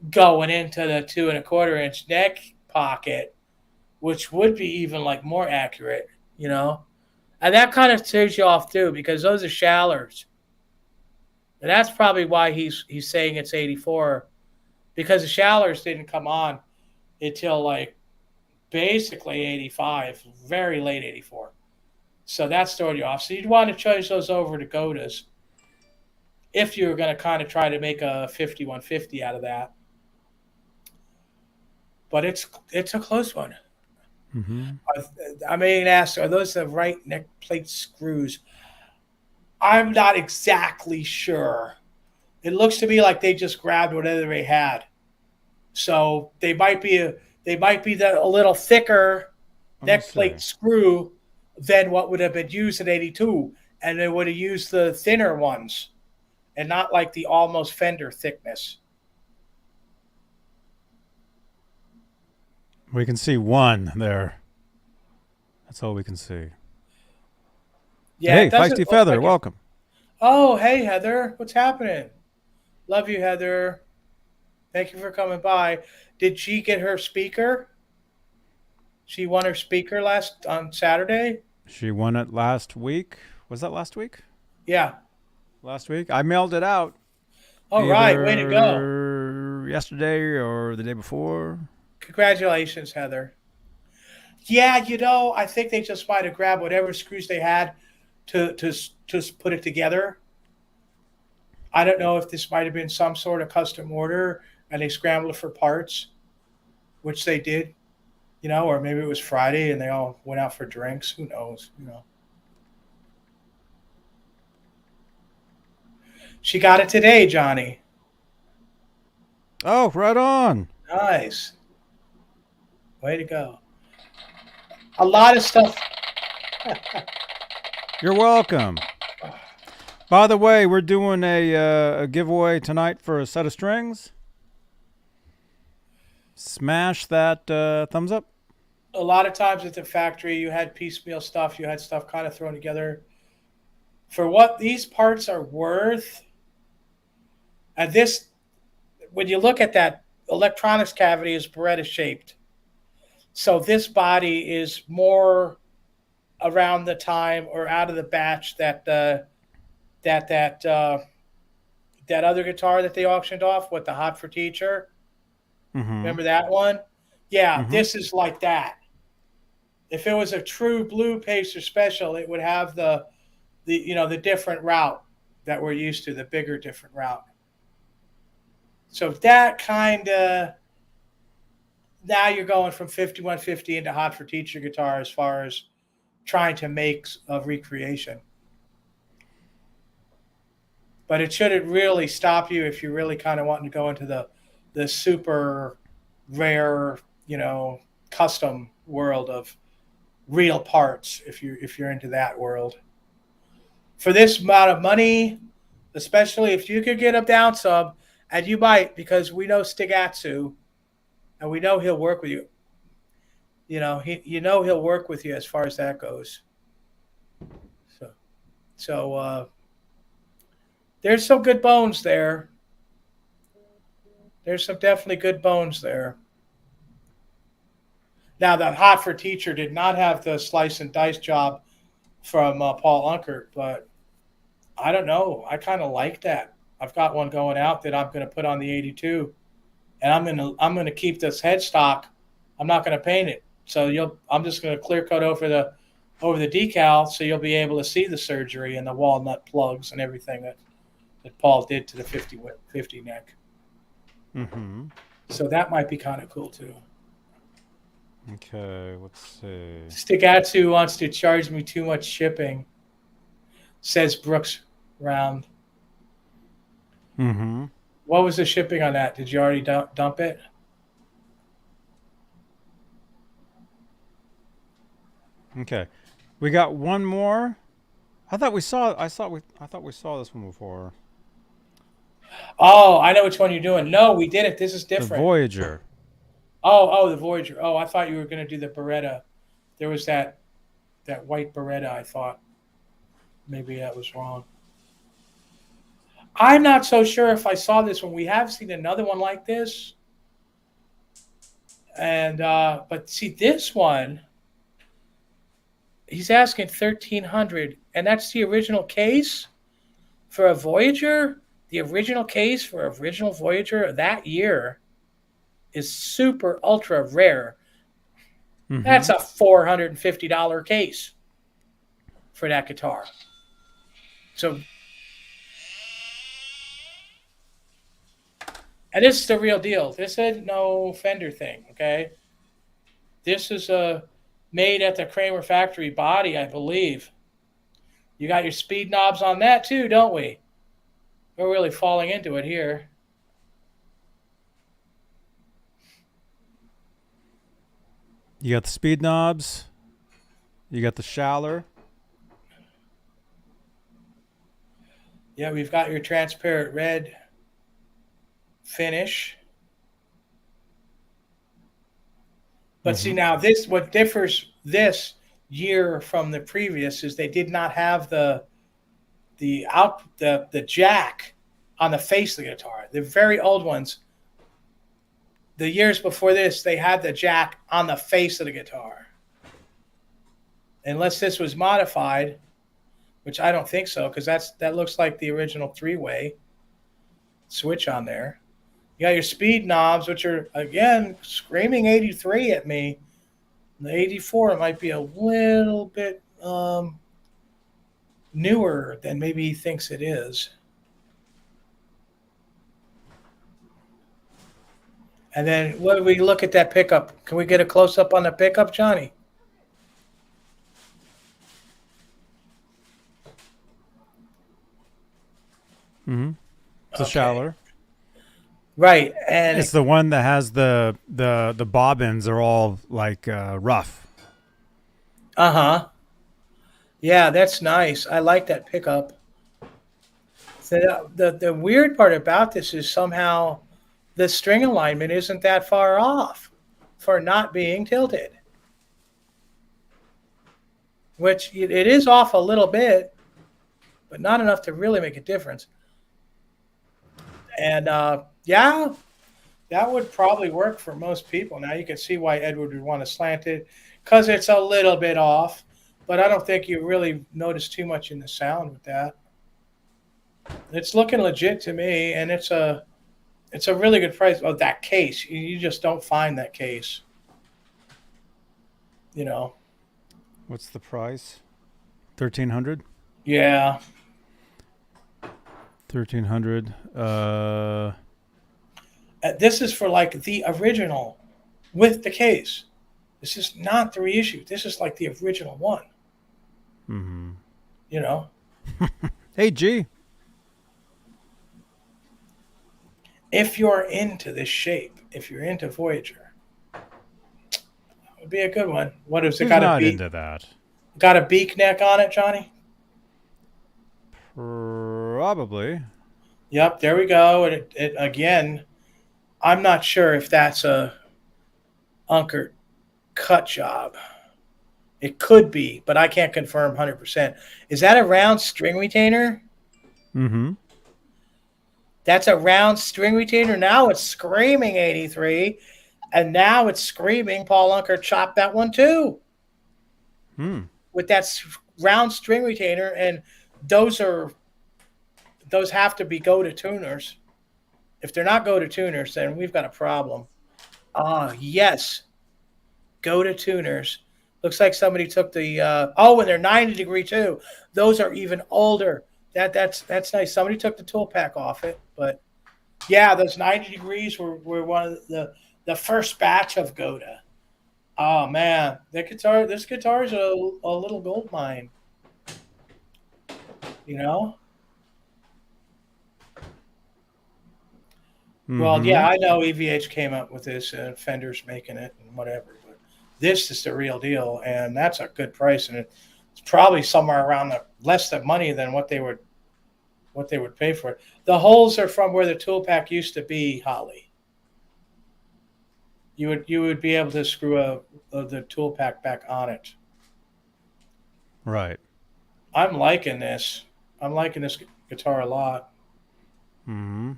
going into the 2 1/4 inch neck pocket, which would be even like more accurate, you know? And that kind of throws you off too, because those are shallers. And that's probably why he's saying it's 84, because the shallers didn't come on until like basically 85, very late 84. So that's throwing you off. So you'd want to change those over to Godas if you were going to kind of try to make a 5150 out of that. But it's a close one. I mean, ask, are those the right neck plate screws? I'm not exactly sure. It looks to me like they just grabbed whatever they had. So they might be a little thicker neck plate screw than what would have been used in 82, and they would have used the thinner ones and not like the almost fender thickness. We can see one there. That's all we can see. Yeah, hey, Feisty Feather, welcome. Oh, hey, Heather. What's happening? Love you, Heather. Thank you for coming by. Did she get her speaker? She won her speaker on Saturday? She won it last week. Was that last week? Yeah. Last week? I mailed it out. All right, way to go. Yesterday or the day before. Congratulations, Heather. Yeah, you know, I think they just might have grabbed whatever screws they had to put it together. I don't know if this might have been some sort of custom order and they scrambled for parts. which they did, or maybe it was Friday and they all went out for drinks. Who knows, She got it today, Johnny. Oh, right on. Nice. Way to go. A lot of stuff. You're welcome. By the way, we're doing a giveaway tonight for a set of strings. Smash that thumbs up. A lot of times at the factory, you had piecemeal stuff. You had stuff kind of thrown together. For what these parts are worth, and this, when you look at that, electronics cavity is Beretta shaped. So this body is more around the time or out of the batch that that other guitar that they auctioned off with the Hot for Teacher. Mm-hmm. Remember that one? Yeah, Mm-hmm. This is like that. If it was a true blue Pacer Special, it would have the different route that we're used to, the bigger different route. So that kind of, now you're going from 5150 into Hot for Teacher guitar as far as trying to make a recreation. But it shouldn't really stop you if you're really kind of wanting to go into the super rare, custom world of real parts, if you're into that world. For this amount of money, especially if you could get a down sub, and you might, because we know Stigatsu, and we know he'll work with you. He'll work with you as far as that goes. So there's some good bones there. There's some definitely good bones there. Now, that Hot for Teacher did not have the slice and dice job from Paul Unkert, but I don't know. I kind of like that. I've got one going out that I'm going to put on the 82, and I'm going to keep this headstock. I'm not going to paint it, so I'm just going to clear coat over the decal, so you'll be able to see the surgery and the walnut plugs and everything that Paul did to the 50 neck. Mm-hmm. So that might be kind of cool too. Okay, let's see. Stigatsu wants to charge me too much shipping, says Brooks Round. Mm-hmm. What was the shipping on that? Did you already dump it? Okay, we got one more. I thought we saw this one before. Oh, I know which one you're doing. No, we didn't. This is different. The Voyager. Oh, the Voyager. Oh, I thought you were going to do the Beretta. There was that white Beretta, I thought. Maybe that was wrong. I'm not so sure if I saw this one. We have seen another one like this. And but see this one, he's asking $1,300, and that's the original case for a Voyager. The original case for original Voyager of that year is super ultra rare. Mm-hmm. That's a $450 case for that guitar. So, and this is the real deal. This is no Fender thing, okay? This is made at the Kramer factory body, I believe. You got your speed knobs on that too, don't we? We're really falling into it here. You got the speed knobs. You got the Schaller. Yeah, we've got your transparent red finish. But see now, what differs this year from the previous is they did not have the jack on the face of the guitar. The very old ones, the years before this, they had the jack on the face of the guitar. Unless this was modified, which I don't think so, because that looks like the original three-way switch on there. You got your speed knobs, which are, again, screaming 83 at me. The 84 might be a little bit newer than maybe he thinks it is. And then when we look at that pickup, can we get a close up on the pickup, Johnny? It's a shallower. Right, and It's the one that has the bobbins are all like rough. Yeah, that's nice. I like that pickup. The weird part about this is somehow the string alignment isn't that far off for not being tilted. Which it is off a little bit, but not enough to really make a difference. And yeah, that would probably work for most people. Now you can see why Edward would want to slant it because it's a little bit off, but I don't think you really notice too much in the sound with that. It's looking legit to me, and it's a really good price. Oh, that case, you just don't find that case. You know. What's the price? 1,300. Yeah. 1,300. This is for like the original with the case. This is not the reissue. This is like the original one. Mm-hmm. You know. Hey, G. If you're into this shape, if you're into Voyager, it would be a good one. What has it Who's got? not into that? Got a beak neck on it, Johnny? Probably. Yep, there we go. And it again, I'm not sure if that's a Unkert cut job. It could be, but I can't confirm 100%. Is that a round string retainer? Mm-hmm. That's a round string retainer. Now it's screaming 83, and now it's screaming Paul Unkert chopped that one too. With that round string retainer, and those have to be go-to tuners. If they're not go-to tuners, then we've got a problem. Yes, go-to tuners. Looks like somebody took the and they're 90 degree too. Those are even older. That's nice. Somebody took the tool pack off it, but yeah, those 90 degrees were one of the first batch of Goda. Oh man, this guitar is a little gold mine. You know? Mm-hmm. Well, yeah, I know EVH came up with this and Fender's making it and whatever, but this is the real deal, and that's a good price, and it's probably somewhere around less than money than what they would pay for it. The holes are from where the tool pack used to be, Holly. You would be able to screw the tool pack back on it. Right. I'm liking this. I'm liking this guitar a lot. Mm-hmm.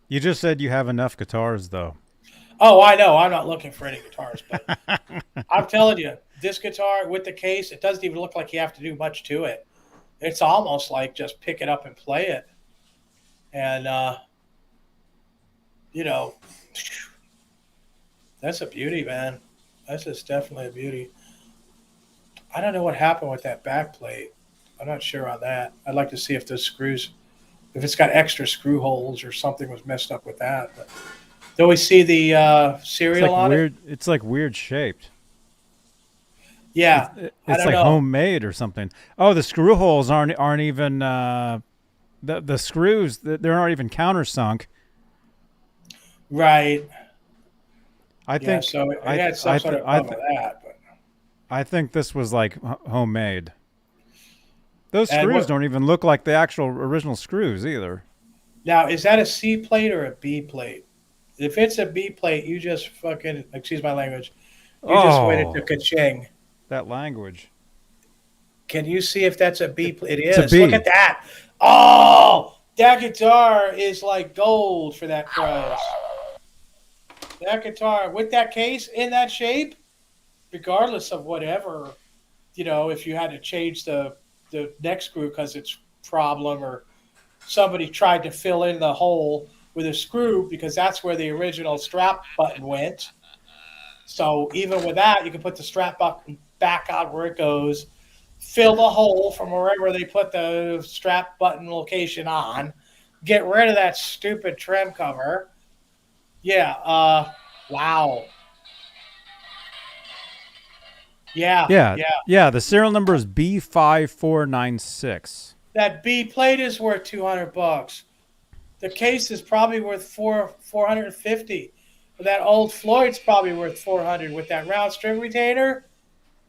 You just said you have enough guitars, though. Oh, I know. I'm not looking for any guitars, but I'm telling you, this guitar with the case, it doesn't even look like you have to do much to it. It's almost like just pick it up and play it. And, that's a beauty, man. That's just definitely a beauty. I don't know what happened with that back plate. I'm not sure on that. I'd like to see if those screws, if it's got extra screw holes or something was messed up with that. But do we see the serial on it? It's like weird shaped. Yeah, it's like homemade or something. Oh, the screw holes aren't even the screws. They're not even countersunk. Right. I think so. It had some sort of problem with that. But I think this was like homemade. Those screws don't even look like the actual original screws either. Now, is that a C plate or a B plate? If it's a B plate, you just fucking, excuse my language, you just went into ka-ching. That language. Can you see if that's a B plate? It is. It's a B. Look at that. Oh, that guitar is like gold for that price. That guitar with that case in that shape, regardless of whatever, if you had to change the neck screw because it's problem or somebody tried to fill in the hole with a screw because that's where the original strap button went. So even with that, you can put the strap button back out where it goes, fill the hole from wherever they put the strap button location on, get rid of that stupid Trem cover. Yeah, Wow. Yeah. Yeah, Yeah. yeah. The serial number is B5496. That B plate is worth $200. The case is probably worth 450. That old Floyd's probably worth 400 with that round string retainer.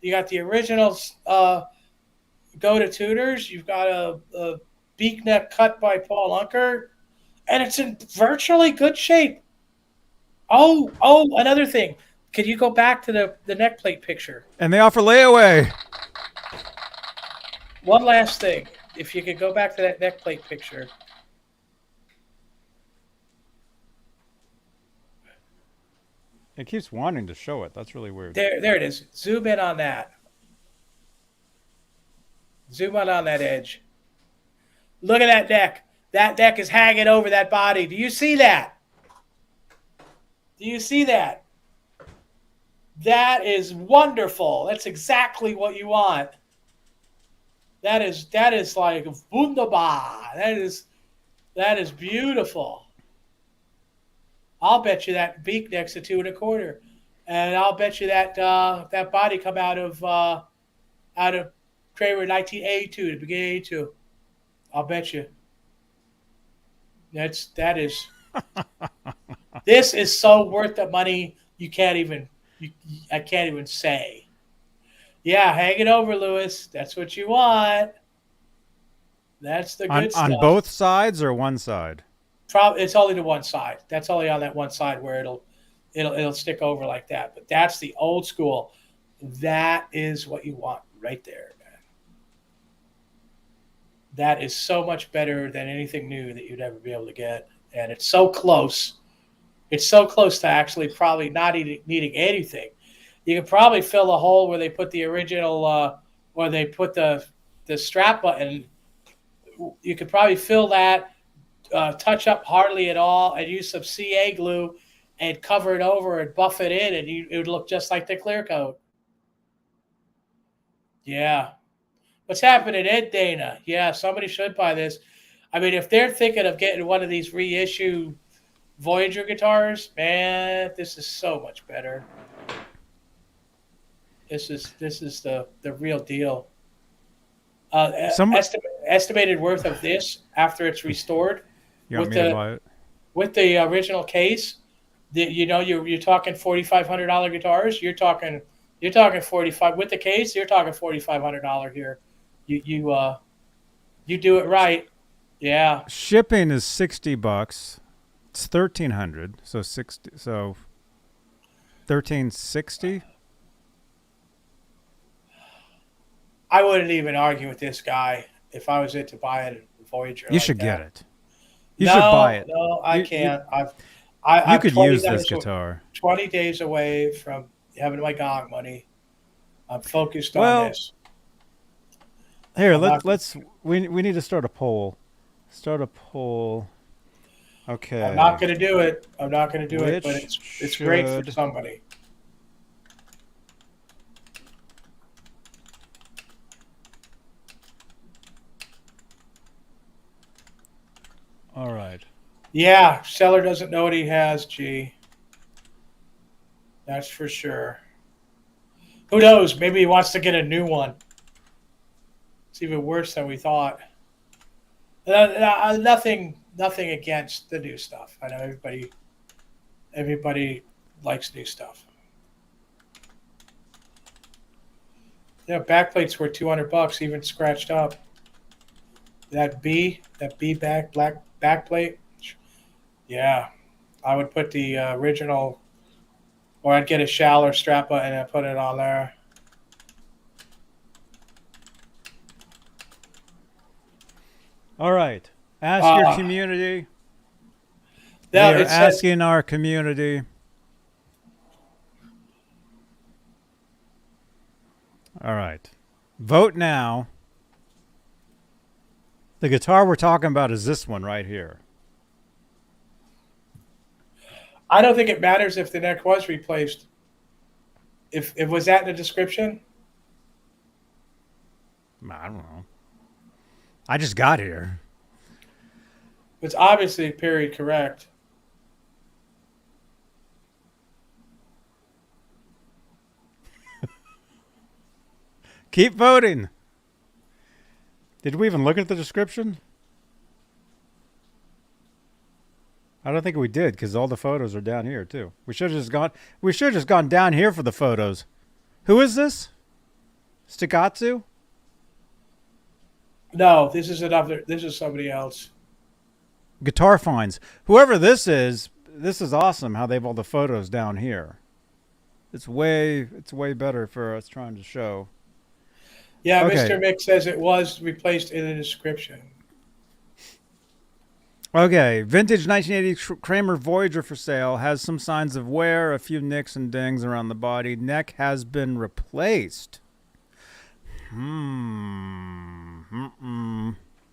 You got the original Go to Tuners. You've got a beak neck cut by Paul Unker, and it's in virtually good shape. Oh, another thing. Can you go back to the neck plate picture? And they offer layaway. One last thing. If you could go back to that neck plate picture. It keeps wanting to show it. That's really weird. There it is. Zoom in on that. Zoom in on that edge. Look at that neck. That neck is hanging over that body. Do you see that? Do you see that? That is wonderful. That's exactly what you want. That is like wunderbar. That is beautiful. I'll bet you that beak neck's a 2 1/4, and I'll bet you that that body come out of Kramer 1982, the beginning of 82. I'll bet you. That is. This is so worth the money. I can't even say. Yeah, hang it over, Lewis. That's what you want. That's the good stuff. On both sides or one side? It's only to one side. That's only on that one side where it'll stick over like that. But that's the old school. That is what you want right there, man. That is so much better than anything new that you'd ever be able to get. And it's so close. It's so close to actually probably not needing anything. You could probably fill the hole where they put the original, where they put the strap button. You could probably fill that, touch up hardly at all, and use some CA glue and cover it over and buff it in, and it would look just like the clear coat. Yeah. What's happening, Ed Dana? Yeah, somebody should buy this. I mean, if they're thinking of getting one of these reissue Voyager guitars, man, this is so much better. This is the real deal. Estimated worth of this after it's restored You want me to buy it? with the original case. You're talking $4,500 guitars. You're talking 45 with the case. You're talking $4,500 here. You do it right. Yeah. Shipping is $60. It's $1,300. So $1,360. I wouldn't even argue with this guy if I was it to buy it at Voyager. You should get it. You should buy it. No, I can't. You could use this guitar. 20 days away from having my GOG money. I'm focused on this. Here, we need to start a poll. Start a poll. Okay. I'm not going to do it. But it's great for somebody. All right. Yeah, seller doesn't know what he has, G. That's for sure. Who knows? Maybe he wants to get a new one. It's even worse than we thought. Nothing against the new stuff. I know everybody likes new stuff. Yeah, backplates were $200, even scratched up. That B backplate. Yeah, I would put the original, or I'd get a shallower strap button and put it on there. All right. Ask your community. We are asking our community. All right. Vote now. The guitar we're talking about is this one right here. I don't think it matters if the neck was replaced. If it was that in the description? I don't know. I just got here. It's obviously period correct. Keep voting. Did we even look at the description? I don't think we did because all the photos are down here too. We should have just gone. We should have just gone down here for the photos. Who is this? Stikatsu? No, this is another. This is somebody else. Guitar Finds. Whoever this is awesome. How they have all the photos down here. It's way better for us trying to show. Yeah, Okay. Mr. Mick says it was replaced in the description. Okay, vintage 1980 Kramer Voyager for sale. Has some signs of wear, a few nicks and dings around the body. Neck has been replaced. Wah,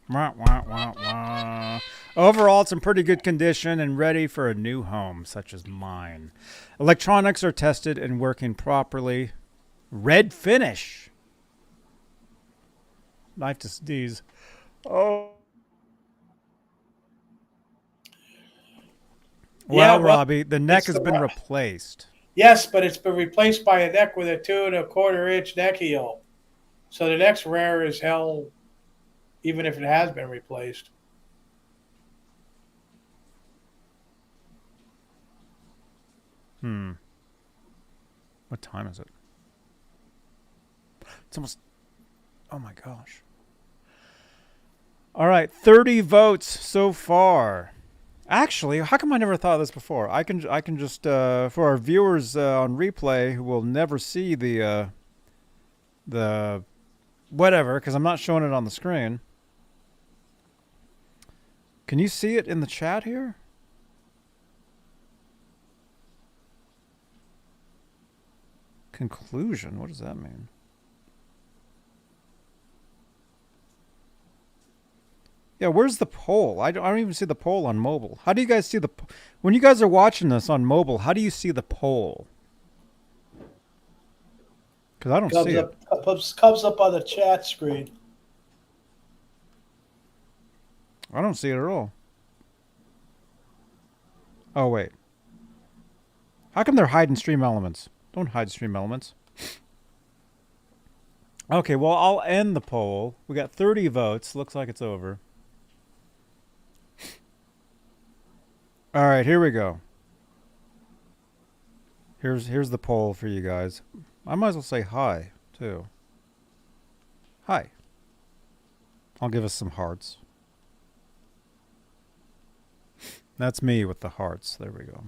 wah, wah, wah. Overall, it's in pretty good condition and ready for a new home, such as mine. Electronics are tested and working properly. Red finish. Knife to sneeze. Oh. Well, Robbie, the neck has been replaced. Yes, but it's been replaced by a neck with a 2 1/4 inch neck heel. So the neck's rare as hell, even if it has been replaced. What time is it? It's almost... Oh my gosh. All right, 30 votes so far. Actually, how come I never thought of this before? I can just for our viewers on replay who will never see the whatever, because I'm not showing it on the screen. Can you see it in the chat here? Conclusion. What does that mean? Yeah, where's the poll? I don't even see the poll on mobile. How do you guys see the... When you guys are watching this on mobile, how do you see the poll? Because I don't see it. Comes up on the chat screen. I don't see it at all. Oh, wait. How come they're hiding stream elements? Don't hide stream elements. Okay, well, I'll end the poll. We got 30 votes. Looks like it's over. All right, here we go. Here's the poll for you guys. I might as well say hi, too. Hi. I'll give us some hearts. That's me with the hearts. There we go.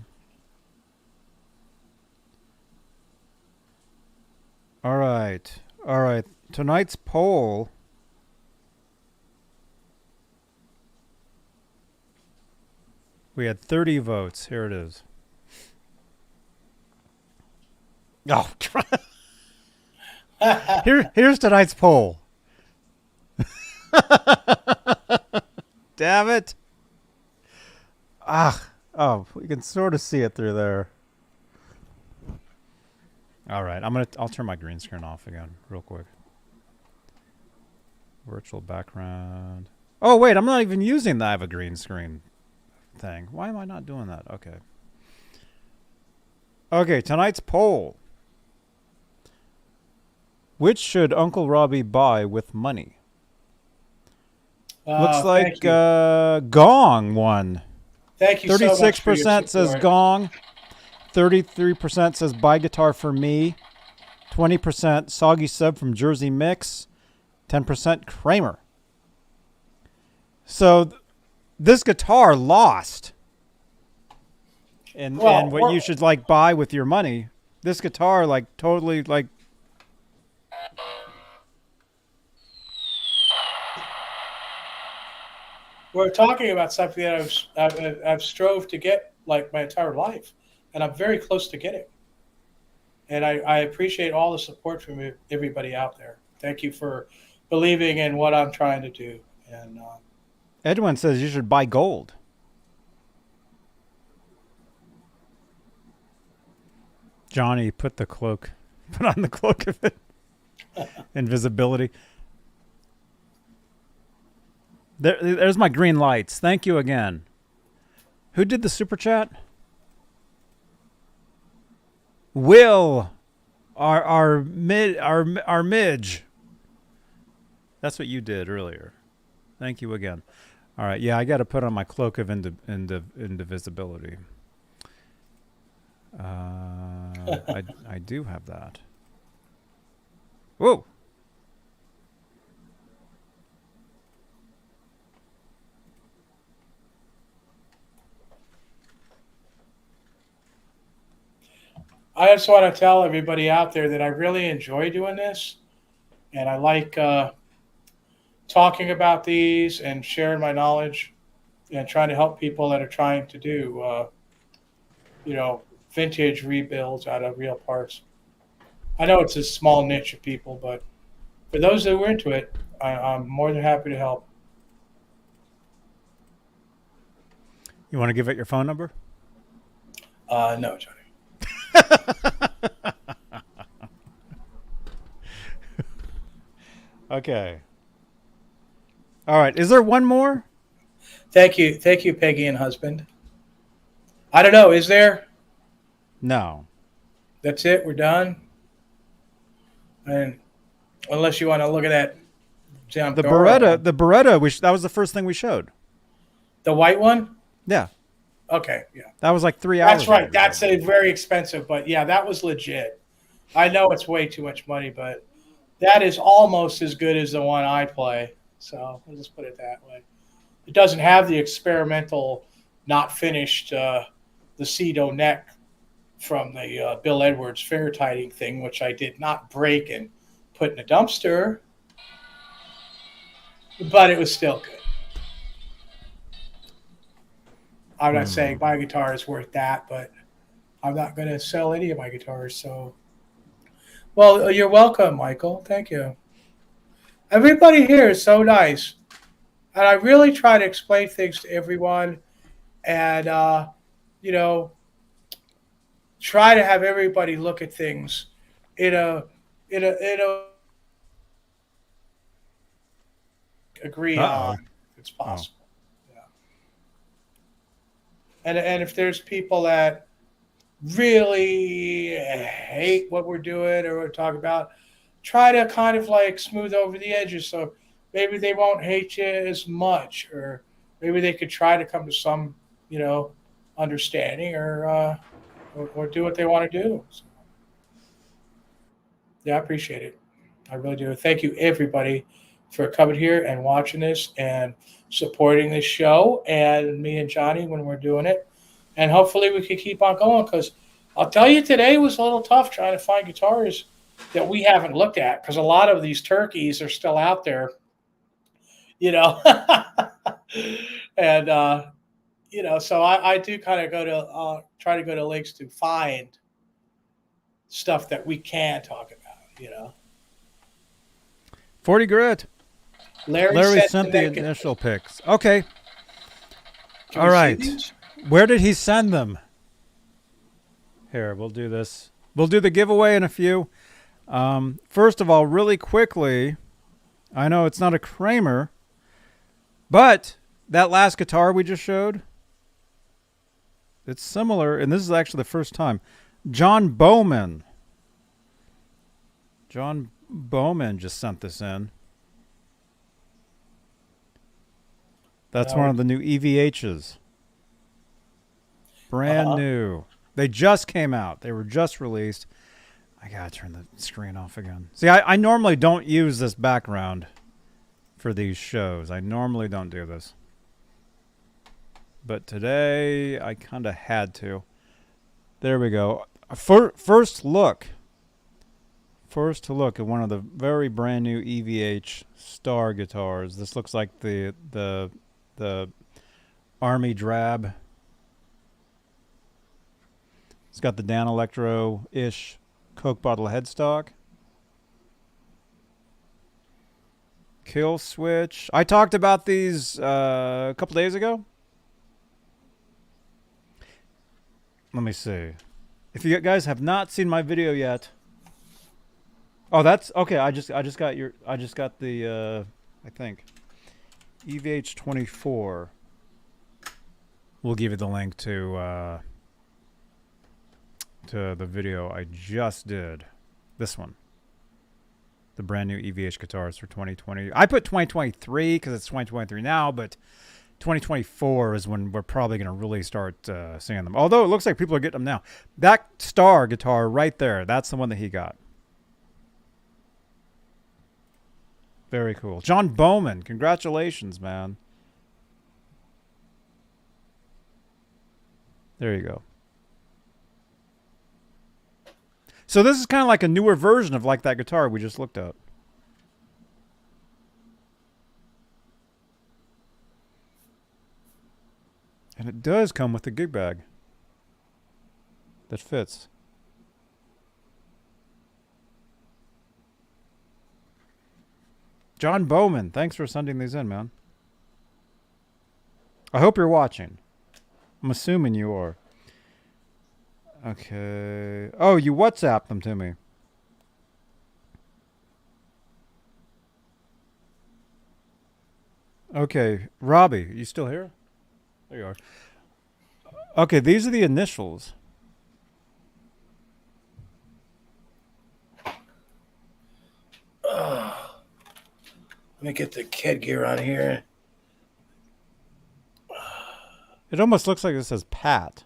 All right. All right. Tonight's poll. We had 30 votes. Here it is. Oh, here's tonight's poll. Damn it. Oh, you can sort of see it through there. All right, I'll turn my green screen off again real quick. Virtual background. Oh, wait, I'm not even using the I have a green screen thing. Why am I not doing that? Okay. Okay, tonight's poll. Which should Uncle Robbie buy with money? Looks like Gong won. Thank you so much. 36% says Gong. 33% says buy guitar for me. 20% Soggy Sub from Jersey Mix. 10% Kramer. So this guitar lost. And what you should like buy with your money. This guitar like totally like... We're talking about something that I've strove to get like my entire life, and I'm very close to getting. And I appreciate all the support from everybody out there. Thank you for believing in what I'm trying to do. And Edwin says you should buy gold. Johnny, put on the cloak of it. Invisibility. There's my green lights. Thank you again. Who did the super chat? Will, our midge. That's what you did earlier. Thank you again. All right, yeah, I got to put on my cloak of indivisibility. I do have that. Whoa! I just want to tell everybody out there that I really enjoy doing this, and I like talking about these and sharing my knowledge and trying to help people that are trying to do, vintage rebuilds out of real parts. I know it's a small niche of people, but for those that were into it, I'm more than happy to help. You want to give it your phone number? No, Johnny. Okay. All right. Is there one more? Thank you, Peggy and husband. I don't know. Is there? No. That's it. We're done. And unless you want to look at that, The Beretta. That was the first thing we showed. The white one. Yeah. Okay. Yeah. That was like 3 hours. That's right. That's a very expensive, but yeah, that was legit. I know it's way too much money, but that is almost as good as the one I play. So we'll just put it that way. It doesn't have the experimental, not finished, the Cedo neck from the Bill Edwards fair tightening thing, which I did not break and put in a dumpster, but it was still good. I'm not saying my guitar is worth that, but I'm not going to sell any of my guitars. So, well, you're welcome, Michael. Thank you. Everybody here is so nice. And I really try to explain things to everyone and, try to have everybody look at things in a agree on if it's possible. And if there's people that really hate what we're doing or what we're talking about, try to kind of like smooth over the edges so maybe they won't hate you as much, or maybe they could try to come to some, understanding or do what they want to do. So, yeah, I appreciate it. I really do. Thank you, everybody, for coming here and watching this and supporting this show and me and Johnny when we're doing it. And hopefully we can keep on going, because I'll tell you, today was a little tough trying to find guitars that we haven't looked at, because a lot of these turkeys are still out there, and so I do kind of go to try to go to links to find stuff that we can talk about, 40 grit. Larry sent the initial pics. Okay. Can All we see right. these? Where did he send them? Here, we'll do this. We'll do the giveaway in a few. First of all, really quickly, I know it's not a Kramer, but that last guitar we just showed, it's similar, and this is actually the first time. John Bowman just sent this in. That's one of the new EVHs. Brand new. They just came out. They were just released. I gotta turn the screen off again. See, I normally don't use this background for these shows. I normally don't do this. But today, I kind of had to. There we go. First look. First to look at one of the very brand new EVH Star guitars. This looks like the Army Drab. It's got the Dan Electro-ish Coke bottle headstock. Kill switch. I talked about these a couple days ago. Let me see. If you guys have not seen my video yet. Oh, that's okay. I just got the I think EVH 24. We'll give you the link to the video I just did. This one. The brand new EVH guitars for 2020. I put 2023 because it's 2023 now, but 2024 is when we're probably going to really start seeing them. Although it looks like people are getting them now. That Star guitar right there, that's the one that he got. Very cool. John Bowman, congratulations, man. There you go. So this is kind of like a newer version of like that guitar we just looked at. And it does come with a gig bag that fits. John Bowman, thanks for sending these in, man. I hope you're watching. I'm assuming you are. Okay. Oh, you WhatsApped them to me. Okay. Robbie, you still here? There you are. Okay, these are the initials. Let me get the headgear on here. It almost looks like it says Pat.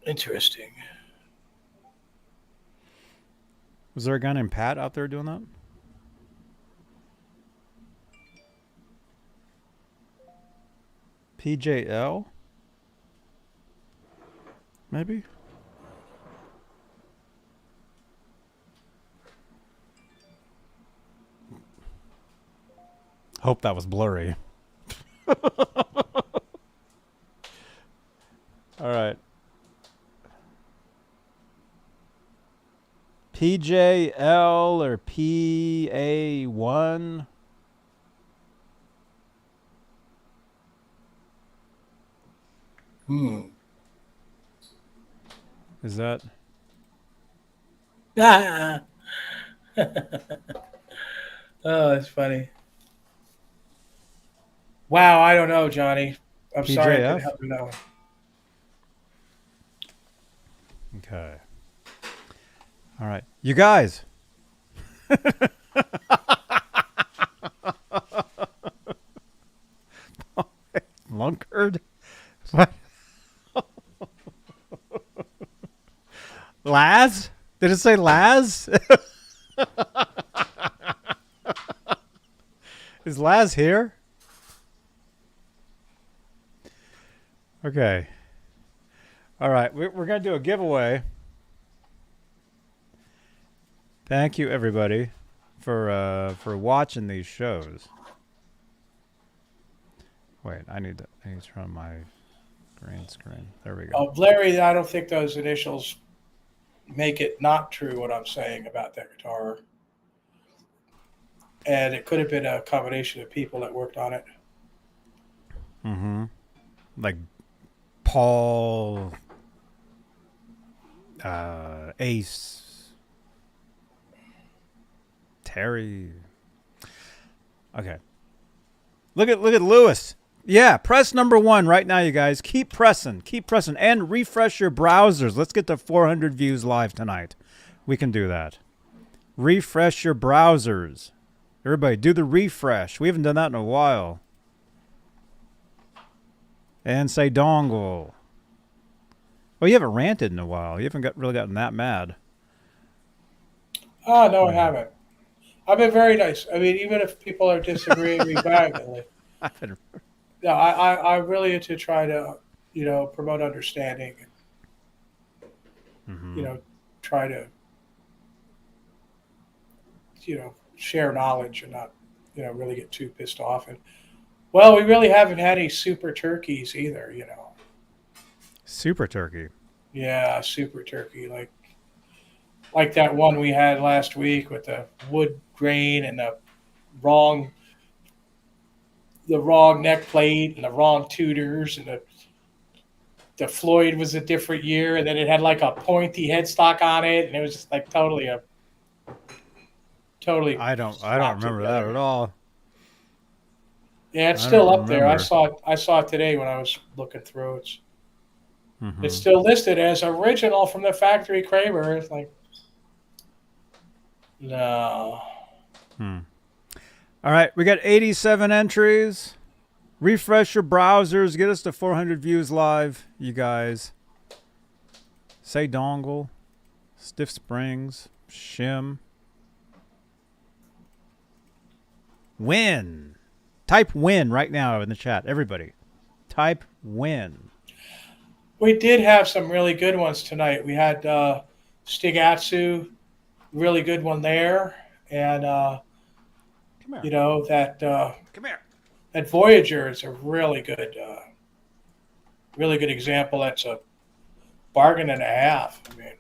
Interesting. Was there a guy named Pat out there doing that? PJL? Maybe? Hope that was blurry. All right. PJL or PA1? Is that? Oh, that's funny. Wow, I don't know, Johnny. I'm sorry I couldn't help you that one. Okay. All right. You guys. Lunkard? What? Laz? Did it say Laz? Is Laz here? Okay. All right. We're going to do a giveaway. Thank you, everybody, for watching these shows. Wait, I need to turn on my green screen. There we go. Oh, Larry, I don't think those initials make it not true what I'm saying about that guitar. And it could have been a combination of people that worked on it. Mm-hmm. Like Paul, Ace, Terry. Okay. Look at Lewis. Yeah, press number 1 right now, you guys. Keep pressing, and refresh your browsers. Let's get to 400 views live tonight. We can do that. Refresh your browsers. Everybody, do the refresh. We haven't done that in a while. And say dongle. Well, you haven't ranted in a while. You haven't really gotten that mad. Oh, no, I haven't. I've been very nice. I mean, even if people are disagreeing with me violently. No, I really to try to, promote understanding. Mm-hmm. Try to, share knowledge and not, really get too pissed off. And, well, we really haven't had any super turkeys either, Super turkey? Yeah, super turkey. Like that one we had last week with the wood grain and the wrong neck plate and the wrong tutors, and the Floyd was a different year, and then it had like a pointy headstock on it, and it was just like totally. I don't remember that at all. Yeah, it's I still don't up there. I remember. saw it today when I was looking through. Mhm. It's still listed as original from the factory Kramer. It's like, no. All right, we got 87 entries. Refresh your browsers. Get us to 400 views live, you guys. Say dongle. Stiff springs. Shim. Win. Type win right now in the chat. Everybody. Type win. We did have some really good ones tonight. We had Stigatsu, really good one there. And, Come here. you know, that Come here. that Voyager is a really good example. That's a bargain and a half. I mean,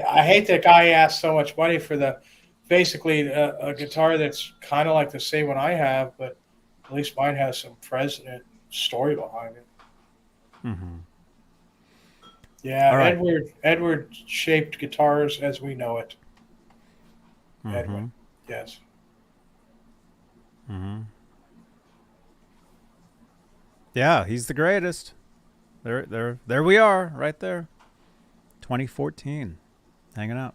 I hate that guy asked so much money for basically a guitar that's kind of like the same one I have, but at least mine has some president story behind it. Mm-hmm. Yeah, All right. Edward shaped guitars as we know it. Mm-hmm. Edward, yes. Mm-hmm. Yeah, he's the greatest. There we are, right there. 2014, hanging out.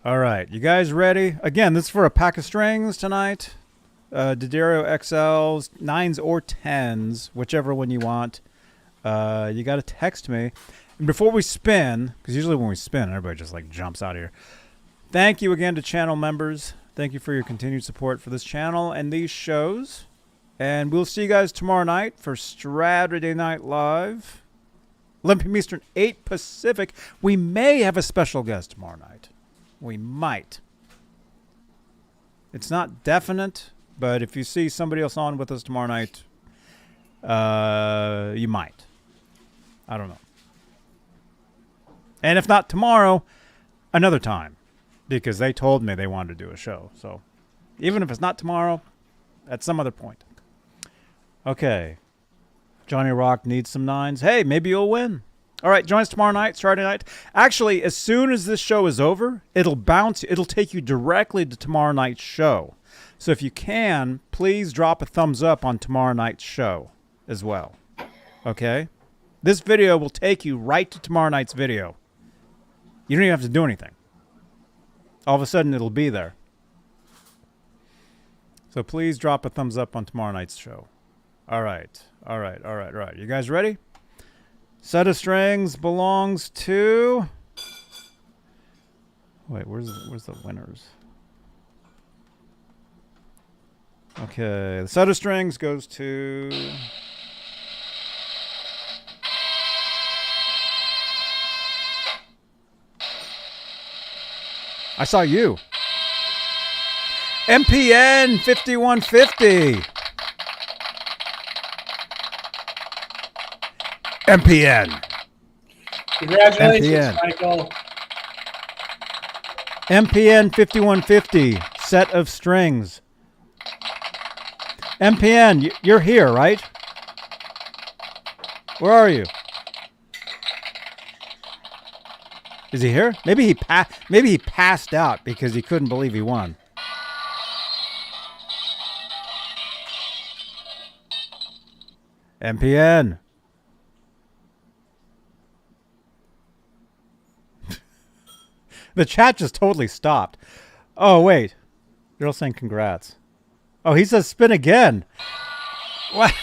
All right, you guys ready? Again, this is for a pack of strings tonight. D'Addario XLs, 9s or 10s, whichever one you want. You got to text me. And before we spin, because usually when we spin, everybody just like jumps out of here. Thank you again to channel members. Thank you for your continued support for this channel and these shows. And we'll see you guys tomorrow night for Saturday Night Live. 11 p.m. Eastern, 8 Pacific. We may have a special guest tomorrow night. We might. It's not definite, but if you see somebody else on with us tomorrow night, you might. I don't know. And if not tomorrow, another time. Because they told me they wanted to do a show. So even if it's not tomorrow, at some other point. Okay. Johnny Rock needs some 9s. Hey, maybe you'll win. All right, join us tomorrow night, Saturday night. Actually, as soon as this show is over, it'll take you directly to tomorrow night's show. So if you can, please drop a thumbs up on tomorrow night's show as well. Okay? This video will take you right to tomorrow night's video. You don't even have to do anything. All of a sudden, it'll be there. So please drop a thumbs up on tomorrow night's show. All right. You guys ready? Set of strings belongs to... Wait, where's the winners? Okay, the set of strings goes to... I saw you. MPN 5150. MPN. Congratulations, MPN. Michael. MPN 5150. Set of strings. MPN, you're here, right? Where are you? Is he here? Maybe he passed out because he couldn't believe he won. MPN. The chat just totally stopped. Oh, wait. They're all saying congrats. Oh, he says spin again. What?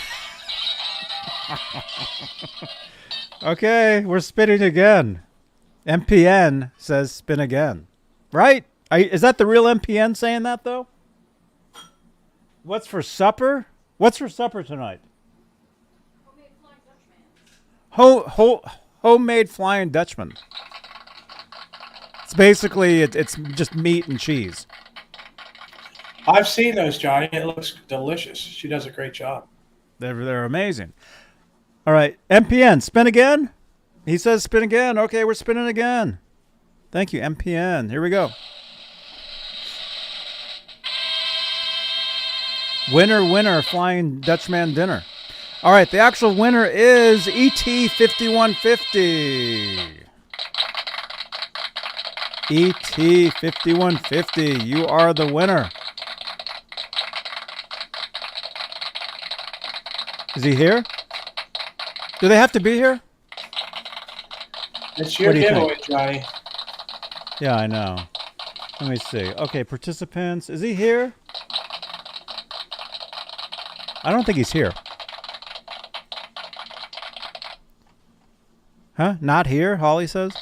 Okay, we're spinning again. MPN says spin again. Right? Is that the real MPN saying that, though? What's for supper? What's for supper tonight? Homemade Flying Dutchman. It's basically, it's just meat and cheese. I've seen those, Johnny. It looks delicious. She does a great job. They're amazing. All right, MPN, spin again? He says spin again. Okay, we're spinning again. Thank you, MPN. Here we go. Winner, Flying Dutchman dinner. All right, the actual winner is ET5150. ET5150, you are the winner. Is he here? Do they have to be here? It's your giveaway, Johnny. Yeah, I know. Let me see. Okay, participants. Is he here? I don't think he's here. Huh? Not here, Holly says?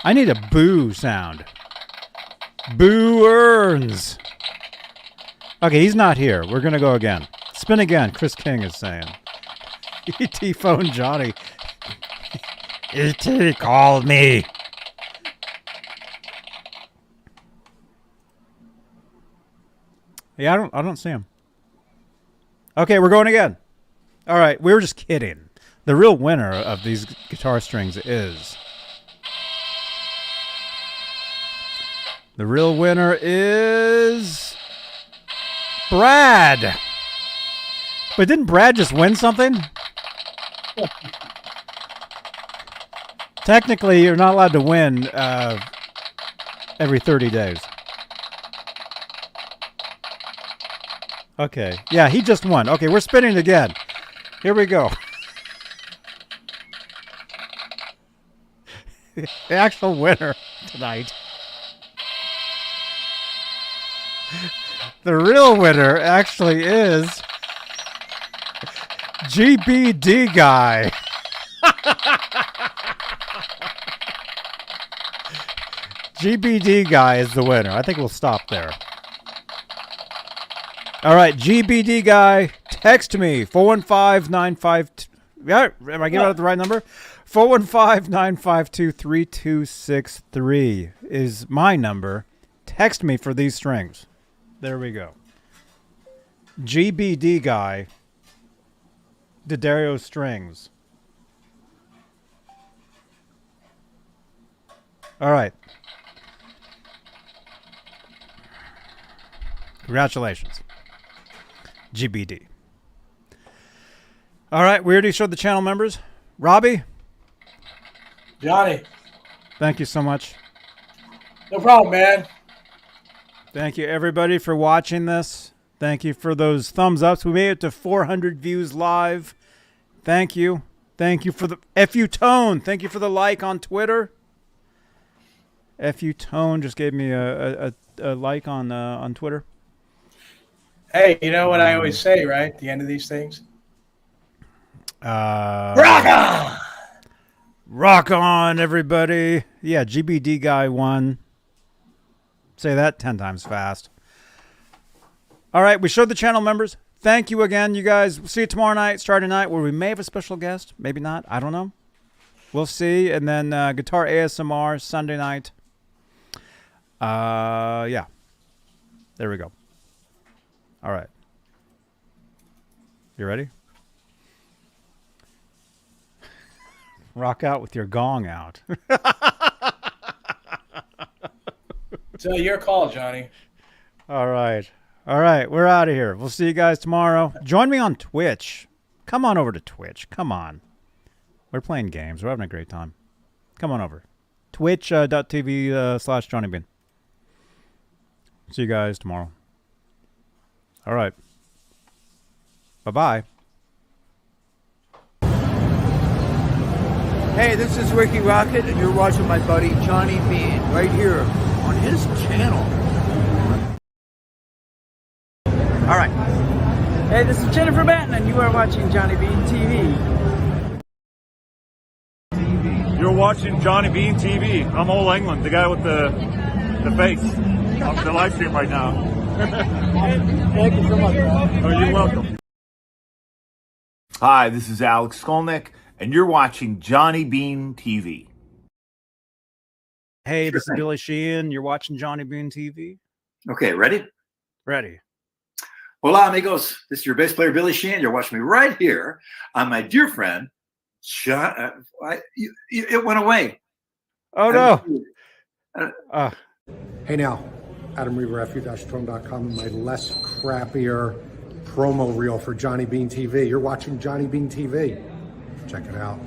I need a boo sound. Boo earns. Okay, he's not here. We're going to go again. Spin again, Chris King is saying. E.T. phone Johnny. E.T. called me. Yeah, I don't see him. Okay, we're going again. All right, we were just kidding. The real winner of these guitar strings is... The real winner is... Brad. But didn't Brad just win something? Technically, you're not allowed to win every 30 days. Okay. Yeah, he just won. Okay, we're spinning again. Here we go. The actual winner tonight. The real winner actually is GBD guy. GBD guy is the winner. I think we'll stop there. All right, GBD guy, text me 415-952. Yeah, am I getting out the right number? 415-952-3263 is my number. Text me for these strings. There we go. GBD guy, D'Addario strings. All right. Congratulations. GBD. All right, we already showed the channel members. Robbie? Johnny. Thank you so much. No problem, man. Thank you, everybody, for watching this. Thank you for those thumbs ups. We made it to 400 views live. Thank you. Thank you for the FUTONE. Thank you for the like on Twitter. FUTONE just gave me a like on Twitter. Hey, you know what I always say, right? At the end of these things? Rock on! Rock on, everybody. Yeah, GBD guy won. Say that 10 times fast. All right, we showed the channel members. Thank you again, you guys. We'll see you tomorrow night, starting night, where we may have a special guest. Maybe not. I don't know. We'll see. And then Guitar ASMR Sunday night. Yeah. There we go. All right. You ready? Rock out with your gong out. So your call, Johnny. All right. All right. We're out of here. We'll see you guys tomorrow. Join me on Twitch. Come on over to Twitch. Come on. We're playing games. We're having a great time. Come on over. Twitch.tv/Johnny Beane. See you guys tomorrow. All right. Bye-bye. Hey, this is Ricky Rocket, and you're watching my buddy Johnny Beane right here on his channel. All right. Hey, this is Jennifer Batten, and you are watching Johnny Beane TV. You're watching Johnny Beane TV. I'm Ole England, the guy with the face on the live stream right now. Thank you so much. Oh, you're welcome. Hi, this is Alex Skolnick, and you're watching Johnny Beane TV. Hey, this is Billy Sheehan. You're watching Johnny Beane TV. Okay, ready? Ready. Hola, amigos. This is your bass player, Billy Sheehan. You're watching me right here on my dear friend, John. It went away. Oh, no. Hey, now, Adam Reaver, fu-tone.com, my less crappier promo reel for Johnny Beane TV. You're watching Johnny Beane TV. Check it out.